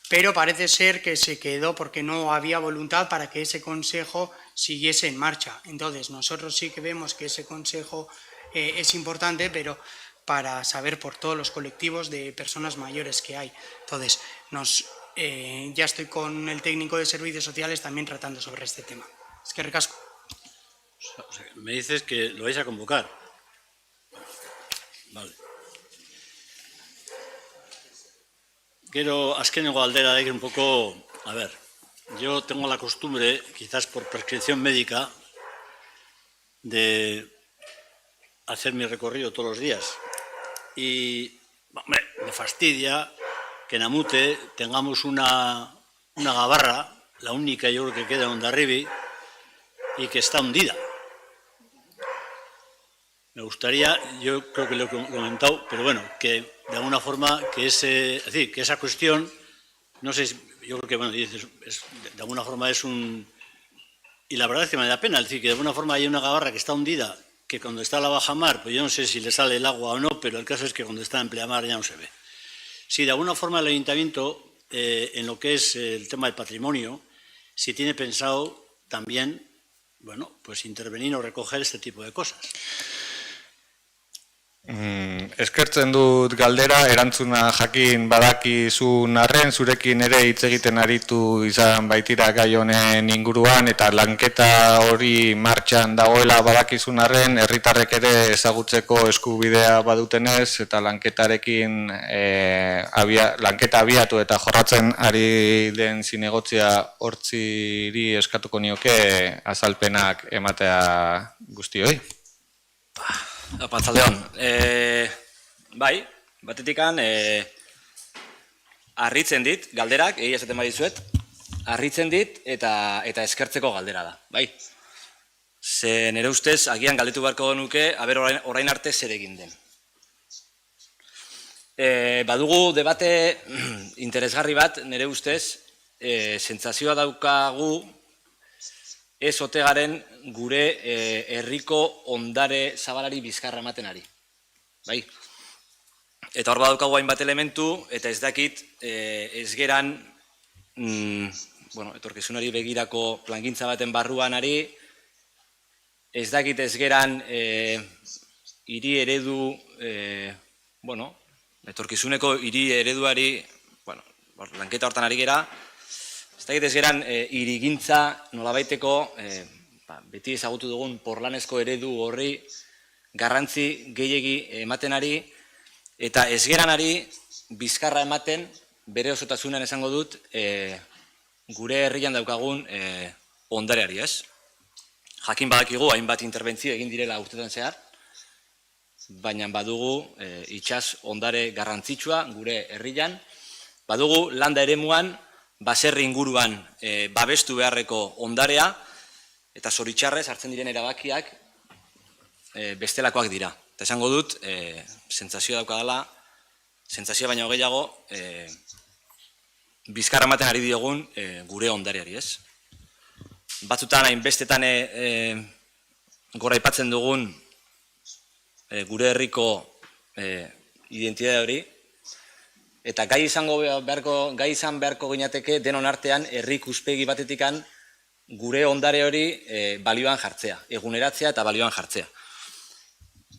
pero parece ser que se quedó porque no había voluntad para que ese consejo siguiese en marcha. Entonces nosotros sí que vemos que ese consejo es importante, pero para saber por todos los colectivos de personas mayores que hay. Entonces, ya estoy con el técnico de servicios sociales también tratando sobre este tema. Es que recasco. O sea, me dices que lo vais a convocar. Vale. Quiero, azkeneko galdera un poco, a ver, yo tengo la costumbre, quizás por prescripción médica, de hacer mi recorrido todos los días. Y hombre, me fastidia que en Amute tengamos una gabarra, la única yo creo que queda en Hondarribi, y que está hundida. Me gustaría, yo creo que lo he comentado, pero bueno, que de alguna forma que es decir, que esa cuestión, no sé, yo creo que bueno, dices, de alguna forma es un... Y la verdad es que me da pena, es decir, que de alguna forma hay una gabarra que está hundida, que cuando está a la bajamar, pues yo no sé si le sale el agua o no, pero el caso es que cuando está en pleamar ya no se ve. Si de alguna forma el ayuntamiento, en lo que es el tema del patrimonio, si tiene pensado también, bueno, pues intervenir o recoger este tipo de cosas. Eskertzen dut galdera, erantzuna jakin badakizun arren, zurekin ere hitz egiten aritu izan baitira gai honen inguruan, eta lanketa hori martxan dagoela badakizun arren, herritarrek ere ezagutzeko eskubidea badutenez, eta lanketarekin lanketa abiatu eta jorratzen ari den zinegotzia hortziri eskatuko nioke azalpenak ematea guztioi. Apatzaldeon, bai, batetikan harritzen dit, galderak, esaten badizuet, harritzen dit eta eskertzeko galdera da, bai. Ze nire ustez, agian galdetu beharko nuke, aber orain arte zer egin den. Badugu debate interesgarri bat, nire ustez, sentsazioa daukagu, ez ote garen gure herriko ondare zabalari bizkarra ematen ari. Bai? Eta hor badaukagu hainbat elementu, eta ez dakit ez geran etorkizunari begirako plangintza baten barruan ari, ez dakit ez geran hiri eredu, etorkizuneko hiri ereduari, lanketa hortan ari gera, ez dakit ez geran hirigintza nolabaiteko, beti ezagutu dugun porlanezko eredu horri garrantzi gehiegi ematen ari, eta ez geran ari bizkarra ematen bere osotasunean esango dut gure herrian daukagun ondareari, ez? Jakin badakigu hainbat interbentzio egin direla urtetan zehar, baina badugu itsas ondare garrantzitsua gure herrian, badugu landa eremuan baserri inguruan babestu beharreko ondarea, eta zoritxarrez hartzen diren erabakiak bestelakoak dira. Eta esango dut, sentsazioa daukadala, sentsazioa baino gehiago, bizkarra ematen ari diogun gure ondareari, ez? Batzutan hainbestetan gora aipatzen dugun gure herriko identitate hori, eta gai izan beharko ginateke denon artean herri ikuspegi batetikan gure ondare hori balioan jartzea, eguneratzea eta balioan jartzea.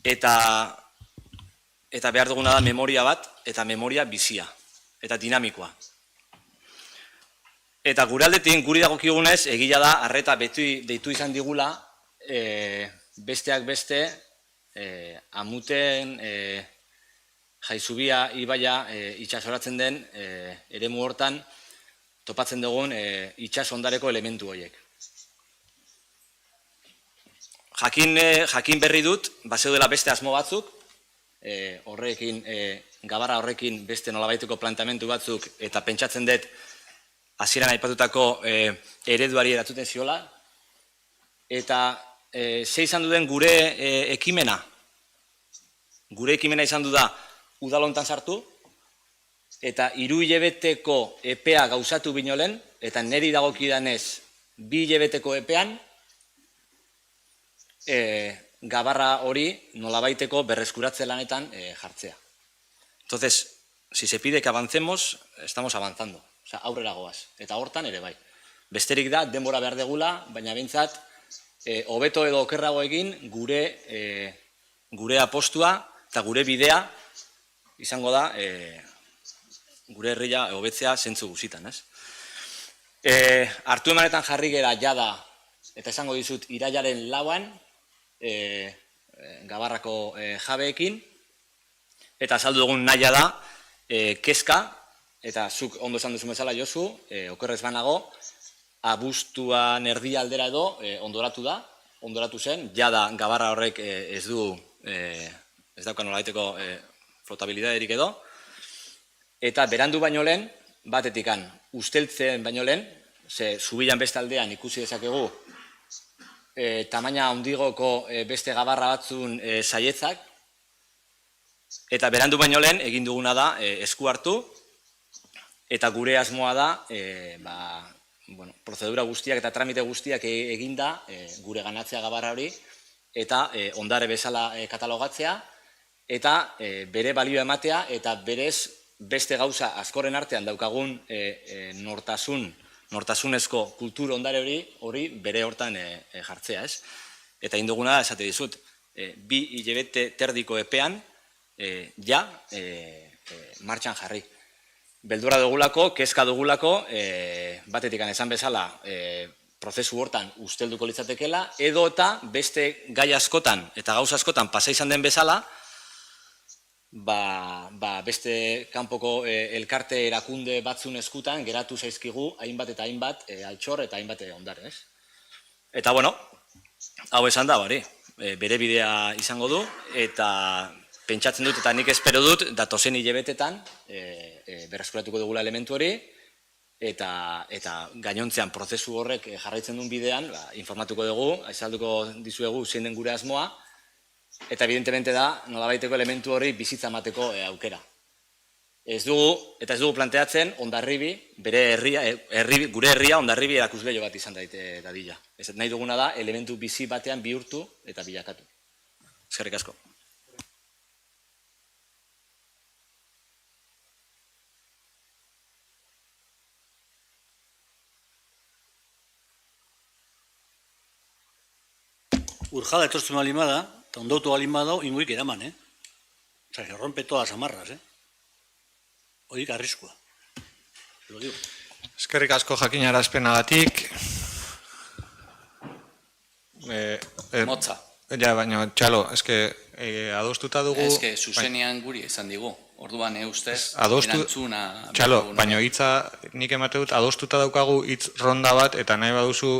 Eta behar duguna da memoria bat, eta memoria bizia, eta dinamikoa. Eta gure aldetik, guri dagokigunez, egia da, arreta deitu izan digula, besteak beste, amuten, Jaizubia ibaia itsasoratzen den eremu hortan topatzen dugun itsas ondareko elementu horiek. Jakin berri dut, bazeudela beste asmo batzuk, horrekin, gabarra horrekin beste nolabaiteko planteamendu batzuk, eta pentsatzen dut hasieran aipatutako ereduari eratzuten ziola, eta ze izan duen gure ekimena? Gure ekimena izan du da udalontan sartu, eta 3 hilabeteko epea gauzatu binolen, eta niri dagokidanez 2 hilabeteko epean, gabarra hori nolabaiteko berreskuratze lanetan jartzea. Entonces, si se pide que avancemos, estamos avanzando. O sea, aurrera goaz. Eta hortan ere bai. Besterik da, denbora behar degula, baina behintzat, hobeto edo okerrago egin gure apostua eta gure bidea izango da gure herria hobetzea zentzu guzitan, ez? Hartu emanetan jarri gera jada, eta esango dizut, irailaren 4an, gabarrako jabeekin, eta azaldu dugun nahia da, kezka, eta zuk ondo esan duzu bezala Josu, okerrez banago, abuztuan erdi aldera edo ondoratu zen, jada gabarra horrek ez dauka nolabaiteko flotabilidaderik edo, eta berandu baino lehen, batetikan, usteltzen baino lehen, ze zubilan beste aldean ikusi dezakegu, tamaina handigoko beste gabarra batzun saietzak, eta berandu baino lehen egin duguna da esku hartu, eta gure asmoa da, prozedura guztiak eta tramite guztiak eginda gure ganatzea gabarra hori, eta ondare bezala katalogatzea, eta bere balioa ematea, eta berez beste gauza askoren artean daukagun nortasunezko kultur ondare hori bere hortan jartzea, ez? Eta induguna esate dizut, 2 hilabete terdiko epean, martxan jarri. Beldura dugulako, kezka dugulako, batetik esan bezala, prozesu hortan ustelduko litzatekela, edo eta beste gai askotan eta gauza askotan pasa izan den bezala, beste kanpoko elkarte erakunde batzun eskutan geratu zaizkigu hainbat eta hainbat altxor eta hainbat ondare, ez? Eta bueno, hau esan da, bere bidea izango du, eta pentsatzen dut eta nik espero dut datozen hilabetetan berreskuratuko dugula elementu hori, eta gainontzean prozesu horrek jarraitzen duen bidean informatuko dugu, azalduko dizuegu zein den gure asmoa, eta evidentemente da nolabaiteko elementu hori bizitza emateko aukera. Ez dugu planteatzen Hondarribi, gure herria Hondarribi erakusleiho bat izan dadila. Nahi duguna da elementu bizi batean bihurtu eta bilakatu. Eskerrik asko. Urjada etortzen balin bada, eta ondautu balin bada, ingoik eraman, Osa, que rompe todas amarras, Horik arriskua. Lo digo. Eskerrik asko jakinarazpenagatik. Motza. Ja, baina, txalo, adostuta dugu... Zuzenean guri esan digu. Orduan, ustez, erantzuna... Txalo, baina hitza nik emate dut, adostuta daukagu hitz ronda bat, eta nahi baduzu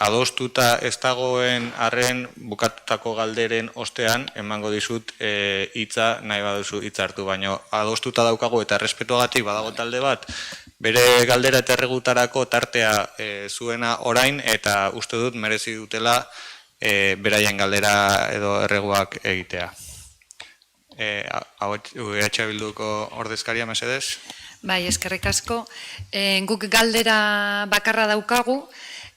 adostuta ez dagoen arren bukatutako galderen ostean, emango dizut hitza nahi baduzu hitza hartu, baina adostuta daukagu eta errespetuagatik badago talde bat, bere galdera eta erregutarako tartea zuena orain, eta uste dut merezi dutela beraien galdera edo erreguak egitea. Bilduko ordezkaria, mesedez? Bai, eskerrik asko. Guk galdera bakarra daukagu,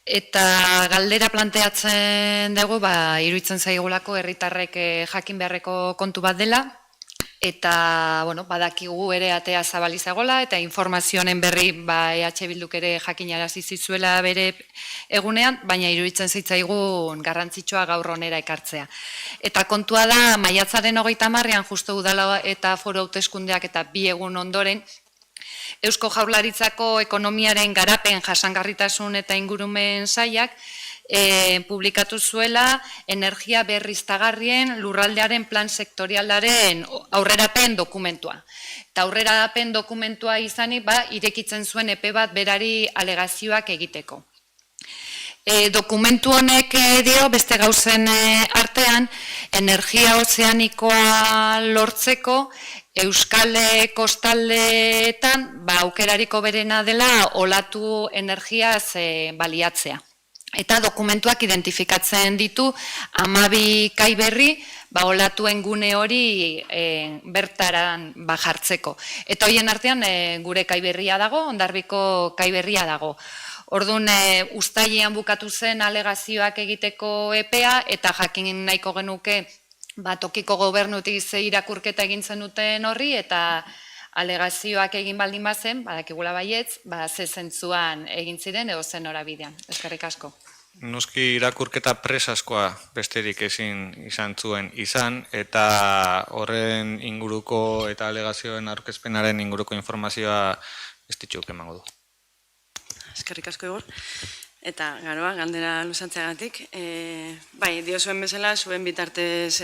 eta galdera planteatzen dugu, iruditzen zaigulako herritarrek jakin beharreko kontu bat dela, eta badakigu ere atea zabalizagola, eta informazioen berri EH Bilduk ere jakinarazi zizuela bere egunean, baina iruditzen zitzaigun garrantzitsua gaur honera ekartzea. Eta kontua da, maiatzaren 30ean, justu udala eta foru hauteskundeak eta 2 egun ondoren, Eusko Jaurlaritzako ekonomiaren garapen jasangarritasun eta ingurumen sailak publikatu zuela energia berriztagarrien lurraldearen plan sektorialaren aurrerapen dokumentua. Eta aurrerapen dokumentua izanik irekitzen zuen epe bat berari alegazioak egiteko. Dokumentu honek dio beste gauzen artean energia ozeanikoa lortzeko Euskal kostaldeetan aukerariko berena dela olatu energiaz baliatzea. Eta dokumentuak identifikatzen ditu 12 kai berri olatuen gune hori bertaran jartzeko. Eta horien artean gure kai berria dago, Hondarbiko kai berria dago. Orduan, uztailean bukatu zen alegazioak egiteko epea, eta jakin nahiko genuke tokiko gobernutik ze irakurketa egin zenuten horri, eta alegazioak egin baldin bazen, badakigula baietz, ze zentzuan egin ziren edo zen norabidean. Eskerrik asko. Noski irakurketa presaskoa besterik ezin izan zuen izan, eta horren inguruko eta alegazioen aurkezpenaren inguruko informazioa ez ditxuk emango du. Eskerrik asko Igor. Eta garoa, galdera luzantzeagatik. Bai, dio zuen bezala, zuen bitartez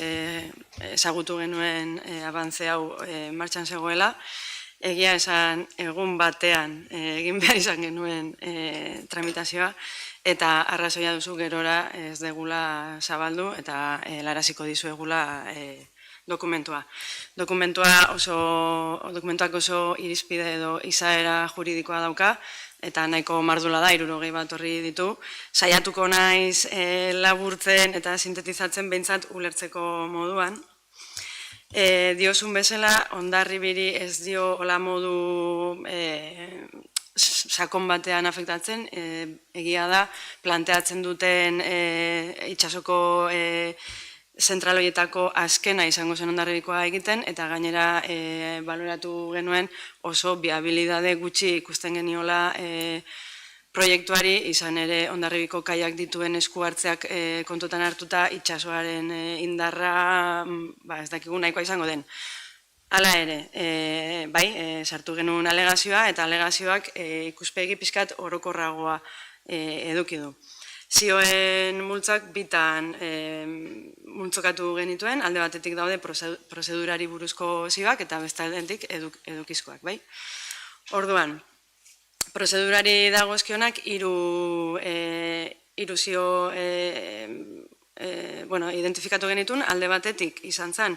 ezagutu genuen abantze hau martxan zegoela. Egia esan egun batean egin behar izan genuen tramitazioa, eta arrazoia duzu gerora ez degula zabaldu eta helaraziko dizuegula dokumentua. Dokumentuak oso irizpide edo izaera juridikoa dauka, eta nahiko mardula da, 60 bat horri ditu. Saiatuko naiz laburtzen eta sintetizatzen behintzat ulertzeko moduan. Diozun bezala, Hondarribiri ez dio hola modu sakon batean afektatzen, egia da, planteatzen duten itsasoko zentraloietako azkena izango zen Hondarribikoa egiten, eta gainera baloratu genuen oso viabilidade gutxi ikusten geniola proiektuari, izan ere Hondarribiko kaiak dituen esku hartzeak kontutan hartuta itsasoaren indarra ez dakigu nahikoa izango den. Hala ere, sartu genuen alegazioa, eta alegazioak ikuspegi pixkat orokorragoa eduki du. Zioen multzak bitan multzokatu genituen, alde batetik daude prozedurari buruzko zioak eta bestaldetik edukizkoak, bai? Orduan, prozedurari dagozkionak hiru zio identifikatu genituen, alde batetik izan zen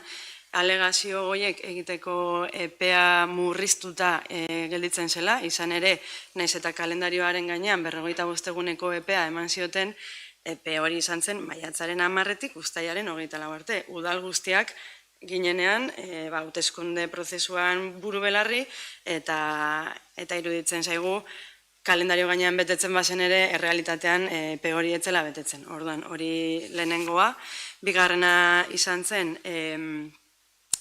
alegazio goiek egiteko epea murriztuta gelditzen zela, izan ere, naiz eta kalendarioaren gainean 45 eguneko epea eman zioten, epe hori izan zen maiatzaren 10-etik uztailaren 24 arte. Udal guztiak ginenean, hauteskunde prozesuan buru belarri, eta iruditzen zaigu, kalendario gainean betetzen bazen ere, errealitatean epe hori etzela betetzen. Orduan, hori lehenengoa, bigarrena izan zen,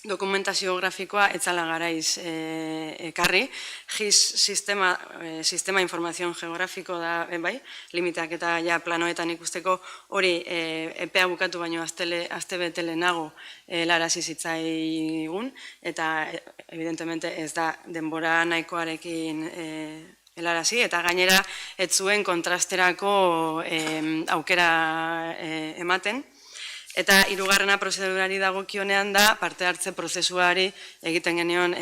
dokumentazio grafikoa etzala garaiz ekarri, GIS sistema informazion geografiko da, limiteak eta planoetan ikusteko hori epea bukatu baino azte bete lehenago helarazi zitzaigun, eta evidentemente ez da denbora nahikoarekin helarazi, eta gainera ez zuen kontrasterako aukera ematen. Eta hirugarrena prozedurari dagokionean da parte hartze prozesuari egiten genion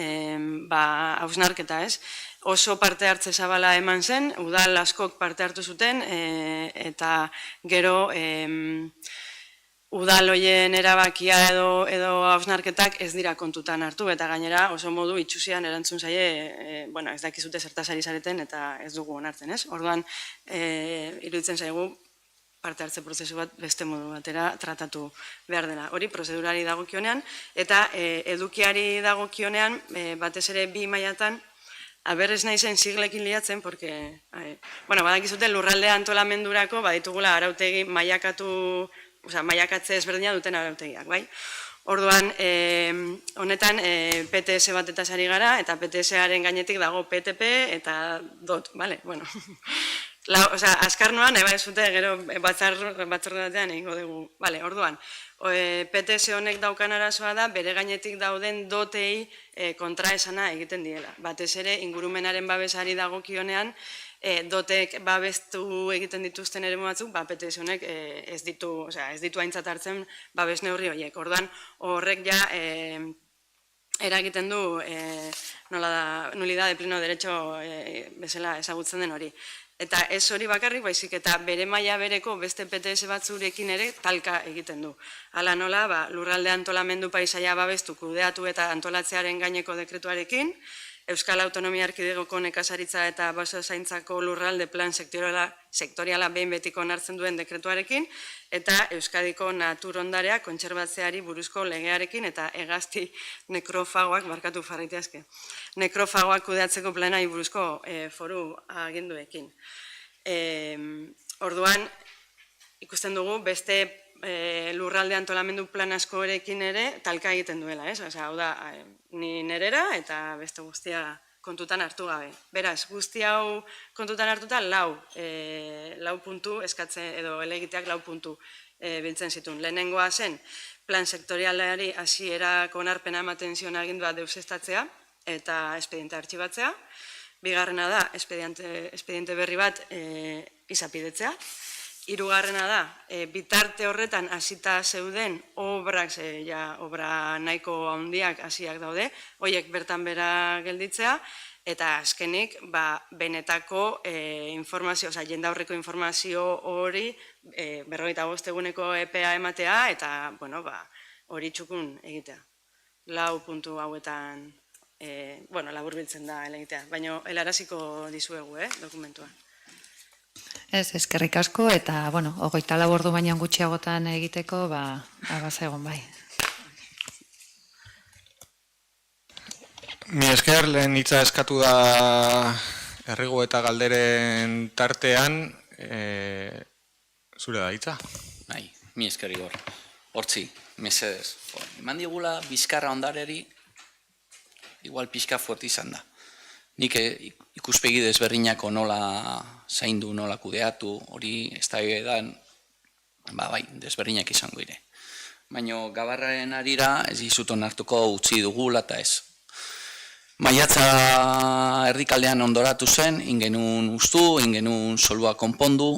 hausnarketa, ez? Oso parte hartze zabala eman zen, udal askok parte hartu zuten, eta gero udal hoien erabakia edo hausnarketak ez dira kontutan hartu, eta gainera oso modu itxusian erantzun zaie, ez dakizute zertaz ari zareten eta ez dugu onartzen, ez? Orduan, iruditzen zaigu parte hartze prozesu bat beste modu batera tratatu behar dela. Hori prozedurari dagokionean, eta edukiari dagokionean, batez ere 2 mailatan, ez naizen siglekin liatzen, porque, badakizute lurralde antolamendurako, baditugula arautegi maiakatze ezberdina duten arautegiak, bai? Orduan, honetan PTS batetaz ari gara, eta PTS-aren gainetik dago PTP eta DOT, bale? Bueno, azkar noa, nahi bai zute, gero batzorde batean egingo dugu. Bale, orduan, PTS honek daukan arazoa da, bere gainetik dauden dotei kontraesana egiten diela. Batez ere, ingurumenaren babesari dagokionean, dotek babestu egiten dituzten ere batzuk, PTS honek ez ditu aintzat hartzen babes neurri horiek. Orduan, horrek ja eragiten du nulidad de pleno derecho bezala ezagutzen den hori. Eta ez hori bakarrik, baizik eta bere maila bereko beste PTS batzurekin ere talka egiten du. Hala nola, lurralde antolamendu paisaia babestu kudeatu eta antolatzearen gaineko dekretuarekin, Euskal Autonomia Erkidegoko nekazaritza eta basozaintzako lurralde plan sektoriala behin betiko onartzen duen dekretuarekin, eta Euskadiko natur ondarea kontserbatzeari buruzko legearekin eta hegazti nekrofagoak, barkatu farriteazke, nekrofagoak kudeatzeko planari buruzko foru aginduekin. Orduan, ikusten dugu beste lurralde antolamendu plan askorekin ere talka egiten duela, ez? Hau da, ni nerera eta beste guztia kontutan hartu gabe. Beraz, guzti hau kontutan hartuta lau puntu eskatzen, edo elegiteak 4 puntu biltzen zituen. Lehenengoa zen, plan sektorialari hasierako onarpena ematen zion agindua deusestatzea eta espediente artxibatzea. Bigarrena da, espediente berri bat izapidetzea. Hirugarrena da, bitarte horretan hasita zeuden obrak, obra nahiko handiak hasiak daude, horiek bertan bera gelditzea, eta azkenik, benetako informazio, jendaurreko informazio hori 45 eguneko EPA ematea, eta, hori txukun egitea. 4 puntu hauetan, laburbiltzen da elegitea, baina helaraziko dizuegu, dokumentua. Ez, eskerrik asko, eta, 24 ordu baina gutxiagotan egiteko, egon bai. Mi esker, lehen hitza eskatu da errigo eta galderen tartean, zure da hitza? Bai, mi esker Igor. Hortzi, mesedez. Eman digula bizkarra ondareri, igual pixka fuerte izan da. Nik ikuspegi desberdinako nola zaindu, nola kudeatu, hori ez da edan, desberdinak izango ere. Baina gabarraren arira ez dizut onartuko utzi dugula eta ez. Maiatza erdikaldean ondoratu zen, ingenun ustu, ingenun solua konpondu,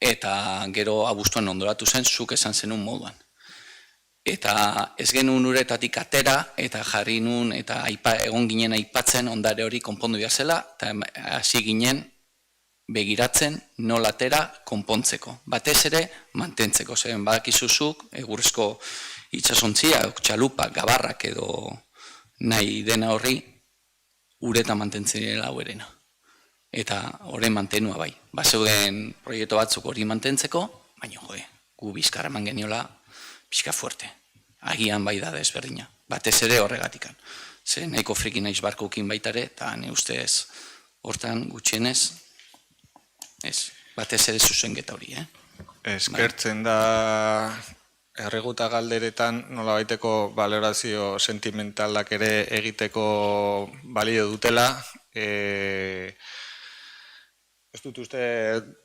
eta gero abuztuan ondoratu zen, zuk esan zenun moduan. Eta ez genuen uretatik atera, eta jarri nun, eta egon ginen aipatzen ondare hori konpondu zela, eta hasi ginen begiratzen nola atera konpontzeko. Batez ere mantentzeko, zen badakizuzuk, egurrezko itsasontzia, txalupak, gabarrak edo nahi dena horri, ureta mantentzen dira hauerena. Eta horren mantenua bai. Bazeuden proiektu batzuk hori mantentzeko, baina gu bizkarra eman geniola, pixka fuerte. Agian bai da desberdina. Batez ere horregatikan. Ze nahiko friki naiz barkoukin baitare, eta ne ustez hortan gutxienez, batez ere zuzenketa hori, Eskertzen da erreguta galderetan nola baiteko balorazio sentimentalak ere egiteko balio dutela. Ez dut uste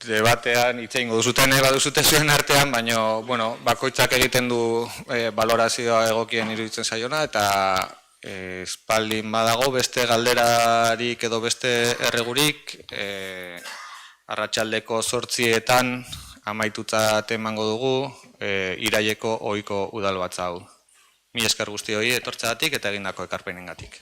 debatean hitz egingo duzuten baduzute zuen artean, baina bakoitzak egiten du balorazioa egokien iruditzen zaiona, eta espaldin badago beste galderarik edo beste erregurik, arratsaldeko 8:00 amaitutzat emango dugu iraileko ohiko udalbatza hau. Mila esker guztioi etortzeagatik eta egindako ekarpenengatik.